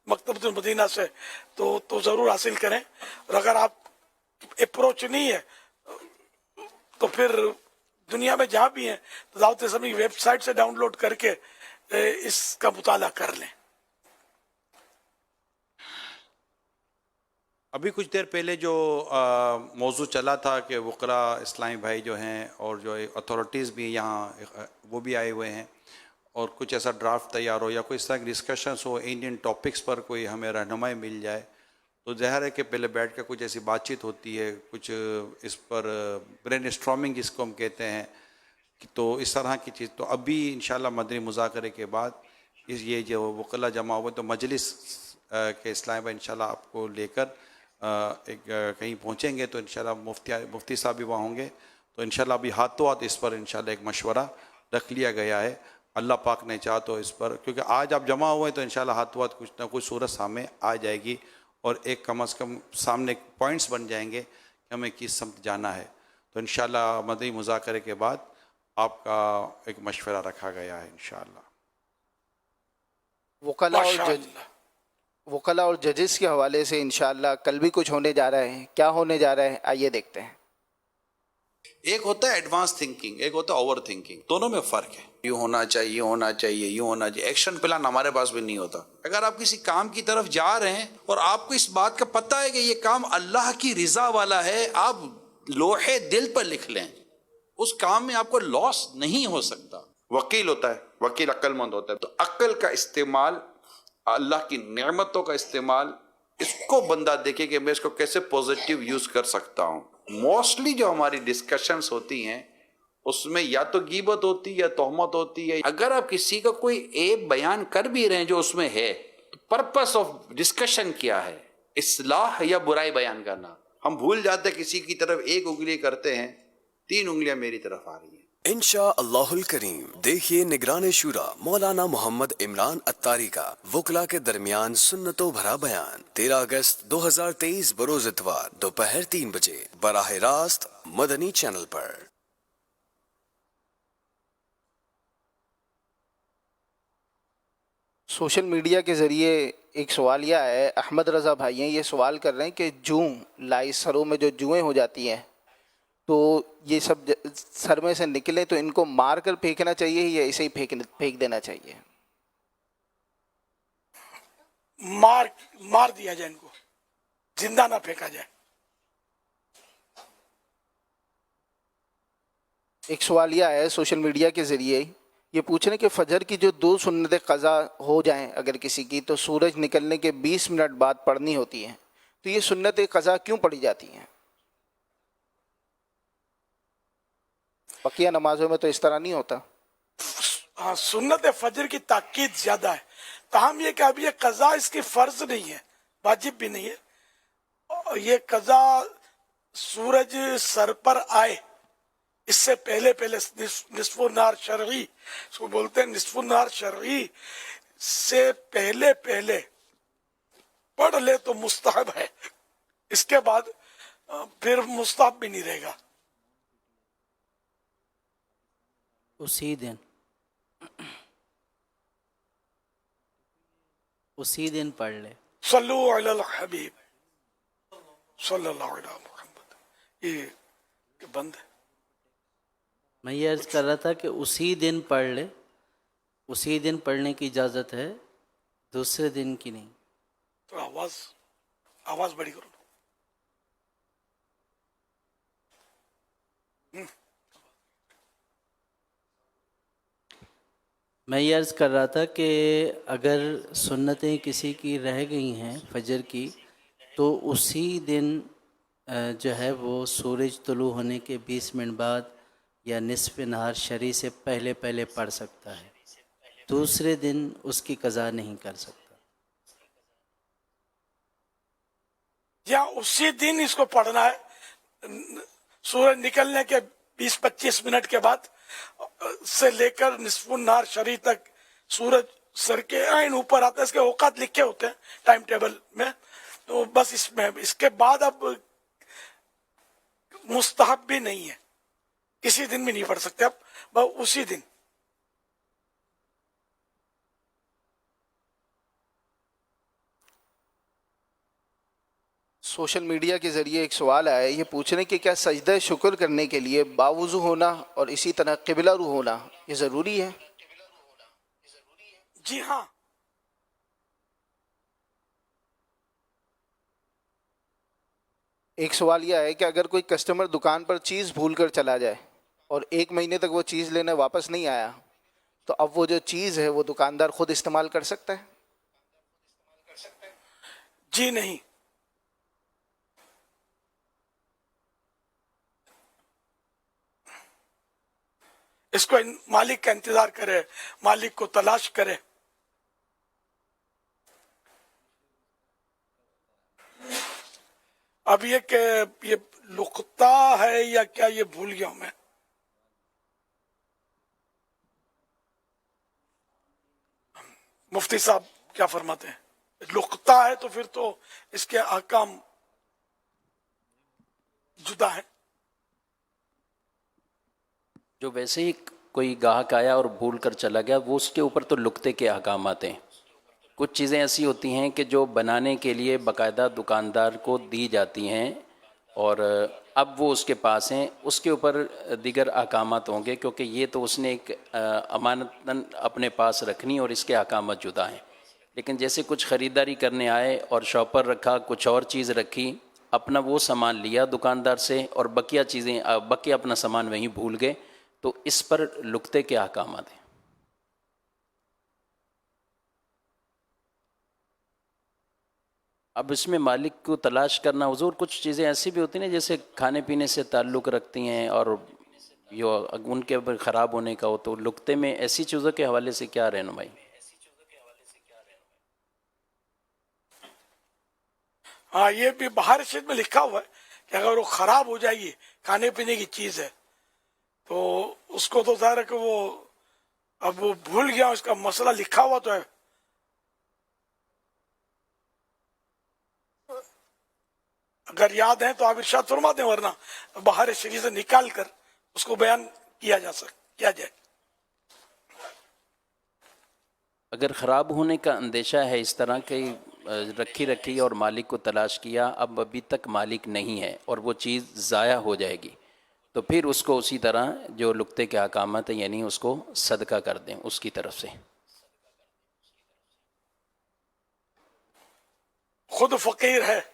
मकतबतुल मदीना से तो ज़रूर हासिल करें। और अगर आप अप्रोच नहीं है तो फिर दुनिया में जहाँ भी हैं तो दावत इस्लामी की वेबसाइट से डाउनलोड करके इसका मुताला कर लें। अभी कुछ देर पहले जो मौजू चला था कि वकला इस्लामी भाई जो हैं और जो अथॉरिटीज़ भी यहाँ वो भी आए हुए हैं, और कुछ ऐसा ड्राफ्ट तैयार हो या कोई इस तरह की डिस्कशंस हो, इंडियन टॉपिक्स पर कोई हमें रहनुमाई मिल जाए, तो ज़ाहिर है कि पहले बैठ कर कुछ ऐसी बातचीत होती है, कुछ इस पर ब्रेन स्ट्रॉमिंग जिसको हम कहते हैं, तो इस तरह की चीज़। तो अभी इंशाल्लाह मदनी मुज़ाकरे के बाद ये जो वकला जमा हुए तो मजलिस के इस्लाम में इंशाल्लाह आपको लेकर एक कहीं पहुँचेंगे, तो इंशाल्लाह मुफ्ती साहब भी वहाँ होंगे, तो इंशाल्लाह अभी हाथों हाथ इस पर इंशाल्लाह एक मशवरा رکھ لیا گیا ہے. اللہ پاک نے چاہا تو اس پر، کیونکہ آج آپ جمع ہوئے تو انشاءاللہ ہاتھ کچھ نہ کچھ صورت سامنے آ جائے گی، اور ایک کم از کم سامنے پوائنٹس بن جائیں گے کہ ہمیں کس سمت جانا ہے. تو انشاءاللہ مدنی مذاکرے کے بعد آپ کا ایک مشورہ رکھا گیا ہے انشاءاللہ. وکلاء اور ججز کے حوالے سے انشاءاللہ کل بھی کچھ ہونے جا رہے ہیں. کیا ہونے جا رہا ہے آئیے دیکھتے ہیں. ایک ہوتا ہے ایڈوانس تھنکنگ، ایک ہوتا ہے اوور تھنکنگ. دونوں میں فرق ہے. یوں ہونا چاہیے، یوں ہونا چاہیے، یوں ہونا چاہیے. ایکشن پلان ہمارے پاس بھی نہیں ہوتا. اگر آپ کسی کام کی طرف جا رہے ہیں اور آپ کو اس بات کا پتہ ہے کہ یہ کام اللہ کی رضا والا ہے، آپ لوحے دل پر لکھ لیں، اس کام میں آپ کو لاس نہیں ہو سکتا. وکیل ہوتا ہے، وکیل عقل مند ہوتا ہے، تو عقل کا استعمال، اللہ کی نعمتوں کا استعمال، اس کو بندہ دیکھے کہ میں اس کو کیسے پوزیٹیو یوز کر سکتا ہوں. موسٹلی جو ہماری ڈسکشنز ہوتی ہیں اس میں یا تو غیبت ہوتی ہے یا تہمت ہوتی ہے. اگر آپ کسی کا کوئی عیب بیان کر بھی رہے ہیں جو اس میں ہے، تو پرپس آف ڈسکشن کیا ہے؟ اصلاح یا برائی بیان کرنا؟ ہم بھول جاتے کسی کی طرف ایک انگلی کرتے ہیں، 3 انگلیاں میری طرف آ رہی ہیں. انشاء اللہ الکریم دیکھیے نگران شورا مولانا محمد عمران اتاری کا وکلا کے درمیان سنتوں بھرا بیان 13 اگست 2023 بروز اتوار دوپہر 3 بجے براہ راست مدنی چینل پر. سوشل میڈیا کے ذریعے ایک سوال یہ ہے، احمد رضا بھائی ہیں یہ سوال کر رہے ہیں کہ جوں لائی سروں میں جو جوئیں ہو جاتی ہیں تو یہ سب سر میں سے نکلے تو ان کو مار کر پھینکنا چاہیے یا ایسے ہی پھینک دینا چاہیے؟ مار دیا جائے، ان کو زندہ نہ پھینکا جائے. ایک سوال یہ ہے سوشل میڈیا کے ذریعے یہ پوچھ رہے ہیں کہ فجر کی جو 2 سنتیں قضا ہو جائیں اگر کسی کی، تو سورج نکلنے کے 20 منٹ بعد پڑھنی ہوتی ہیں، تو یہ سنتیں قضا کیوں پڑھی جاتی ہیں؟ بقیہ نمازوں میں تو اس طرح نہیں ہوتا. ہاں، سنت فجر کی تاکید زیادہ ہے. تاہم یہ کہ اب یہ قضا اس کی فرض نہیں ہے، واجب بھی نہیں ہے. یہ قضا سورج سر پر آئے اس سے پہلے نصف النہار شرعی، اس کو بولتے ہیں نصف النہار شرعی، سے پہلے پڑھ لے تو مستحب ہے. اس کے بعد پھر مستحب بھی نہیں رہے گا. اسی دن پڑھ لے. صلو علی الحبیب صلی اللہ علیہ محمد. یہ بند ہے. میں یہ عرض کر رہا تھا کہ اسی دن پڑھ لے، اسی دن پڑھنے کی اجازت ہے، دوسرے دن کی نہیں. تو آواز بڑی کرو. میں یہ عرض کر رہا تھا کہ اگر سنتیں کسی کی رہ گئی ہیں فجر کی، تو اسی دن جو ہے وہ سورج طلوع ہونے کے 20 منٹ بعد یا نصف نہار شرعی سے پہلے پڑھ سکتا ہے، دوسرے دن اس کی قضا نہیں کر سکتا. یا اسی دن اس کو پڑھنا ہے، سورج نکلنے کے 20-25 منٹ کے بعد سے لے کر نصف النہار شرعی تک سورج سر کے عین اوپر آتا ہے. اس کے اوقات لکھے ہوتے ہیں ٹائم ٹیبل میں، تو بس اس کے بعد اب مستحب بھی نہیں ہے، کسی دن بھی نہیں پڑھ سکتے اب، بس اسی دن. سوشل میڈیا کے ذریعے ایک سوال آیا ہے، یہ پوچھ رہے ہیں کہ کیا سجدہ شکر کرنے کے لیے باوضو ہونا اور اسی طرح قبلہ رو ہونا یہ ضروری ہے؟ جی ہاں. ایک سوال یہ ہے کہ اگر کوئی کسٹمر دکان پر چیز بھول کر چلا جائے اور 1 مہینے تک وہ چیز لینے واپس نہیں آیا، تو اب وہ جو چیز ہے وہ دکاندار خود استعمال کر سکتا ہے؟ جی نہیں. اس کو مالک کا انتظار کرے، مالک کو تلاش کرے. اب یہ کہ یہ لقطہ ہے یا کیا، یہ بھول گیا ہوں میں. मुफ्ती साहब क्या फरमाते हैं? लुकता है तो फिर तो इसके अहकाम जुदा है। जो वैसे ही कोई गाहक आया और भूल कर चला गया, वो उसके ऊपर तो लुकते के अहकाम आते हैं। कुछ चीज़ें ऐसी होती हैं कि जो बनाने के लिए बाकायदा दुकानदार को दी जाती हैं और अब वो उसके पास हैं, उसके ऊपर दीगर अहकामात होंगे, क्योंकि ये तो उसने एक अमानतन अपने पास रखनी और इसके अहकामात जुदा हैं। लेकिन जैसे कुछ ख़रीदारी करने आए और शॉपर रखा, कुछ और चीज़ रखी, अपना वो सामान लिया दुकानदार से और बकिया चीज़ें बकिया अपना सामान वहीं भूल गए, तो इस पर लुकते के अहकामात हैं। अब इसमें मालिक को तलाश करना, हुजूर कुछ चीज़ें ऐसी भी होती हैं जैसे खाने पीने से ताल्लुक़ रखती हैं और यो उनके ऊपर ख़राब होने का हो, तो लुकते में ऐसी चीज़ों के हवाले से क्या रहनुमाई? हाँ, ये भी बाहर शरीयत में लिखा हुआ है कि अगर वो ख़राब हो जाएगी, खाने पीने की चीज़ है, तो उसको तो ज़ाहिर है कि वो अब वो भूल गया, उसका मसला लिखा हुआ तो है। अगर याद है तो आप इरशाद फरमा दें, वरना बाहर शरीयत से निकाल कर उसको बयान किया जाए। अगर ख़राब होने का अंदेशा है, इस तरह की रखी और मालिक को तलाश किया, अब अभी तक मालिक नहीं है और वो चीज़ ज़ाया हो जाएगी, तो फिर उसको उसी तरह जो लुकते के अहकामात हैं, यानी उसको सदका कर दें उसकी तरफ से। खुद फ़कीर है,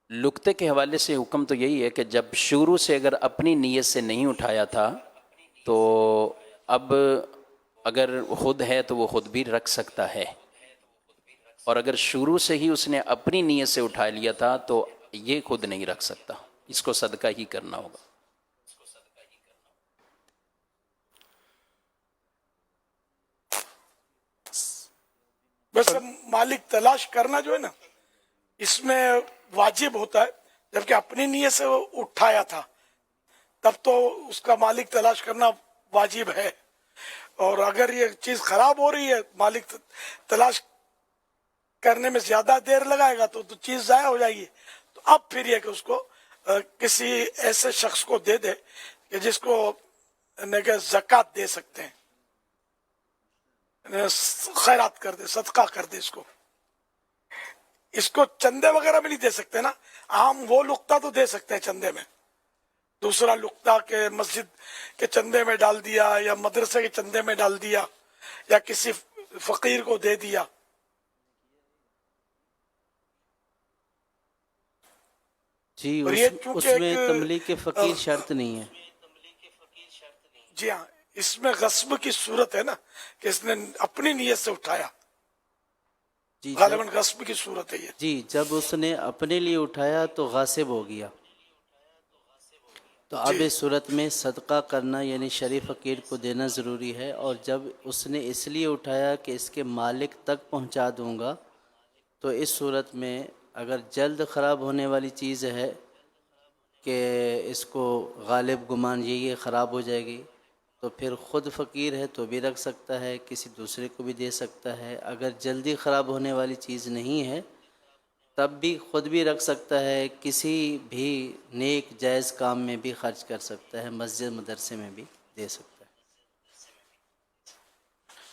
लुकते के हवाले से हुक्म तो यही है कि जब शुरू से अगर अपनी नीयत से नहीं उठाया था, तो अब अगर खुद है तो वो खुद भी रख सकता है, और अगर शुरू से ही उसने अपनी नीयत से उठा लिया था तो ये खुद नहीं रख सकता, इसको सदका ही करना होगा। वैसे मालिक तलाश करना जो है ना, इसमें वाजिब होता है, जबकि अपनी नीयत से वो उठाया था तब तो उसका मालिक तलाश करना वाजिब है। और अगर ये चीज़ खराब हो रही है, मालिक तलाश करने में ज़्यादा देर लगाएगा तो चीज़ ज़ाया हो जाएगी। तो अब फिर ये कि उसको किसी ऐसे शख्स को दे दे कि जिसको ज़कात दे सकते हैं, खैरात कर दे, सदका कर दे इसको चंदे वगैरह में नहीं दे सकते ना। आम वो लुक्ता तो दे सकते हैं चंदे में, दूसरा लुक्ता के मस्जिद के चंदे में डाल दिया या मदरसे के चंदे में डाल दिया या किसी फकीर को दे दिया। जी, उसमें तमलीक के फकीर शर्त नहीं है। जी हाँ, इसमें गस्ब की सूरत है ना कि इसने अपनी नीयत से उठाया, गालिबन गस्ब की सूरत है ये। जी, जब उसने अपने लिए उठाया तो गासिब हो गया। तो अब इस सूरत में सदका करना यानी शरीफ फ़कीर को देना ज़रूरी है। और जब उसने इसलिए उठाया कि इसके मालिक तक पहुंचा दूंगा, तो इस सूरत में अगर जल्द ख़राब होने वाली चीज़ है कि इसको गालिब गुमान ये ख़राब हो जाएगी, तो फिर ख़ुद फ़कीर है तो भी रख सकता है, किसी दूसरे को भी दे सकता है। अगर जल्दी ख़राब होने वाली चीज़ नहीं है तब भी ख़ुद भी रख सकता है, किसी भी नेक जायज़ काम में भी खर्च कर सकता है, मस्जिद मदरसे में भी दे सकता है।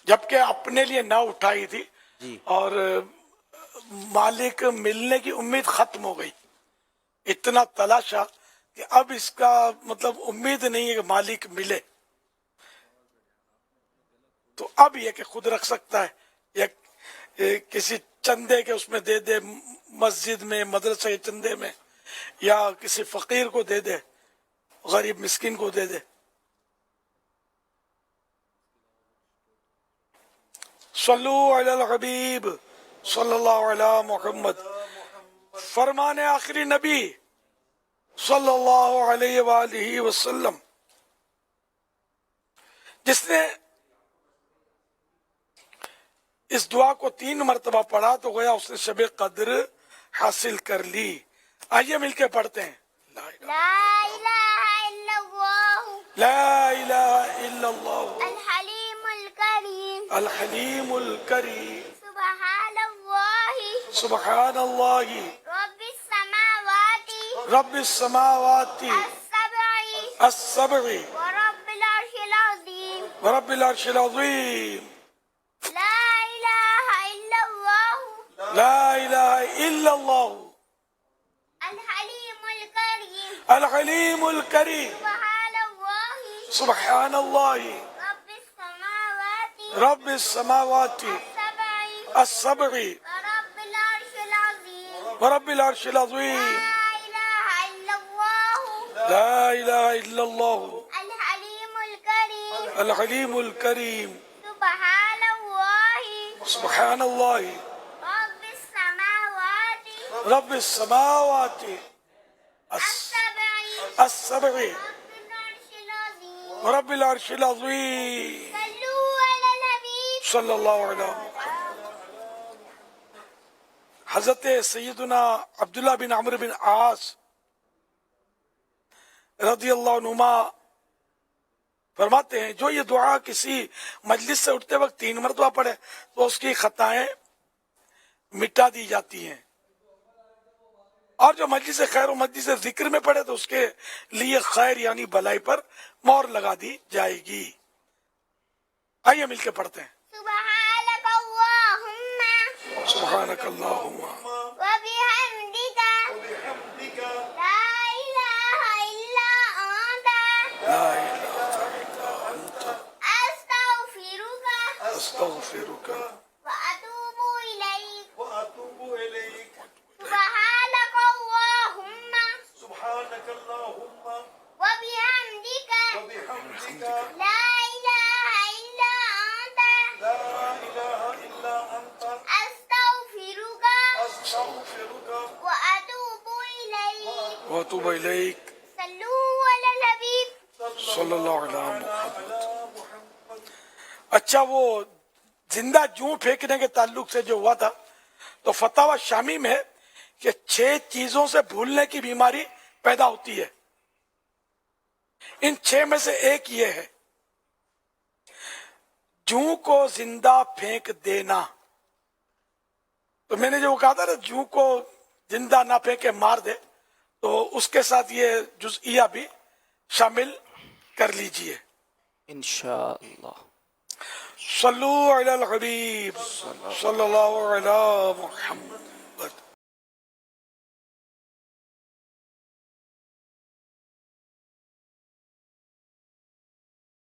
जबकि अपने लिए ना उठाई थी और मालिक मिलने की उम्मीद ख़त्म हो गई, इतना तलाशा कि अब इसका मतलब उम्मीद नहीं है कि मालिक मिले, तो अब यह कि खुद रख सकता है या किसी चंदे के उसमें दे दे, मस्जिद में मदरसे के चंदे में, या किसी फकीर को दे दे, गरीब मिस्किन को दे दे। सल्लु अलल हबीब सल्लल्लाहु अलैहि मुहम्मद, फरमाने आखिरी नबी सल्लल्लाहु अलैहि वसल्लम, जिसने इस दुआ को 3 मरतबा पढ़ा तो गोया उसने शबे कद्र हासिल कर ली। आइए मिलके पढ़ते हैं। ला इलाहा इल्लल्लाह لا إله إلا الله الحليم الكريم الحليم الكريم سبحان الله سبحان الله رب السماوات رب السماوات السبع السبع ورب العرش العظيم ورب العرش العظيم لا إله إلا الله لا إله إلا الله الحليم الكريم الحليم الكريم سبحان الله سبحان الله رب السماوات رب السماوات السبع السبع ورب العرش العظيم ورب العرش العظيم لا إله إلا الله لا إله إلا الله الحليم الكريم الحليم الكريم سبحان الله سبحان الله رب السماوات رب السماوات السبع السبع العرش العظيم ورب العرش العظيم صلوا على النبي صلی اللہ علیہ محمد. حضرت سیدنا عبداللہ بن عمرو بن عاص رضی اللہ عنہما فرماتے ہیں جو یہ دعا کسی مجلس سے اٹھتے وقت 3 مرتبہ پڑھے تو اس کی خطائیں مٹا دی جاتی ہیں، اور جو مجلس خیر و مجلس ذکر میں پڑھے تو اس کے لیے خیر یعنی بھلائی پر مہر لگا دی جائے گی. آئیے مل کے پڑھتے ہیں. سبحانك اللهم سبحانك اللهم وبحمدك لا إله إلا أنت لا إله إلا أنت أستغفرك أستغفرك وأتوب إليك سبحانك اللهم وبحمدك لا إله إلا أنت أستغفرك وأتوب وأتوب إليك إليك صلوا على الحبيب صلی اللہ علیہ محمد. اچھا، وہ زندہ جوں پھینکنے کے تعلق سے جو ہوا تھا تو فتاوی شامی میں ہے کہ 6 چیزوں سے بھولنے کی بیماری پیدا ہوتی ہے. ان 6 میں سے ایک یہ ہے جوں کو زندہ پھینک دینا. تو میں نے جو کہا تھا نا جوں کو زندہ نہ پھینکے مار دے، تو اس کے ساتھ یہ جزئیہ بھی شامل کر لیجئے. انشاءاللہ. صلو علی الحبیب صلی اللہ علی محمد.